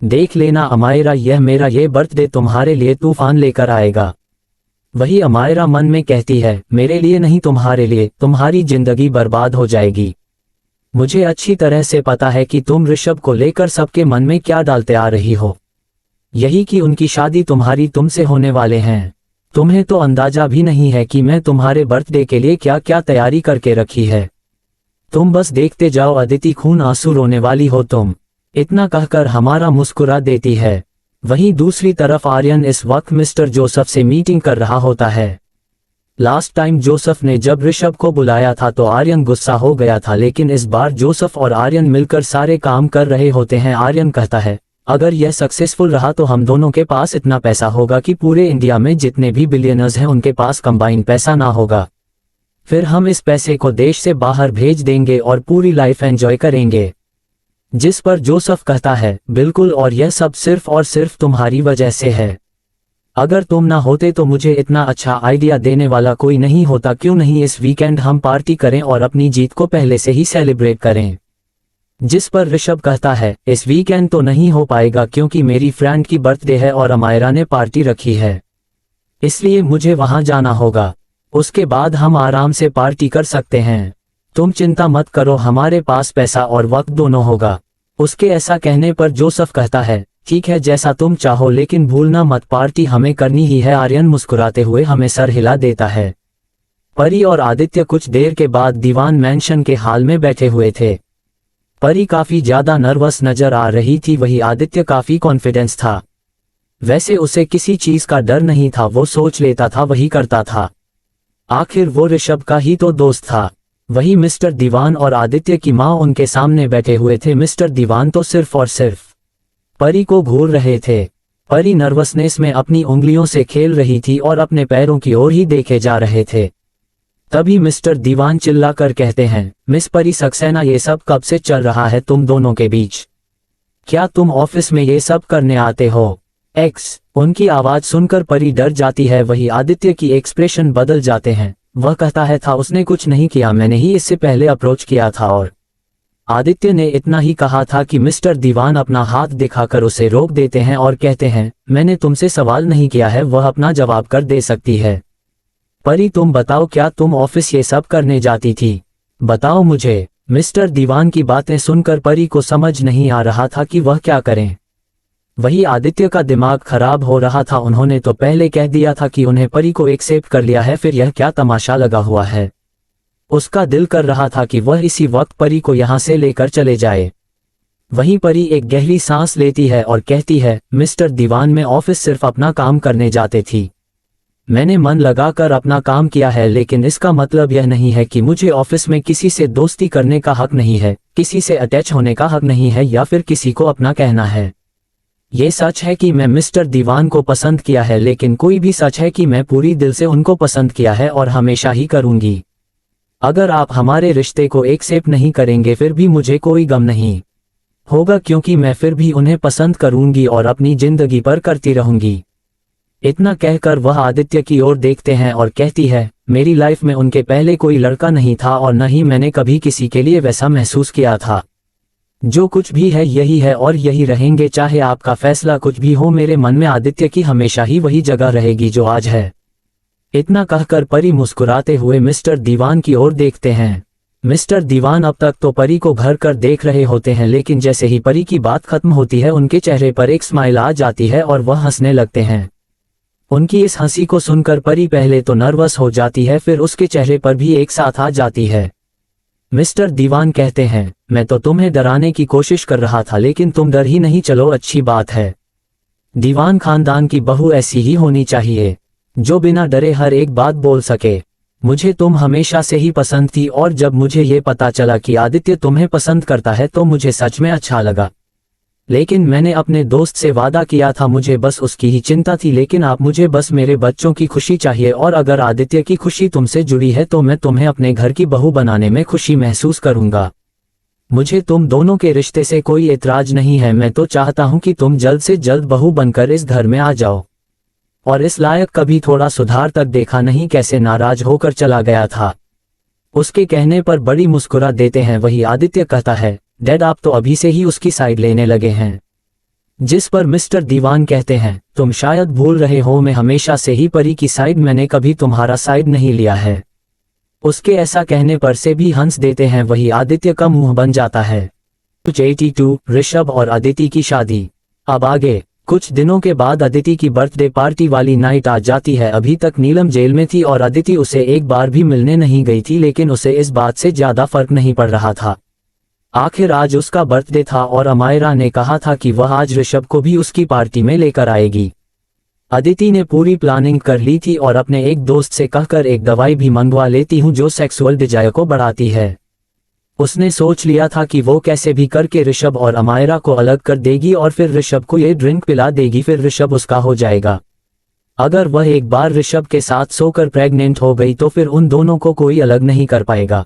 देख लेना अमायरा, यह मेरा ये बर्थडे तुम्हारे लिए तूफान लेकर आएगा। वही अमायरा मन में कहती है, मेरे लिए नहीं, तुम्हारे लिए, तुम्हारी जिंदगी बर्बाद हो जाएगी। मुझे अच्छी तरह से पता है कि तुम ऋषभ को लेकर सबके मन में क्या डालते आ रही हो, यही कि उनकी शादी तुम्हारी तुमसे होने वाले हैं। तुम्हें तो अंदाजा भी नहीं है कि मैं तुम्हारे बर्थडे के लिए क्या क्या तैयारी करके रखी है। तुम बस देखते जाओ अदिति, खून आंसू रोने वाली हो तुम। इतना कहकर हमारा मुस्कुरा देती है। वहीं दूसरी तरफ आर्यन इस वक्त मिस्टर जोसेफ से मीटिंग कर रहा होता है। लास्ट टाइम जोसेफ ने जब ऋषभ को बुलाया था तो आर्यन गुस्सा हो गया था, लेकिन इस बार जोसेफ और आर्यन मिलकर सारे काम कर रहे होते हैं। आर्यन कहता है, अगर यह सक्सेसफुल रहा तो हम दोनों के पास इतना पैसा होगा कि पूरे इंडिया में जितने भी बिलियनर्स हैं उनके पास कंबाइंड पैसा ना होगा। फिर हम इस पैसे को देश से बाहर भेज देंगे और पूरी लाइफ एंजॉय करेंगे। जिस पर जोसेफ कहता है, बिल्कुल, और यह सब सिर्फ और सिर्फ तुम्हारी वजह से है। अगर तुम ना होते तो मुझे इतना अच्छा आइडिया देने वाला कोई नहीं होता। क्यों नहीं इस वीकेंड हम पार्टी करें और अपनी जीत को पहले से ही सेलिब्रेट करें। जिस पर ऋषभ कहता है, इस वीकेंड तो नहीं हो पाएगा क्योंकि मेरी फ्रेंड की बर्थडे है और अमायरा ने पार्टी रखी है, इसलिए मुझे वहां जाना होगा। उसके बाद हम आराम से पार्टी कर सकते हैं। तुम चिंता मत करो, हमारे पास पैसा और वक्त दोनों होगा। उसके ऐसा कहने पर जोसेफ कहता है, ठीक है, जैसा तुम चाहो, लेकिन भूलना मत पार्टी हमें करनी ही है। आर्यन मुस्कुराते हुए हमें सर हिला देता है। परी और आदित्य कुछ देर के बाद दीवान मैंशन के हाल में बैठे हुए थे। परी काफी ज्यादा नर्वस नजर आ रही थी, वही आदित्य काफी कॉन्फिडेंस था। वैसे उसे किसी चीज का डर नहीं था, वो सोच लेता था वही करता था। आखिर वो ऋषभ का ही तो दोस्त था। वही मिस्टर दीवान और आदित्य की माँ उनके सामने बैठे हुए थे। मिस्टर दीवान तो सिर्फ और सिर्फ परी को घूर रहे थे। परी नर्वसनेस में अपनी उंगलियों से खेल रही थी और अपने पैरों की ओर ही देखे जा रहे थे। तभी मिस्टर दीवान चिल्लाकर कहते हैं, मिस परी सक्सेना, ये सब कब से चल रहा है तुम दोनों के बीच? क्या तुम ऑफिस में ये सब करने आते हो? एक्स। उनकी आवाज सुनकर परी डर जाती है। वही आदित्य की एक्सप्रेशन बदल जाते हैं। वह कहता है, था उसने कुछ नहीं किया, मैंने ही इससे पहले अप्रोच किया था। और आदित्य ने इतना ही कहा था कि मिस्टर दीवान अपना हाथ दिखाकर उसे रोक देते हैं और कहते हैं, मैंने तुमसे सवाल नहीं किया है, वह अपना जवाब कर दे सकती है। परी तुम बताओ, क्या तुम ऑफिस ये सब करने जाती थी? बताओ मुझे। मिस्टर दीवान की बातें सुनकर परी को समझ नहीं आ रहा था कि वह क्या करें। वही आदित्य का दिमाग खराब हो रहा था। उन्होंने तो पहले कह दिया था कि उन्हें परी को एक्सेप्ट कर लिया है, फिर यह क्या तमाशा लगा हुआ है। उसका दिल कर रहा था कि वह इसी वक्त परी को यहाँ से लेकर चले जाए। वहीं परी एक गहरी सांस लेती है और कहती है, मिस्टर दीवान, मैं ऑफिस सिर्फ अपना काम करने जाते थी। मैंने मन लगाकर अपना काम किया है, लेकिन इसका मतलब यह नहीं है कि मुझे ऑफिस में किसी से दोस्ती करने का हक नहीं है, किसी से अटैच होने का हक नहीं है, या फिर किसी को अपना कहना है। ये सच है कि मैं मिस्टर दीवान को पसंद किया है, लेकिन कोई भी सच है कि मैं पूरी दिल से उनको पसंद किया है और हमेशा ही करूंगी। अगर आप हमारे रिश्ते को एक्सेप्ट नहीं करेंगे फिर भी मुझे कोई गम नहीं होगा, क्योंकि मैं फिर भी उन्हें पसंद करूंगी और अपनी जिंदगी पर करती रहूंगी। इतना कहकर वह आदित्य की ओर देखते हैं और कहती है, मेरी लाइफ में उनके पहले कोई लड़का नहीं था और न ही मैंने कभी किसी के लिए वैसा महसूस किया था। जो कुछ भी है यही है और यही रहेंगे, चाहे आपका फैसला कुछ भी हो। मेरे मन में आदित्य की हमेशा ही वही जगह रहेगी जो आज है। इतना कहकर परी मुस्कुराते हुए मिस्टर दीवान की ओर देखते हैं। मिस्टर दीवान अब तक तो परी को भर कर देख रहे होते हैं, लेकिन जैसे ही परी की बात खत्म होती है उनके चेहरे पर एक स्माइल आ जाती है और वह हंसने लगते हैं। उनकी इस हंसी को सुनकर परी पहले तो नर्वस हो जाती है, फिर उसके चेहरे पर भी एक साथ आ जाती है। मिस्टर दीवान कहते हैं, मैं तो तुम्हें डराने की कोशिश कर रहा था, लेकिन तुम डर ही नहीं, चलो अच्छी बात है। दीवान खानदान की बहू ऐसी ही होनी चाहिए, जो बिना डरे हर एक बात बोल सके। मुझे तुम हमेशा से ही पसंद थी और जब मुझे ये पता चला कि आदित्य तुम्हें पसंद करता है तो मुझे सच में अच्छा लगा। लेकिन मैंने अपने दोस्त से वादा किया था, मुझे बस उसकी ही चिंता थी, लेकिन आप मुझे बस मेरे बच्चों की खुशी चाहिए और अगर आदित्य की खुशी तुमसे जुड़ी है तो मैं तुम्हें अपने घर की बहू बनाने में खुशी महसूस करूंगा। मुझे तुम दोनों के रिश्ते से कोई एतराज नहीं है, मैं तो चाहता हूं कि तुम जल्द से जल्द बहू बनकर इस घर में आ जाओ। और इस लायक कभी थोड़ा सुधार तक देखा नहीं, कैसे नाराज होकर चला गया था। उसके कहने पर बड़ी मुस्कुरा देते हैं। वही आदित्य कहता है, डैड आप तो अभी से ही उसकी साइड लेने लगे हैं। जिस पर मिस्टर दीवान कहते हैं, तुम शायद भूल रहे हो, मैं हमेशा से ही परी की साइड, मैंने कभी तुम्हारा साइड नहीं लिया है। उसके ऐसा कहने पर से भी हंस देते हैं। वही आदित्य का मुंह बन जाता है। 82 ऋषभ और अदिति की शादी। अब आगे कुछ दिनों के बाद अदिति की बर्थडे पार्टी वाली नाइट आ जाती है। अभी तक नीलम जेल में थी और अदिति उसे एक बार भी मिलने नहीं गई थी, लेकिन उसे इस बात से ज्यादा फर्क नहीं पड़ रहा था। आखिर आज उसका बर्थडे था और अमायरा ने कहा था कि वह आज ऋषभ को भी उसकी पार्टी में लेकर आएगी। अदिति ने पूरी प्लानिंग कर ली थी और अपने एक दोस्त से कहकर एक दवाई भी मंगवा लेती हूँ जो सेक्सुअल डिजायर को बढ़ाती है। उसने सोच लिया था कि वो कैसे भी करके ऋषभ और अमायरा को अलग कर देगी और फिर ऋषभ को ये ड्रिंक पिला देगी, फिर ऋषभ उसका हो जाएगा। अगर वह एक बार ऋषभ के साथ सोकर प्रेग्नेंट हो गई तो फिर उन दोनों को कोई अलग नहीं कर पाएगा।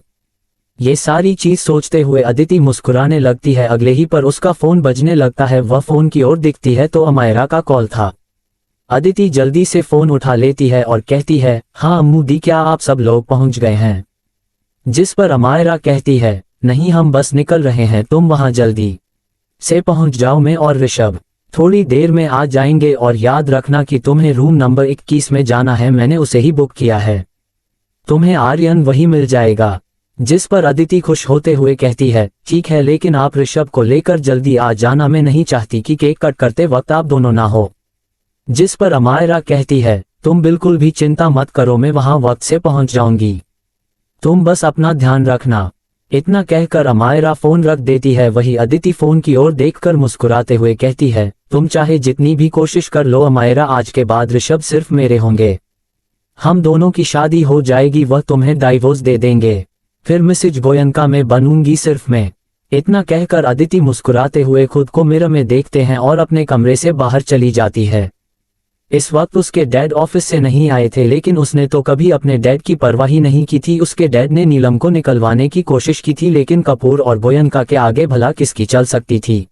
ये सारी चीज सोचते हुए अदिति मुस्कुराने लगती है। अगले ही पर उसका फोन बजने लगता है। वह फोन की ओर दिखती है तो अमायरा का कॉल था। अदिति जल्दी से फोन उठा लेती है और कहती है, हाँ अम्मू दी, क्या आप सब लोग पहुंच गए हैं? जिस पर अमायरा कहती है, नहीं हम बस निकल रहे हैं, तुम वहां जल्दी से पहुंच जाओ, मैं और ऋषभ थोड़ी देर में आ जाएंगे और याद रखना कि तुम्हें रूम नंबर 21 में जाना है, मैंने उसे ही बुक किया है, तुम्हें आर्यन वही मिल जाएगा। जिस पर अदिति खुश होते हुए कहती है, ठीक है, लेकिन आप ऋषभ को लेकर जल्दी आ जाना, मैं नहीं चाहती कि केक कट करते वक्त आप दोनों ना हो। जिस पर अमायरा कहती है, तुम बिल्कुल भी चिंता मत करो, मैं वहां वक्त से पहुंच जाऊंगी, तुम बस अपना ध्यान रखना। इतना कहकर अमायरा फोन रख देती है। वही अदिति फोन की ओर देखकर मुस्कुराते हुए कहती है, तुम चाहे जितनी भी कोशिश कर लो अमायरा, आज के बाद ऋषभ सिर्फ मेरे होंगे, हम दोनों की शादी हो जाएगी, वह तुम्हें डाइवोर्स दे देंगे। फिर मिसेज गोयनका में बनूंगी सिर्फ मैं। इतना कहकर अदिति मुस्कुराते हुए खुद को मिरर में देखते हैं और अपने कमरे से बाहर चली जाती है। इस वक्त उसके डैड ऑफिस से नहीं आए थे, लेकिन उसने तो कभी अपने डैड की परवाह ही नहीं की थी। उसके डैड ने नीलम को निकलवाने की कोशिश की थी, लेकिन कपूर और गोयनका के आगे भला किसकी चल सकती थी।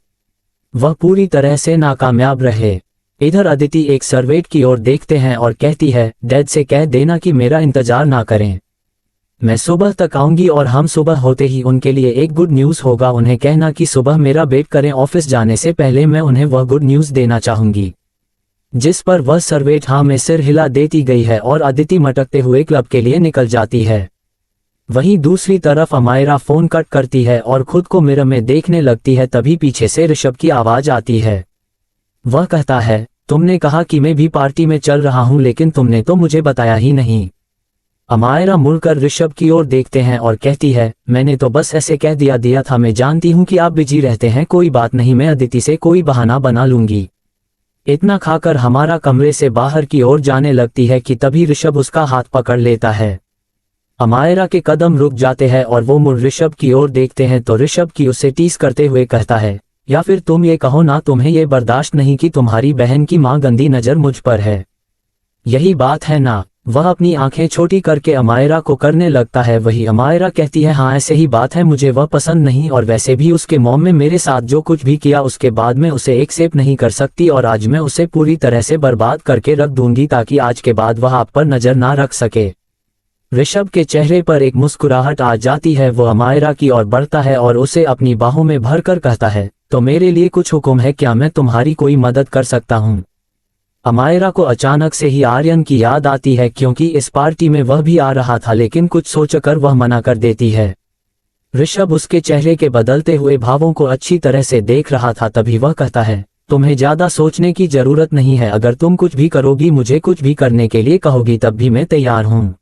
वह पूरी तरह से नाकामयाब रहे। इधर अदिति एक सर्वेंट की ओर देखते हैं और कहती है, डैड से कह देना कि मेरा इंतजार ना करें, मैं सुबह तक आऊंगी। और हम सुबह होते ही उनके लिए एक गुड न्यूज़ होगा। उन्हें कहना कि सुबह मेरा वेट करें, ऑफिस जाने से पहले मैं उन्हें वह गुड न्यूज़ देना चाहूंगी। जिस पर वह सर्वेंट हाँ में सिर हिला देती गई है और अदिति मटकते हुए क्लब के लिए निकल जाती है। वहीं दूसरी तरफ अमायरा फोन कट करती है और खुद को मिरर में देखने लगती है। तभी पीछे से ऋषभ की आवाज आती है। वह कहता है, तुमने कहा कि मैं भी पार्टी में चल रहा हूं, लेकिन तुमने तो मुझे बताया ही नहीं। अमायरा मुड़कर ऋषभ की ओर देखते हैं और कहती है, मैंने तो बस ऐसे कह दिया था, मैं जानती हूं कि आप बिजी रहते हैं, कोई बात नहीं, मैं अदिति से कोई बहाना बना लूंगी। इतना खाकर हमारा कमरे से बाहर की ओर जाने लगती है कि तभी ऋषभ उसका हाथ पकड़ लेता है। अमायरा के कदम रुक जाते हैं और वो मुड़ ऋषभ की ओर देखते हैं तो ऋषभ की उसे टीस करते हुए कहता है, या फिर तुम ये कहो ना, तुम्हें ये बर्दाश्त नहीं कि तुम्हारी बहन की माँ गंदी नजर मुझ पर है, यही बात है ना। वह अपनी आंखें छोटी करके अमायरा को करने लगता है। वही अमायरा कहती है, हाँ ऐसे ही बात है, मुझे वह पसंद नहीं, और वैसे भी उसके मॉम ने मेरे साथ जो कुछ भी किया उसके बाद मैं उसे एक्सेप्ट नहीं कर सकती, और आज मैं उसे पूरी तरह से बर्बाद करके रख दूंगी ताकि आज के बाद वह आप पर नजर ना रख सके। ऋषभ के चेहरे पर एक मुस्कुराहट आ जाती है। वो अमायरा की ओर बढ़ता है और उसे अपनी बाहों में भरकर कहता है, तो मेरे लिए कुछ हुक्म है क्या, मैं तुम्हारी कोई मदद कर सकता हूँ। अमायरा को अचानक से ही आर्यन की याद आती है, क्योंकि इस पार्टी में वह भी आ रहा था, लेकिन कुछ सोचकर वह मना कर देती है। ऋषभ उसके चेहरे के बदलते हुए भावों को अच्छी तरह से देख रहा था। तभी वह कहता है, तुम्हें ज्यादा सोचने की जरूरत नहीं है, अगर तुम कुछ भी करोगी, मुझे कुछ भी करने के लिए कहोगी, तब भी मैं तैयार हूँ।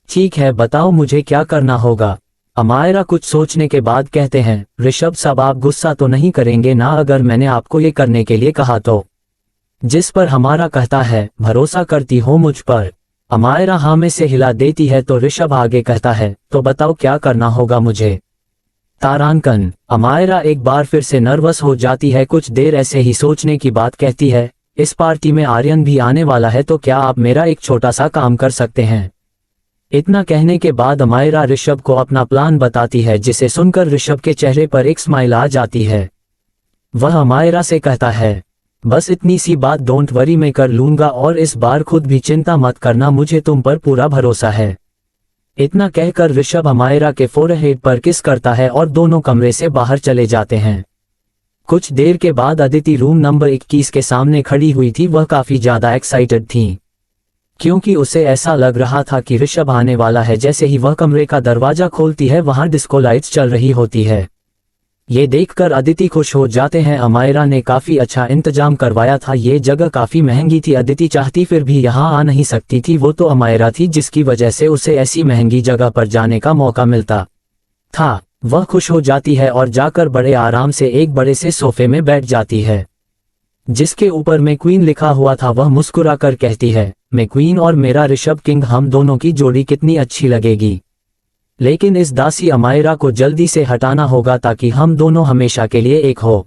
ठीक है, बताओ मुझे क्या करना होगा। अमायरा कुछ सोचने के बाद कहते हैं, ऋषभ साहब आप गुस्सा तो नहीं करेंगे ना अगर मैंने आपको ये करने के लिए कहा तो। जिस पर हमारा कहता है, भरोसा करती हो मुझ पर। अमायरा हाँ में से हिला देती है तो ऋषभ आगे कहता है, तो बताओ क्या करना होगा मुझे। तारांकन। अमायरा एक बार फिर से नर्वस हो जाती है। कुछ देर ऐसे ही सोचने की बात कहती है, इस पार्टी में आर्यन भी आने वाला है, तो क्या आप मेरा एक छोटा सा काम कर सकते हैं। इतना कहने के बाद अमायरा ऋषभ को अपना प्लान बताती है, जिसे सुनकर ऋषभ के चेहरे पर एक स्माइल आ जाती है। वह अमायरा से कहता है, बस इतनी सी बात, डोंट वरी, मैं कर लूंगा, और इस बार खुद भी चिंता मत करना, मुझे तुम पर पूरा भरोसा है। इतना कहकर ऋषभ अमायरा के फोरहेड पर किस करता है और दोनों कमरे से बाहर चले जाते हैं। कुछ देर के बाद अदिति रूम नंबर 21 के सामने खड़ी हुई थी। वह काफी ज्यादा एक्साइटेड थी, क्योंकि उसे ऐसा लग रहा था कि ऋषभ आने वाला है। जैसे ही वह कमरे का दरवाजा खोलती है, वहां डिस्को लाइट्स चल रही होती है। ये देखकर अदिति खुश हो जाते हैं। अमायरा ने काफी अच्छा इंतजाम करवाया था, ये जगह काफी महंगी थी, अदिति चाहती फिर भी यहाँ आ नहीं सकती थी। वो तो अमायरा थी जिसकी वजह से उसे ऐसी महंगी जगह पर जाने का मौका मिलता था। वह खुश हो जाती है और जाकर बड़े आराम से एक बड़े से सोफे में बैठ जाती है, जिसके ऊपर में क्वीन लिखा हुआ था। वह मुस्कुराकर कहती है, मैं क्वीन और मेरा ऋषभ किंग, हम दोनों की जोड़ी कितनी अच्छी लगेगी। लेकिन इस दासी अमायरा को जल्दी से हटाना होगा ताकि हम दोनों हमेशा के लिए एक हो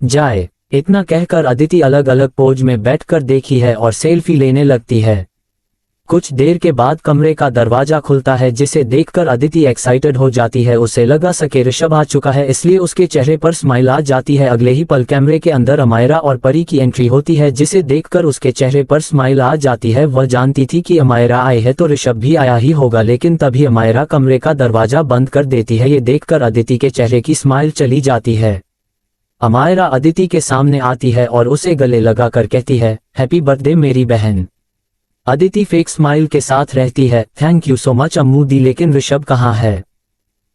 जाए। इतना कहकर अदिति अलग अलग पोज में बैठकर देखी है और सेल्फी लेने लगती है। कुछ देर के बाद कमरे का दरवाजा खुलता है, जिसे देखकर अदिति एक्साइटेड हो जाती है। उसे लगा सके ऋषभ आ चुका है, इसलिए उसके चेहरे पर स्माइल आ जाती है। अगले ही पल कैमरे के अंदर अमायरा और परी की एंट्री होती है, जिसे देखकर उसके चेहरे पर स्माइल आ जाती है। वह जानती थी कि अमायरा आए है तो ऋषभ भी आया ही होगा, लेकिन तभी अमायरा कमरे का दरवाजा बंद कर देती है। ये देखकर अदिति के चेहरे की स्माइल चली जाती है। अमायरा अदिति के सामने आती है और उसे गले लगाकर कहती है, हैप्पी बर्थडे मेरी बहन। अदिति फेक स्माइल के साथ रहती है, थैंक यू सो मच अम्मू दी, लेकिन ऋषभ कहाँ है।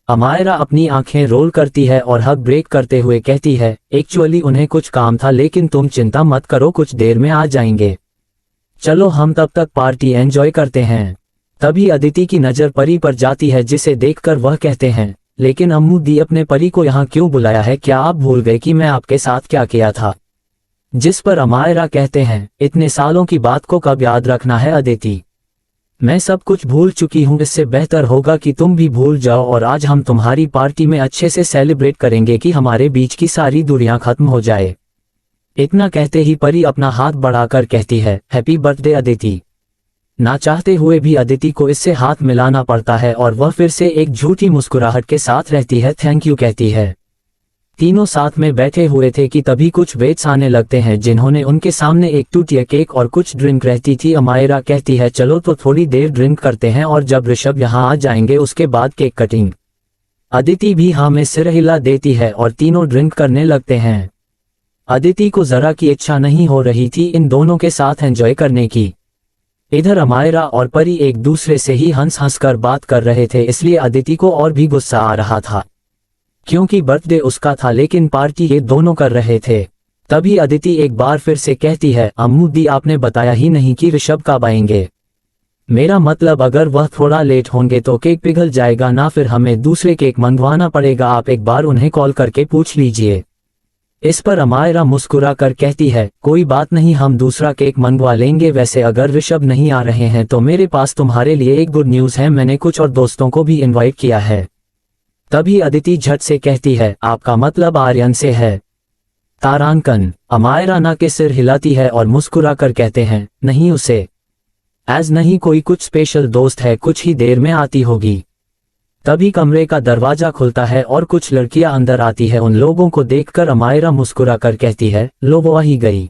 अमायरा अपनी आंखें रोल करती है और हग ब्रेक करते हुए कहती है, एक्चुअली उन्हें कुछ काम था, लेकिन तुम चिंता मत करो, कुछ देर में आ जाएंगे। चलो हम तब तक पार्टी एंजॉय करते हैं। तभी अदिति की नजर परी पर जाती है, जिसे देखकर वह कहते हैं, लेकिन अम्मू दी अपने परी को यहाँ क्यों बुलाया है, क्या आप भूल गए कि मैं आपके साथ क्या किया था। जिस पर अमायरा कहते हैं, इतने सालों की बात को कब याद रखना है अदिति। मैं सब कुछ भूल चुकी हूँ, इससे बेहतर होगा कि तुम भी भूल जाओ और आज हम तुम्हारी पार्टी में अच्छे से सेलिब्रेट करेंगे कि हमारे बीच की सारी दूरियां खत्म हो जाए। इतना कहते ही परी अपना हाथ बढ़ाकर कहती है, हैप्पी बर्थडे अदिति। ना चाहते हुए भी अदिति को इससे हाथ मिलाना पड़ता है और वह फिर से एक झूठी मुस्कुराहट के साथ रहती है, थैंक यू कहती है। तीनों साथ में बैठे हुए थे कि तभी कुछ वेट्स आने लगते हैं जिन्होंने उनके सामने एक टूटिया केक और कुछ ड्रिंक रहती थी। अमायरा कहती है, चलो तो थोड़ी देर ड्रिंक करते हैं और जब ऋषभ यहाँ आ जाएंगे उसके बाद केक कटिंग। अदिति भी हाँ में सिर हिला देती है और तीनों ड्रिंक करने लगते हैं। अदिति को जरा की इच्छा नहीं हो रही थी इन दोनों के साथ एंजॉय करने की। इधर अमायरा और परी एक दूसरे से ही हंस हंस कर बात कर रहे थे, इसलिए अदिति को और भी गुस्सा आ रहा था क्योंकि बर्थडे उसका था लेकिन पार्टी ये दोनों कर रहे थे। तभी अदिति एक बार फिर से कहती है, अम्मू दी आपने बताया ही नहीं कि ऋषभ कब आएंगे। मेरा मतलब अगर वह थोड़ा लेट होंगे तो केक पिघल जाएगा ना, फिर हमें दूसरे केक मंगवाना पड़ेगा। आप एक बार उन्हें कॉल करके पूछ लीजिए। इस पर अमायरा मुस्कुरा कर कहती है, कोई बात नहीं, हम दूसरा केक मंगवा लेंगे। वैसे अगर ऋषभ नहीं आ रहे हैं तो मेरे पास तुम्हारे लिए एक गुड न्यूज़ है, मैंने कुछ और दोस्तों को भी इनवाइट किया है। तभी अदिति झट से कहती है, आपका मतलब आर्यन से है? तारांकन। अमायरा ना के सिर हिलाती है और मुस्कुरा कर कहते हैं, नहीं उसे एज नहीं, कोई कुछ स्पेशल दोस्त है, कुछ ही देर में आती होगी। तभी कमरे का दरवाजा खुलता है और कुछ लड़कियां अंदर आती है। उन लोगों को देखकर अमायरा मुस्कुरा कर कहती है, लो वो ही गई।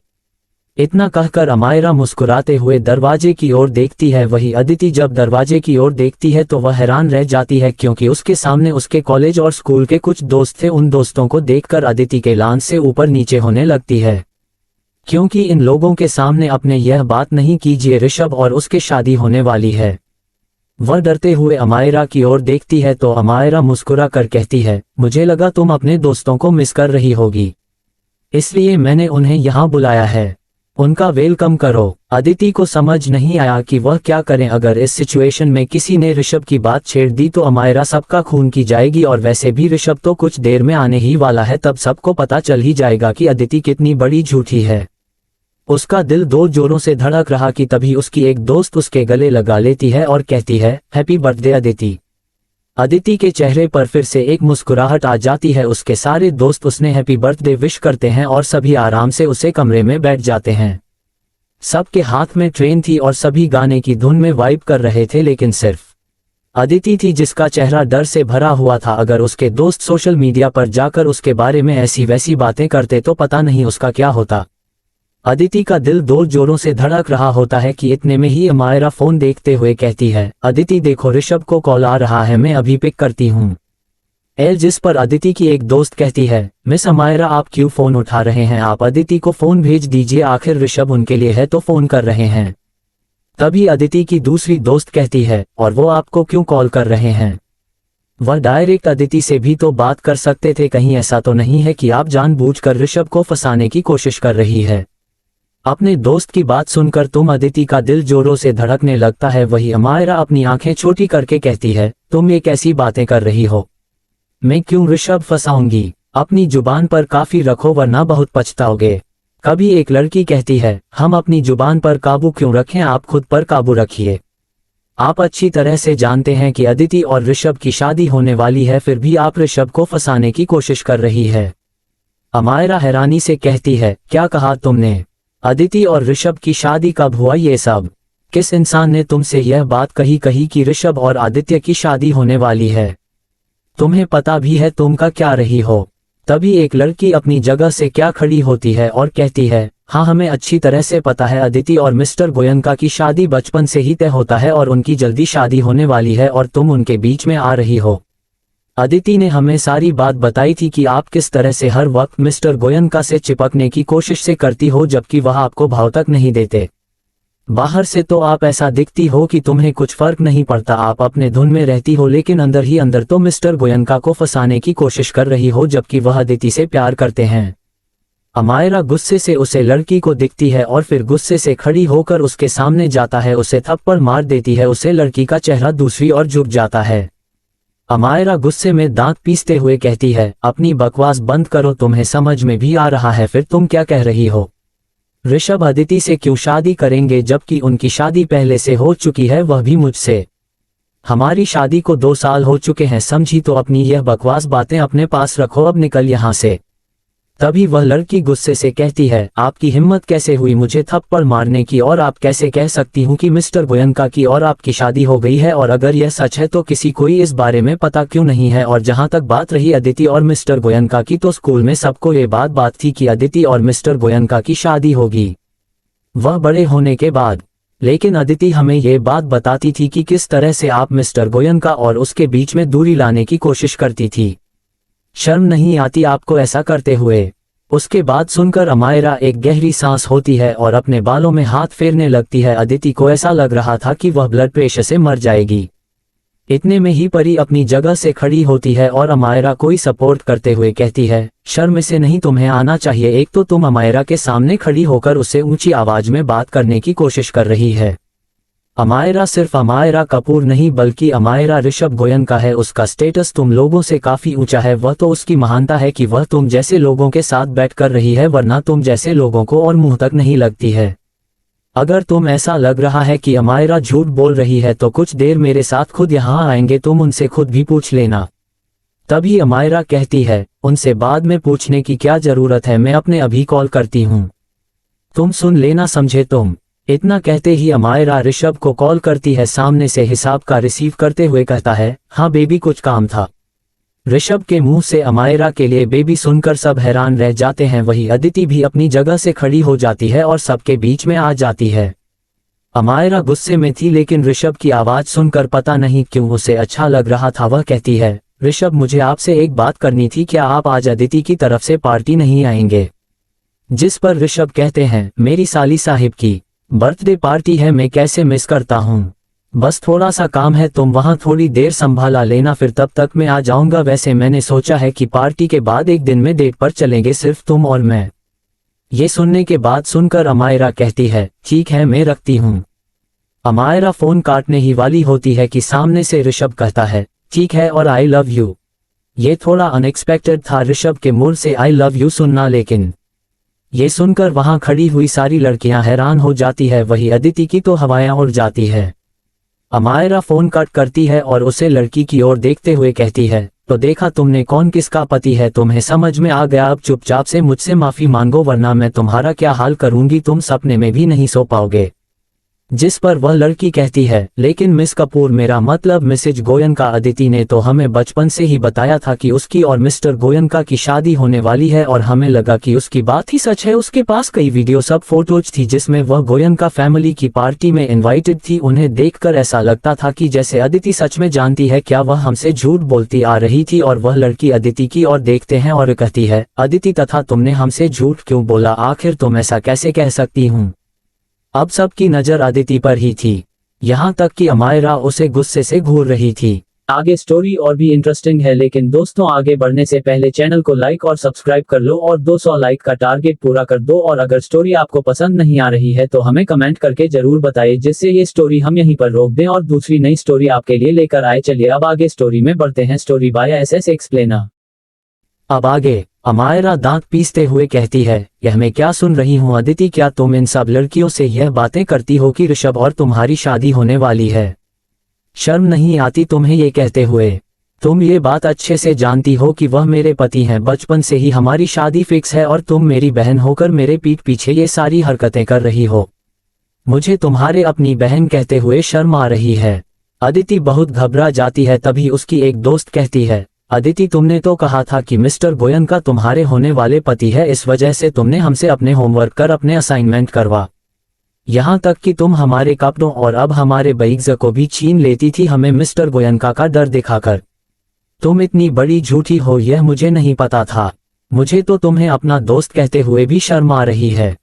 इतना कहकर अमायरा मुस्कुराते हुए दरवाजे की ओर देखती है। वही अदिति जब दरवाजे की ओर देखती है तो वह हैरान रह जाती है क्योंकि उसके सामने उसके कॉलेज और स्कूल के कुछ दोस्त थे। उन दोस्तों को देखकर अदिति के लांस से ऊपर नीचे होने लगती है क्योंकि इन लोगों के सामने अपने यह बात नहीं कीजिए, ऋषभ और उसके शादी होने वाली है। वह डरते हुए अमायरा की ओर देखती है तो अमायरा मुस्कुरा कर कहती है, मुझे लगा तुम अपने दोस्तों को मिस कर रही होगी, इसलिए मैंने उन्हें यहाँ बुलाया है, उनका वेलकम करो। अदिति को समझ नहीं आया कि वह क्या करें। अगर इस सिचुएशन में किसी ने ऋषभ की बात छेड़ दी तो अमायरा सबका खून की जाएगी और वैसे भी ऋषभ तो कुछ देर में आने ही वाला है, तब सबको पता चल ही जाएगा कि अदिति कितनी बड़ी झूठी है। उसका दिल दो जोरों से धड़क रहा कि तभी उसकी एक दोस्त उसके गले लगा लेती है और कहती है, हैप्पी बर्थडे अदिति। अदिति के चेहरे पर फिर से एक मुस्कुराहट आ जाती है। उसके सारे दोस्त उसने हैप्पी बर्थडे विश करते हैं और सभी आराम से उसे कमरे में बैठ जाते हैं। सबके हाथ में ट्रेन थी और सभी गाने की धुन में वाइब कर रहे थे, लेकिन सिर्फ अदिति थी जिसका चेहरा डर से भरा हुआ था। अगर उसके दोस्त सोशल मीडिया पर जाकर उसके बारे में ऐसी वैसी बातें करते तो पता नहीं उसका क्या होता। अदिति का दिल दो जोरों से धड़क रहा होता है कि इतने में ही अमायरा फोन देखते हुए कहती है, अदिति देखो ऋषभ को कॉल आ रहा है, मैं अभी पिक करती हूँ। जिस पर अदिति की एक दोस्त कहती है, मिस अमायरा आप क्यों फोन उठा रहे हैं, आप अदिति को फोन भेज दीजिए, आखिर ऋषभ उनके लिए है तो फोन कर रहे हैं। तभी अदिति की दूसरी दोस्त कहती है, और वो आपको क्यों कॉल कर रहे हैं? वह डायरेक्ट अदिति से भी तो बात कर सकते थे, कहीं ऐसा तो नहीं है कि आप जानबूझकर ऋषभ को फंसाने की कोशिश कर रही है। अपने दोस्त की बात सुनकर तुम अदिति का दिल जोरों से धड़कने लगता है। वही अमायरा अपनी आंखें छोटी करके कहती है, तुम ये कैसी बातें कर रही हो, मैं क्यों ऋषभ फंसाऊंगी, अपनी जुबान पर काफी रखो वरना बहुत पछताओगे। कभी एक लड़की कहती है, हम अपनी जुबान पर काबू क्यों रखें, आप खुद पर काबू रखिए। आप अच्छी तरह से जानते हैं कि अदिति और ऋषभ की शादी होने वाली है, फिर भी आप ऋषभ को फंसाने की कोशिश कर रही है। अमायरा हैरानी से कहती है, क्या कहा तुमने? अदिति और ऋषभ की शादी कब हुआ ये सब? किस इंसान ने तुमसे यह बात कही कि ऋषभ और आदित्य की शादी होने वाली है? तुम्हें पता भी है तुम का क्या रही हो? तभी एक लड़की अपनी जगह से क्या खड़ी होती है और कहती है, हाँ हमें अच्छी तरह से पता है, अदिति और मिस्टर गोयनका की शादी बचपन से ही तय होता है और उनकी जल्दी शादी होने वाली है और तुम उनके बीच में आ रही हो। अदिति ने हमें सारी बात बताई थी कि आप किस तरह से हर वक्त मिस्टर गोयनका से चिपकने की कोशिश से करती हो जबकि वह आपको भाव तक नहीं देते। बाहर से तो आप ऐसा दिखती हो कि तुम्हें कुछ फर्क नहीं पड़ता, आप अपने धुन में रहती हो, लेकिन अंदर ही अंदर तो मिस्टर गोयनका को फंसाने की कोशिश कर रही हो जबकि वह अदिति से प्यार करते हैं। अमायरा गुस्से से उसे लड़की को दिखती है और फिर गुस्से से खड़ी होकर उसके सामने जाता है, उसे थप्पड़ मार देती है। उसे लड़की का चेहरा दूसरी ओर झुक जाता है। अमायरा गुस्से में दांत पीसते हुए कहती है, अपनी बकवास बंद करो, तुम्हें समझ में भी आ रहा है फिर तुम क्या कह रही हो? ऋषभ अदिति से क्यों शादी करेंगे जबकि उनकी शादी पहले से हो चुकी है, वह भी मुझसे। हमारी शादी को 2 साल हो चुके हैं, समझी? तो अपनी यह बकवास बातें अपने पास रखो, अब निकल यहाँ से। तभी वह लड़की गुस्से से कहती है, आपकी हिम्मत कैसे हुई मुझे थप्पड़ मारने की, और आप कैसे कह सकती हूँ कि मिस्टर गोयनका की और आपकी शादी हो गई है, और अगर यह सच है तो किसी कोई इस बारे में पता क्यों नहीं है? और जहाँ तक बात रही अदिति और मिस्टर गोयनका की, तो स्कूल में सबको ये बात थी कि अदिति और मिस्टर गोयनका की शादी होगी, वह बड़े होने के बाद। लेकिन अदिति हमें ये बात बताती थी कि किस तरह से आप मिस्टर गोयनका और उसके बीच में दूरी लाने की कोशिश करती थी। शर्म नहीं आती आपको ऐसा करते हुए? उसके बाद सुनकर अमायरा एक गहरी सांस होती है और अपने बालों में हाथ फेरने लगती है। अदिति को ऐसा लग रहा था कि वह ब्लड प्रेशर से मर जाएगी। इतने में ही परी अपनी जगह से खड़ी होती है और अमायरा कोई सपोर्ट करते हुए कहती है, शर्म से नहीं तुम्हें आना चाहिए, एक तो तुम अमायरा के सामने खड़ी होकर उससे ऊंची आवाज में बात करने की कोशिश कर रही है। अमायरा सिर्फ अमायरा कपूर नहीं बल्कि अमायरा ऋषभ गोयनका है, उसका स्टेटस तुम लोगों से काफी ऊंचा है। वह तो उसकी महानता है कि वह तुम जैसे लोगों के साथ बैठ कर रही है, वरना तुम जैसे लोगों को और मुंह तक नहीं लगती है। अगर तुम ऐसा लग रहा है कि अमायरा झूठ बोल रही है तो कुछ देर मेरे साथ खुद यहाँ आएंगे, तुम उनसे खुद भी पूछ लेना। तभी अमायरा कहती है, उनसे बाद में पूछने की क्या जरूरत है, मैं अपने अभी कॉल करती हूँ, तुम सुन लेना, समझे तुम? इतना कहते ही अमायरा ऋषभ को कॉल करती है। सामने से हिसाब का रिसीव करते हुए कहता है, हाँ बेबी कुछ काम था। ऋषभ के मुंह से अमायरा के लिए बेबी सुनकर सब हैरान रह जाते हैं। वही अदिति भी अपनी जगह से खड़ी हो जाती है और सबके बीच में आ जाती है। अमायरा गुस्से में थी लेकिन ऋषभ की आवाज सुनकर पता नहीं क्यों उसे अच्छा लग रहा था। वह कहती है, ऋषभ मुझे आपसे एक बात करनी थी, क्या आप आज अदिति की तरफ से पार्टी नहीं आएंगे? जिस पर ऋषभ कहते हैं, मेरी साली साहिब की बर्थडे पार्टी है, मैं कैसे मिस करता हूँ, बस थोड़ा सा काम है, तुम वहाँ थोड़ी देर संभाला लेना, फिर तब तक मैं आ जाऊंगा। वैसे मैंने सोचा है कि पार्टी के बाद एक दिन में डेट पर चलेंगे, सिर्फ तुम और मैं। ये सुनने के बाद सुनकर अमायरा कहती है, ठीक है मैं रखती हूँ। अमायरा फोन काटने ही वाली होती है कि सामने से ऋषभ कहता है, ठीक है और आई लव यू। ये थोड़ा अनएक्सपेक्टेड था ऋषभ के मुंह से आई लव यू सुनना, लेकिन ये सुनकर वहां खड़ी हुई सारी लड़कियां हैरान हो जाती है। वही अदिति की तो हवाएं उड़ जाती है। अमायरा फोन कट करती है और उसे लड़की की ओर देखते हुए कहती है, तो देखा तुमने कौन किसका पति है, तुम्हें समझ में आ गया, अब चुपचाप से मुझसे माफी मांगो वरना मैं तुम्हारा क्या हाल करूंगी, तुम सपने में भी नहीं सो पाओगे। जिस पर वह लड़की कहती है, लेकिन मिस कपूर मेरा मतलब मिसेज गोयनका, अदिति ने तो हमें बचपन से ही बताया था कि उसकी और मिस्टर गोयनका की शादी होने वाली है और हमें लगा कि उसकी बात ही सच है। उसके पास कई वीडियो सब फोटोज थी जिसमें वह गोयनका फैमिली की पार्टी में इनवाइटेड थी। उन्हें देखकर ऐसा लगता था कि जैसे अदिति सच में जानती है। क्या वह हमसे झूठ बोलती आ रही थी? और वह लड़की अदिति की ओर देखते हैं और कहती है, अदिति तथा तुमने हमसे झूठ क्यों बोला, आखिर तुम ऐसा कैसे कह सकती हूँ? अब सबकी नजर अदिति पर ही थी, यहाँ तक कि अमायरा उसे गुस्से से घूर रही थी। आगे स्टोरी और भी इंटरेस्टिंग है, लेकिन दोस्तों आगे बढ़ने से पहले चैनल को लाइक और सब्सक्राइब कर लो और 200 लाइक का टारगेट पूरा कर दो। और अगर स्टोरी आपको पसंद नहीं आ रही है तो हमें कमेंट करके जरूर बताइए, जिससे ये स्टोरी हम यहीं पर रोक दें और दूसरी नई स्टोरी आपके लिए लेकर आए। चलिए अब आगे स्टोरी में बढ़ते हैं। Story by SS explainer. अब आगे अमायरा दांत पीसते हुए कहती है, यह मैं क्या सुन रही हूँ अदिति, क्या तुम इन सब लड़कियों से यह बातें करती हो कि ऋषभ और तुम्हारी शादी होने वाली है? शर्म नहीं आती तुम्हें ये कहते हुए? तुम ये बात अच्छे से जानती हो कि वह मेरे पति हैं, बचपन से ही हमारी शादी फिक्स है और तुम मेरी बहन होकर मेरे पीठ पीछे ये सारी हरकतें कर रही हो। मुझे तुम्हारे अपनी बहन कहते हुए शर्म आ रही है। अदिति बहुत घबरा जाती है। तभी उसकी एक दोस्त कहती है, अदिति तुमने तो कहा था कि मिस्टर गोयनका तुम्हारे होने वाले पति है, इस वजह से तुमने हमसे अपने होमवर्क कर अपने असाइनमेंट करवा, यहाँ तक कि तुम हमारे कपड़ों और अब हमारे बैग्स को भी छीन लेती थी हमें मिस्टर गोयनका का डर दिखाकर। तुम इतनी बड़ी झूठी हो यह मुझे नहीं पता था। मुझे तो तुम्हें अपना दोस्त कहते हुए भी शर्म आ रही है।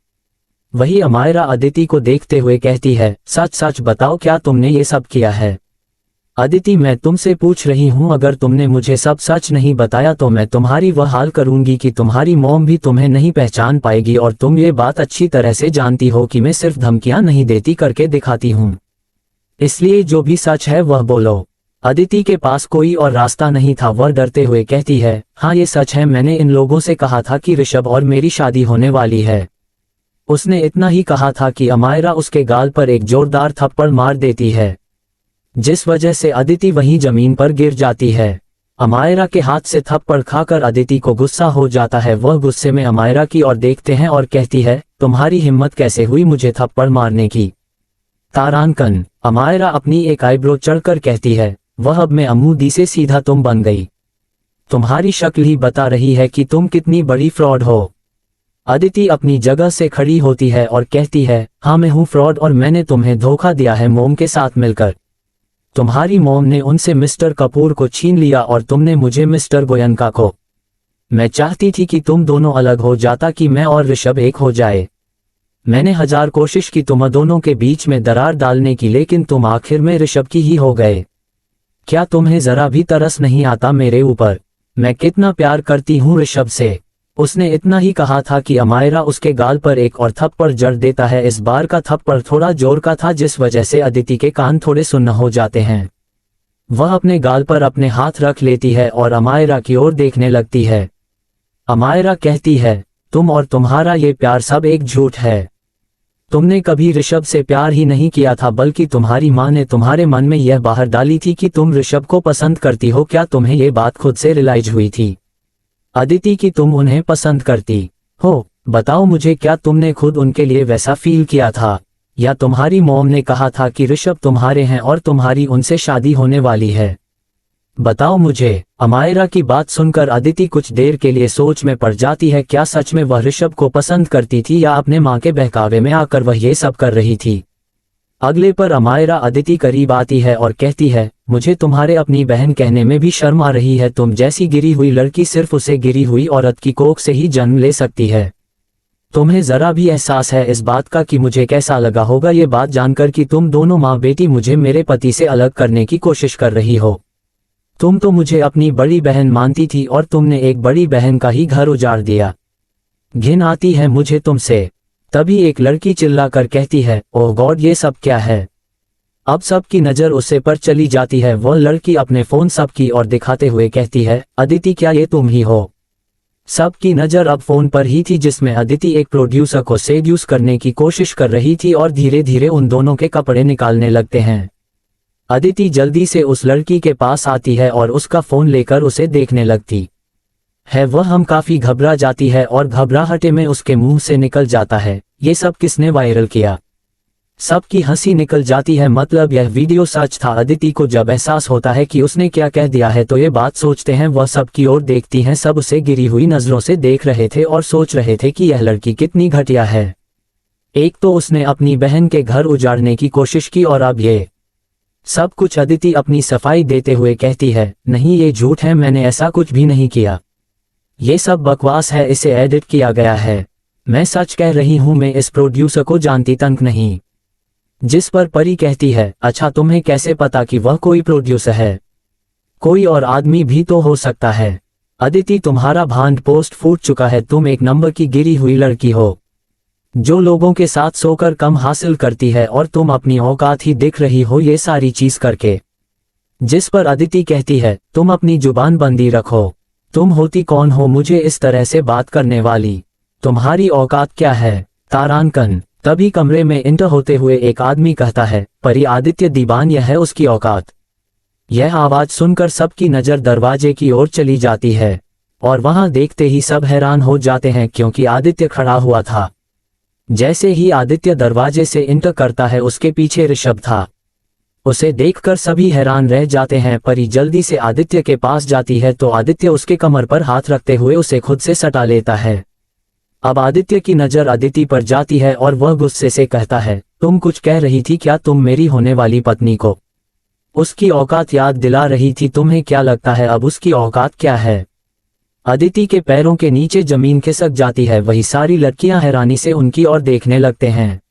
वही अमायरा अदिति को देखते हुए कहती है, सच सच बताओ क्या तुमने ये सब किया है? अदिति मैं तुमसे पूछ रही हूँ, अगर तुमने मुझे सब सच नहीं बताया तो मैं तुम्हारी वह हाल करूंगी कि तुम्हारी मॉम भी तुम्हें नहीं पहचान पाएगी। और तुम ये बात अच्छी तरह से जानती हो कि मैं सिर्फ धमकियां नहीं देती, करके दिखाती हूँ। इसलिए जो भी सच है वह बोलो। अदिति के पास कोई और रास्ता नहीं था। वह डरते हुए कहती है, हाँ ये सच है, मैंने इन लोगों से कहा था कि ऋषभ और मेरी शादी होने वाली है। उसने इतना ही कहा था कि अमायरा उसके गाल पर एक जोरदार थप्पड़ मार देती है, जिस वजह से अदिति वहीं जमीन पर गिर जाती है। अमायरा के हाथ से थप्पड़ खाकर अदिति को गुस्सा हो जाता है। वह गुस्से में अमायरा की ओर देखते हैं और कहती है, तुम्हारी हिम्मत कैसे हुई मुझे थप्पड़ मारने की? तारांकन। अमायरा अपनी एक आईब्रो चढ़कर कहती है, वह अब मैं अम्मू दी से सीधा तुम बन गई। तुम्हारी शक्ल ही बता रही है कि तुम कितनी बड़ी फ्रॉड हो। अदिति अपनी जगह से खड़ी होती है और कहती है, हाँ मैं हूँ फ्रॉड और मैंने तुम्हें धोखा दिया है मोम के साथ मिलकर। तुम्हारी मोम ने उनसे मिस्टर कपूर को छीन लिया और तुमने मुझे मिस्टर गोयनका को। मैं चाहती थी कि तुम दोनों अलग हो जाता कि मैं और ऋषभ एक हो जाए। मैंने 1000 कोशिश की तुम दोनों के बीच में दरार डालने की, लेकिन तुम आखिर में ऋषभ की ही हो गए। क्या तुम्हें जरा भी तरस नहीं आता मेरे ऊपर? मैं कितना प्यार करती हूँ ऋषभ से। उसने इतना ही कहा था कि अमायरा उसके गाल पर एक और थप्पड़ जड़ देता है। इस बार का थप्पड़ थोड़ा जोर का था, जिस वजह से अदिति के कान थोड़े सुन्न हो जाते हैं। वह अपने गाल पर अपने हाथ रख लेती है और अमायरा की ओर देखने लगती है। अमायरा कहती है, तुम और तुम्हारा ये प्यार सब एक झूठ है। तुमने कभी ऋषभ से प्यार ही नहीं किया था, बल्कि तुम्हारी माँ ने तुम्हारे मन में यह बाहर डाली थी कि तुम ऋषभ को पसंद करती हो। क्या तुम्हें ये बात खुद से रियलाइज हुई थी अदिति कि तुम उन्हें पसंद करती हो? बताओ मुझे, क्या तुमने खुद उनके लिए वैसा फील किया था, या तुम्हारी मॉम ने कहा था कि ऋषभ तुम्हारे हैं और तुम्हारी उनसे शादी होने वाली है? बताओ मुझे। अमायरा की बात सुनकर अदिति कुछ देर के लिए सोच में पड़ जाती है। क्या सच में वह ऋषभ को पसंद करती थी, या अपने माँ के बहकावे में आकर वह ये सब कर रही थी? अगले पर अमायरा अदिति करीब आती है और कहती है, मुझे तुम्हारे अपनी बहन कहने में भी शर्म आ रही है। तुम जैसी गिरी हुई लड़की सिर्फ उसे गिरी हुई औरत की कोख से ही जन्म ले सकती है। तुम्हें जरा भी एहसास है इस बात का कि मुझे कैसा लगा होगा ये बात जानकर कि तुम दोनों माँ बेटी मुझे मेरे पति से अलग करने की कोशिश कर रही हो? तुम तो मुझे अपनी बड़ी बहन मानती थी और तुमने एक बड़ी बहन का ही घर उजाड़ दिया। घिन आती है मुझे तुमसे। तभी एक लड़की चिल्लाकर कहती है, ओह गॉड, ये सब क्या है? अब सबकी नजर उसे पर चली जाती है। वह लड़की अपने फोन सबकी ओर दिखाते हुए कहती है, अदिति क्या ये तुम ही हो? सबकी नजर अब फोन पर ही थी, जिसमें अदिति एक प्रोड्यूसर को सेड्यूस करने की कोशिश कर रही थी और धीरे धीरे उन दोनों के कपड़े निकालने लगते हैं। अदिति जल्दी से उस लड़की के पास आती है और उसका फोन लेकर उसे देखने लगती है। वह हम काफी घबरा जाती है और घबराहटे में उसके मुंह से निकल जाता है, ये सब किसने वायरल किया? सबकी हंसी निकल जाती है, मतलब यह वीडियो सच था। अदिति को जब एहसास होता है कि उसने क्या कह दिया है तो ये बात सोचते हैं। वह सबकी ओर देखती हैं। सब उसे गिरी हुई नजरों से देख रहे थे और सोच रहे थे कि यह लड़की कितनी घटिया है। एक तो उसने अपनी बहन के घर उजाड़ने की कोशिश की और अब ये सब कुछ। अदिति अपनी सफाई देते हुए कहती है, नहीं ये झूठ है, मैंने ऐसा कुछ भी नहीं किया। ये सब बकवास है, इसे एडिट किया गया है। मैं सच कह रही हूँ, मैं इस प्रोड्यूसर को जानती तक नहीं। जिस पर परी कहती है, अच्छा तुम्हें कैसे पता कि वह कोई प्रोड्यूसर है? कोई और आदमी भी तो हो सकता है। अदिति तुम्हारा भांड पोस्ट फूट चुका है। तुम एक नंबर की गिरी हुई लड़की हो जो लोगों के साथ सोकर कम हासिल करती है, और तुम अपनी औकात ही दिख रही हो ये सारी चीज करके। जिस पर अदिति कहती है, तुम अपनी जुबान बंदी रखो। तुम होती कौन हो मुझे इस तरह से बात करने वाली? तुम्हारी औकात क्या है? तारांकन। तभी कमरे में इंटर होते हुए एक आदमी कहता है, परी आदित्य दीवान, यह है उसकी औकात। यह आवाज सुनकर सबकी नजर दरवाजे की ओर चली जाती है और वहां देखते ही सब हैरान हो जाते हैं, क्योंकि आदित्य खड़ा हुआ था। जैसे ही आदित्य दरवाजे से इंटर करता है, उसके पीछे ऋषभ था। उसे देखकर सभी हैरान रह जाते हैं। परी जल्दी से आदित्य के पास जाती है तो आदित्य उसके कमर पर हाथ रखते हुए उसे खुद से सटा लेता है। अब आदित्य की नजर अदिति पर जाती है और वह गुस्से से कहता है, तुम कुछ कह रही थी क्या? तुम मेरी होने वाली पत्नी को उसकी औकात याद दिला रही थी। तुम्हें क्या लगता है अब उसकी औकात क्या है? अदिति के पैरों के नीचे जमीन खिसक जाती है। वही सारी लड़कियां हैरानी से उनकी ओर देखने लगते हैं।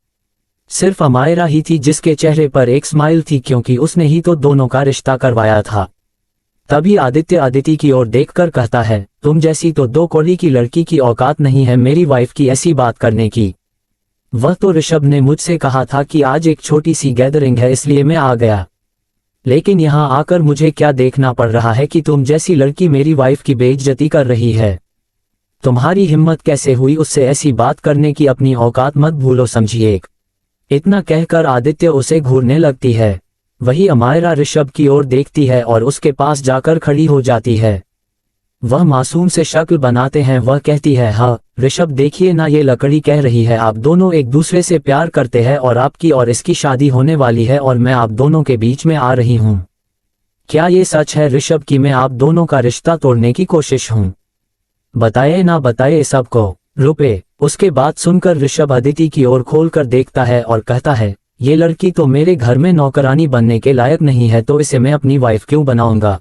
सिर्फ अमायरा ही थी जिसके चेहरे पर एक स्माइल थी, क्योंकि उसने ही तो दोनों का रिश्ता करवाया था। तभी आदित्य अदिति की ओर देखकर कहता है, तुम जैसी तो 2 कौड़ी की लड़की की औकात नहीं है मेरी वाइफ की ऐसी बात करने की। वह तो ऋषभ ने मुझसे कहा था कि आज एक छोटी सी गैदरिंग है, इसलिए मैं आ गया। लेकिन यहाँ आकर मुझे क्या देखना पड़ रहा है कि तुम जैसी लड़की मेरी वाइफ की बेइज्जती कर रही है। तुम्हारी हिम्मत कैसे हुई उससे ऐसी बात करने की, अपनी औकात मत भूलो समझिए। इतना कहकर आदित्य उसे घूरने लगती है। वही अमायरा ऋषभ की ओर देखती है और उसके पास जाकर खड़ी हो जाती है। वह मासूम से शक्ल बनाते हैं। वह कहती है, हाँ ऋषभ देखिए ना, ये लकड़ी कह रही है आप दोनों एक दूसरे से प्यार करते हैं और आपकी और इसकी शादी होने वाली है और मैं आप दोनों के बीच में आ रही हूँ। क्या ये सच है ऋषभ कि मैं आप दोनों का रिश्ता तोड़ने की कोशिश हूँ? बताए ना बताए सबको रुपए। उसके बाद सुनकर ऋषभ अदिति की ओर खोलकर देखता है और कहता है, ये लड़की तो मेरे घर में नौकरानी बनने के लायक नहीं है, तो इसे मैं अपनी वाइफ क्यों बनाऊंगा?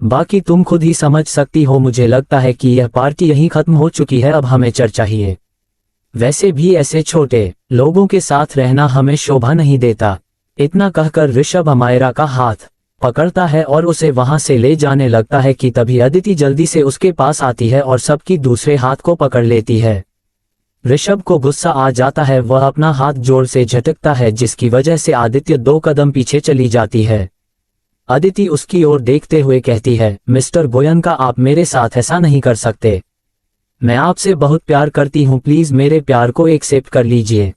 बाकी तुम खुद ही समझ सकती हो। मुझे लगता है कि यह पार्टी यहीं खत्म हो चुकी है, अब हमें चर्चा चाहिए। वैसे भी ऐसे छोटे लोगों के साथ रहना हमें शोभा नहीं देता। इतना कहकर ऋषभ अमायरा का हाथ पकड़ता है और उसे वहां से ले जाने लगता है कि तभी अदिति जल्दी से उसके पास आती है और सबकी दूसरे हाथ को पकड़ लेती है। ऋषभ को गुस्सा आ जाता है। वह अपना हाथ जोर से झटकता है, जिसकी वजह से आदित्य 2 कदम पीछे चली जाती है। अदिति उसकी ओर देखते हुए कहती है, मिस्टर गोयनका आप मेरे साथ ऐसा नहीं कर सकते। मैं आपसे बहुत प्यार करती हूँ, प्लीज मेरे प्यार को एक्सेप्ट कर लीजिए।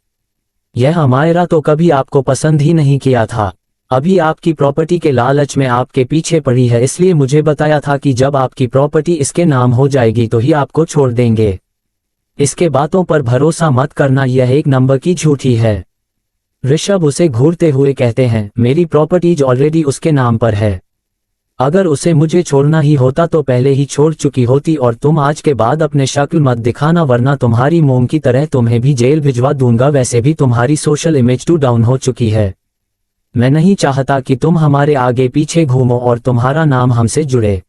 यह अमायरा तो कभी आपको पसंद ही नहीं किया था। अभी आपकी प्रॉपर्टी के लालच में आपके पीछे पड़ी है, इसलिए मुझे बताया था कि जब आपकी प्रॉपर्टी इसके नाम हो जाएगी तो ही आपको छोड़ देंगे। इसके बातों पर भरोसा मत करना, यह एक नंबर की झूठी है। ऋषभ उसे घूरते हुए कहते हैं, मेरी प्रॉपर्टीज ऑलरेडी उसके नाम पर है। अगर उसे मुझे छोड़ना ही होता तो पहले ही छोड़ चुकी होती और तुम आज के बाद अपने शक्ल मत दिखाना, वरना तुम्हारी मोम की तरह तुम्हें भी जेल भिजवा दूंगा। वैसे भी तुम्हारी सोशल इमेज टू डाउन हो चुकी है। मैं नहीं चाहता कि तुम हमारे आगे पीछे घूमो और तुम्हारा नाम हमसे जुड़े।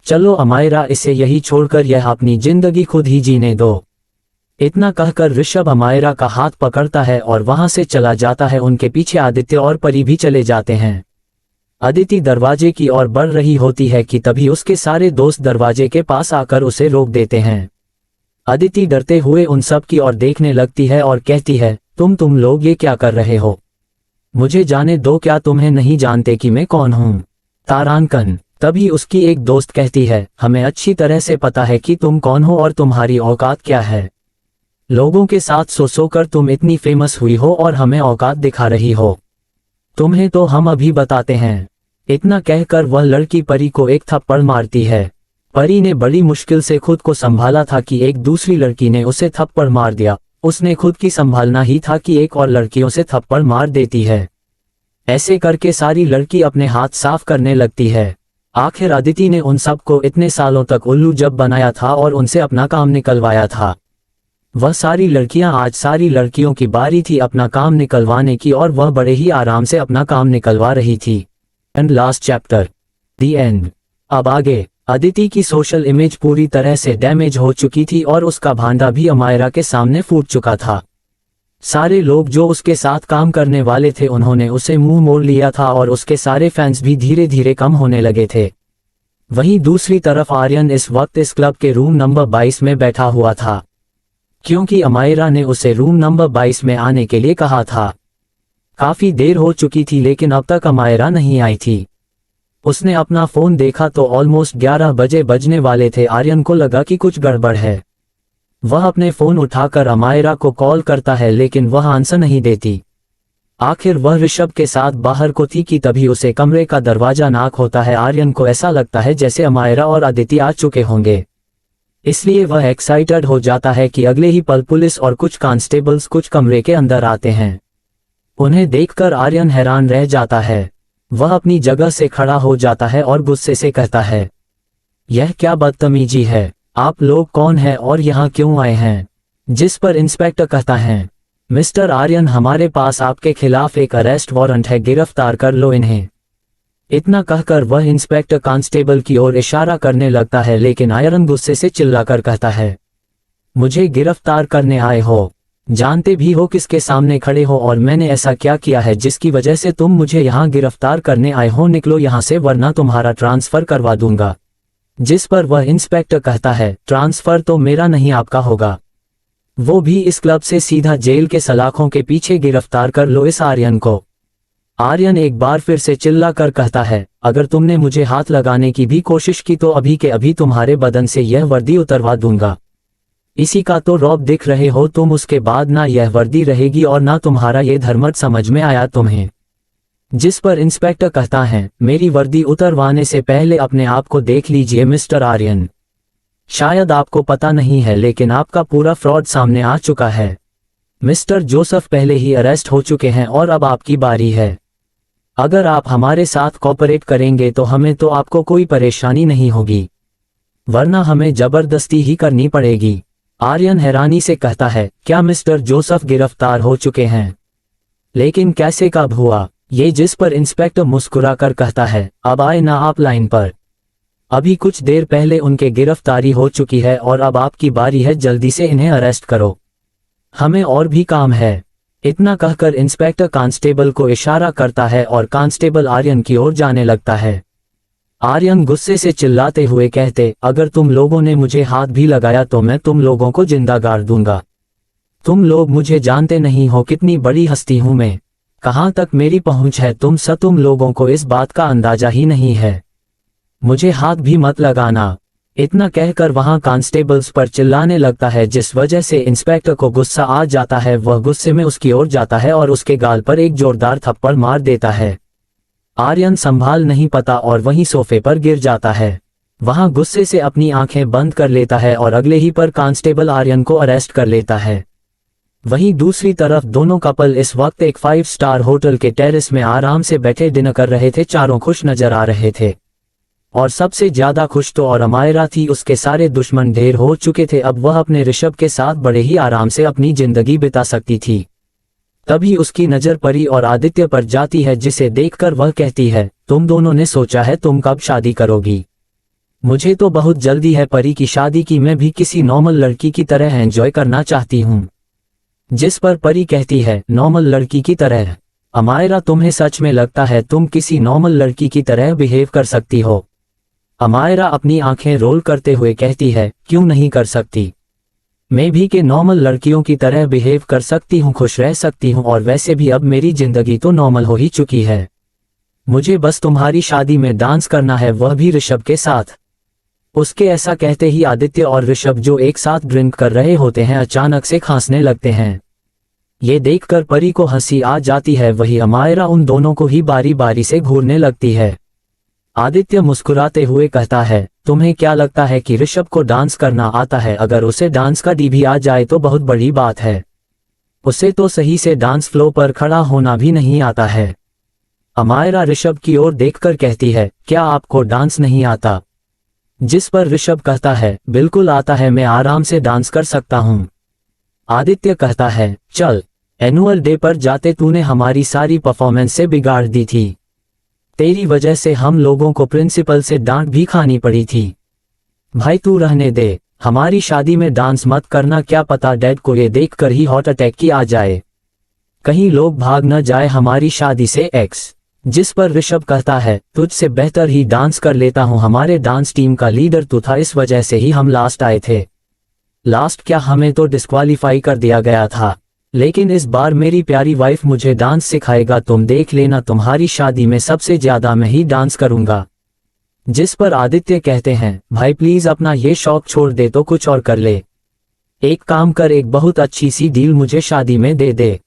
चलो अमायरा, इसे यही छोड़कर यह अपनी जिंदगी खुद ही जीने दो। इतना कहकर ऋषभ अमायरा का हाथ पकड़ता है और वहां से चला जाता है। उनके पीछे आदित्य और परी भी चले जाते हैं। अदिति दरवाजे की ओर बढ़ रही होती है कि तभी उसके सारे दोस्त दरवाजे के पास आकर उसे रोक देते हैं। अदिति डरते हुए उन सब की ओर देखने लगती है और कहती है, तुम लोग ये क्या कर रहे हो? मुझे जाने दो, क्या तुम्हें नहीं जानते कि मैं कौन हूँ? तारांकन। तभी उसकी एक दोस्त कहती है, हमें अच्छी तरह से पता है कि तुम कौन हो और तुम्हारी औकात क्या है। लोगों के साथ सोकर तुम इतनी फेमस हुई हो और हमें औकात दिखा रही हो। तुम्हें तो हम अभी बताते हैं। इतना कहकर वह लड़की परी को एक थप्पड़ मारती है। परी ने बड़ी मुश्किल से खुद को संभाला था कि एक दूसरी लड़की ने उसे थप्पड़ मार दिया। उसने खुद की संभालना ही था कि एक और लड़कियों से थप्पड़ मार देती है। ऐसे करके सारी लड़की अपने हाथ साफ करने लगती है। आखिर अदिति ने उन सबको इतने सालों तक उल्लू जब बनाया था और उनसे अपना काम निकलवाया था। वह सारी लड़कियां, आज सारी लड़कियों की बारी थी अपना काम निकलवाने की और वह बड़े ही आराम से अपना काम निकलवा रही थी। And last chapter, the and. अब आगे, अदिति की सोशल इमेज पूरी तरह से डैमेज हो चुकी थी और उसका भांडा भी अमायरा के सामने फूट चुका था। सारे लोग जो उसके साथ काम करने वाले थे उन्होंने उसे मुंह मोड़ लिया था और उसके सारे फैंस भी धीरे धीरे कम होने लगे थे। वहीं दूसरी तरफ आर्यन इस वक्त इस क्लब के रूम नंबर 22 में बैठा हुआ था, क्योंकि अमायरा ने उसे रूम नंबर 22 में आने के लिए कहा था। काफी देर हो चुकी थी लेकिन अब तक अमायरा नहीं आई थी। उसने अपना फोन देखा तो ऑलमोस्ट 11 बजे बजने वाले थे। आर्यन को लगा कि कुछ गड़बड़ है। वह अपने फोन उठाकर अमायरा को कॉल करता है लेकिन वह आंसर नहीं देती। आखिर वह ऋषभ के साथ बाहर को थी कि तभी उसे कमरे का दरवाजा नॉक होता है। आर्यन को ऐसा लगता है जैसे अमायरा और अदिति आ चुके होंगे, इसलिए वह एक्साइटेड हो जाता है कि अगले ही पल पुलिस और कुछ कांस्टेबल्स कुछ कमरे के अंदर आते हैं। उन्हें देखकर आर्यन हैरान रह जाता है। वह अपनी जगह से खड़ा हो जाता है और गुस्से से कहता है, यह क्या बदतमीजी है? आप लोग कौन हैं और यहाँ क्यों आए हैं? जिस पर इंस्पेक्टर कहता है, मिस्टर आर्यन, हमारे पास आपके खिलाफ एक अरेस्ट वारंट है, गिरफ्तार कर लो इन्हें। इतना कहकर वह इंस्पेक्टर कांस्टेबल की ओर इशारा करने लगता है लेकिन आयरन गुस्से से चिल्लाकर कहता है, मुझे गिरफ्तार करने आए हो? जानते भी हो किसके सामने खड़े हो और मैंने ऐसा क्या किया है जिसकी वजह से तुम मुझे यहाँ गिरफ्तार करने आए हो? निकलो यहाँ से वरना तुम्हारा ट्रांसफर करवा दूंगा। जिस पर वह इंस्पेक्टर कहता है, ट्रांसफर तो मेरा नहीं आपका होगा, वो भी इस क्लब से सीधा जेल के सलाखों के पीछे। गिरफ्तार कर लो इस आर्यन को। आर्यन एक बार फिर से चिल्ला कर कहता है, अगर तुमने मुझे हाथ लगाने की भी कोशिश की तो अभी के अभी तुम्हारे बदन से यह वर्दी उतरवा दूंगा। इसी का तो रौब दिख रहे हो तुम, उसके बाद ना यह वर्दी रहेगी और ना तुम्हारा ये धर्मर्थ समझ में आया तुम्हें। जिस पर इंस्पेक्टर कहता है, मेरी वर्दी उतरवाने से पहले अपने आप को देख लीजिए मिस्टर आर्यन। शायद आपको पता नहीं है लेकिन आपका पूरा फ्रॉड सामने आ चुका है। मिस्टर जोसेफ पहले ही अरेस्ट हो चुके हैं और अब आपकी बारी है। अगर आप हमारे साथ कोऑपरेट करेंगे तो हमें तो आपको कोई परेशानी नहीं होगी, वरना हमें जबरदस्ती ही करनी पड़ेगी। आर्यन हैरानी से कहता है, क्या मिस्टर जोसेफ गिरफ्तार हो चुके हैं? लेकिन कैसे, कब हुआ ये? जिस पर इंस्पेक्टर मुस्कुरा कर कहता है, अब आए ना आप लाइन पर। अभी कुछ देर पहले उनके गिरफ्तारी हो चुकी है और अब आपकी बारी है, जल्दी से इन्हें अरेस्ट करो, हमें और भी काम है। इतना कहकर इंस्पेक्टर कांस्टेबल को इशारा करता है और कांस्टेबल आर्यन की ओर जाने लगता है। आर्यन गुस्से से चिल्लाते हुए कहते, अगर तुम लोगों ने मुझे हाथ भी लगाया तो मैं तुम लोगों को जिंदा गाड़ दूंगा। तुम लोग मुझे जानते नहीं हो कितनी बड़ी हस्ती हूं मैं, कहां तक मेरी पहुंच है, तुम लोगों को इस बात का अंदाजा ही नहीं है। मुझे हाथ भी मत लगाना। इतना कहकर वहां कांस्टेबल्स पर चिल्लाने लगता है, जिस वजह से इंस्पेक्टर को गुस्सा आ जाता है। वह गुस्से में उसकी ओर जाता है और उसके गाल पर एक जोरदार थप्पड़ मार देता है। आर्यन संभाल नहीं पाता और वहीं सोफे पर गिर जाता है। वहां गुस्से से अपनी आंखें बंद कर लेता है और अगले ही पर कांस्टेबल आर्यन को अरेस्ट कर लेता है। वहीं दूसरी तरफ दोनों कपल इस वक्त एक 5 स्टार होटल के टेरेस में आराम से बैठे डिनर कर रहे थे। चारों खुश नजर आ रहे थे और सबसे ज्यादा खुश तो और अमायरा थी। उसके सारे दुश्मन ढेर हो चुके थे, अब वह अपने ऋषभ के साथ बड़े ही आराम से अपनी जिंदगी बिता सकती थी। तभी उसकी नजर परी और आदित्य पर जाती है, जिसे देखकर वह कहती है, तुम दोनों ने सोचा है तुम कब शादी करोगी? मुझे तो बहुत जल्दी है परी की शादी की, मैं भी किसी नॉर्मल लड़की की तरह एंजॉय करना चाहती हूँ। जिस पर परी कहती है, नॉर्मल लड़की की तरह? अमायरा, तुम्हें सच में लगता है तुम किसी नॉर्मल लड़की की तरह बिहेव कर सकती हो? अमायरा अपनी आंखें रोल करते हुए कहती है, क्यों नहीं कर सकती? मैं भी के नॉर्मल लड़कियों की तरह बिहेव कर सकती हूँ, खुश रह सकती हूँ, और वैसे भी अब मेरी जिंदगी तो नॉर्मल हो ही चुकी है। मुझे बस तुम्हारी शादी में डांस करना है, वह भी ऋषभ के साथ। उसके ऐसा कहते ही आदित्य और ऋषभ जो एक साथ ड्रिंक कर रहे होते हैं अचानक से खांसने लगते हैं। ये देखकर परी को हंसी आ जाती है। वही अमायरा उन दोनों को ही बारी बारी से घूरने लगती है। आदित्य मुस्कुराते हुए कहता है, तुम्हें क्या लगता है कि ऋषभ को डांस करना आता है? अगर उसे डांस का डी भी आ जाए तो बहुत बड़ी बात है। उसे तो सही से डांस फ्लो पर खड़ा होना भी नहीं आता है। अमायरा ऋषभ की ओर देखकर कहती है, क्या आपको डांस नहीं आता? जिस पर ऋषभ कहता है, बिल्कुल आता है, मैं आराम से डांस कर सकता हूँ। आदित्य कहता है, चल, एनुअल डे पर जाते तूने हमारी सारी परफॉर्मेंस से बिगाड़ दी थी। तेरी वजह से हम लोगों को प्रिंसिपल से डांट भी खानी पड़ी थी। भाई तू रहने दे, हमारी शादी में डांस मत करना, क्या पता डैड को ये देखकर ही हार्ट अटैक की आ जाए, कहीं लोग भाग न जाए हमारी शादी से एक्स। जिस पर ऋषभ कहता है, तुझसे बेहतर ही डांस कर लेता हूँ, हमारे डांस टीम का लीडर तू था, इस वजह से ही हम लास्ट आए थे। लास्ट क्या, हमें तो डिस्क्वालीफाई कर दिया गया था, लेकिन इस बार मेरी प्यारी वाइफ मुझे डांस सिखाएगा, तुम देख लेना, तुम्हारी शादी में सबसे ज्यादा मैं ही डांस करूंगा। जिस पर आदित्य कहते हैं, भाई प्लीज अपना ये शौक छोड़ दे तो कुछ और कर ले। एक काम कर, एक बहुत अच्छी सी डील मुझे शादी में दे दे,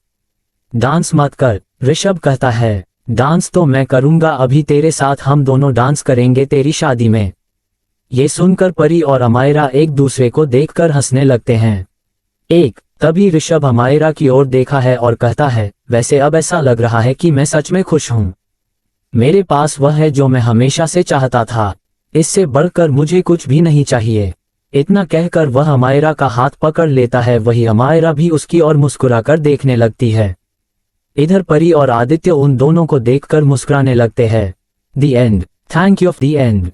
डांस मत कर। ऋषभ कहता है, डांस तो मैं करूंगा, अभी तेरे साथ हम दोनों डांस करेंगे तेरी शादी में। ये सुनकर परी और अमायरा एक दूसरे को देखकर हंसने लगते हैं। तभी ऋषभ अमायरा की ओर देखा है और कहता है, वैसे अब ऐसा लग रहा है कि मैं सच में खुश हूँ। मेरे पास वह है जो मैं हमेशा से चाहता था, इससे बढ़कर मुझे कुछ भी नहीं चाहिए। इतना कहकर वह अमायरा का हाथ पकड़ लेता है। वही अमायरा भी उसकी ओर मुस्कुराकर देखने लगती है। इधर परी और आदित्य उन दोनों को देखकर मुस्कुराने लगते हैं। The end. Thank you of the end.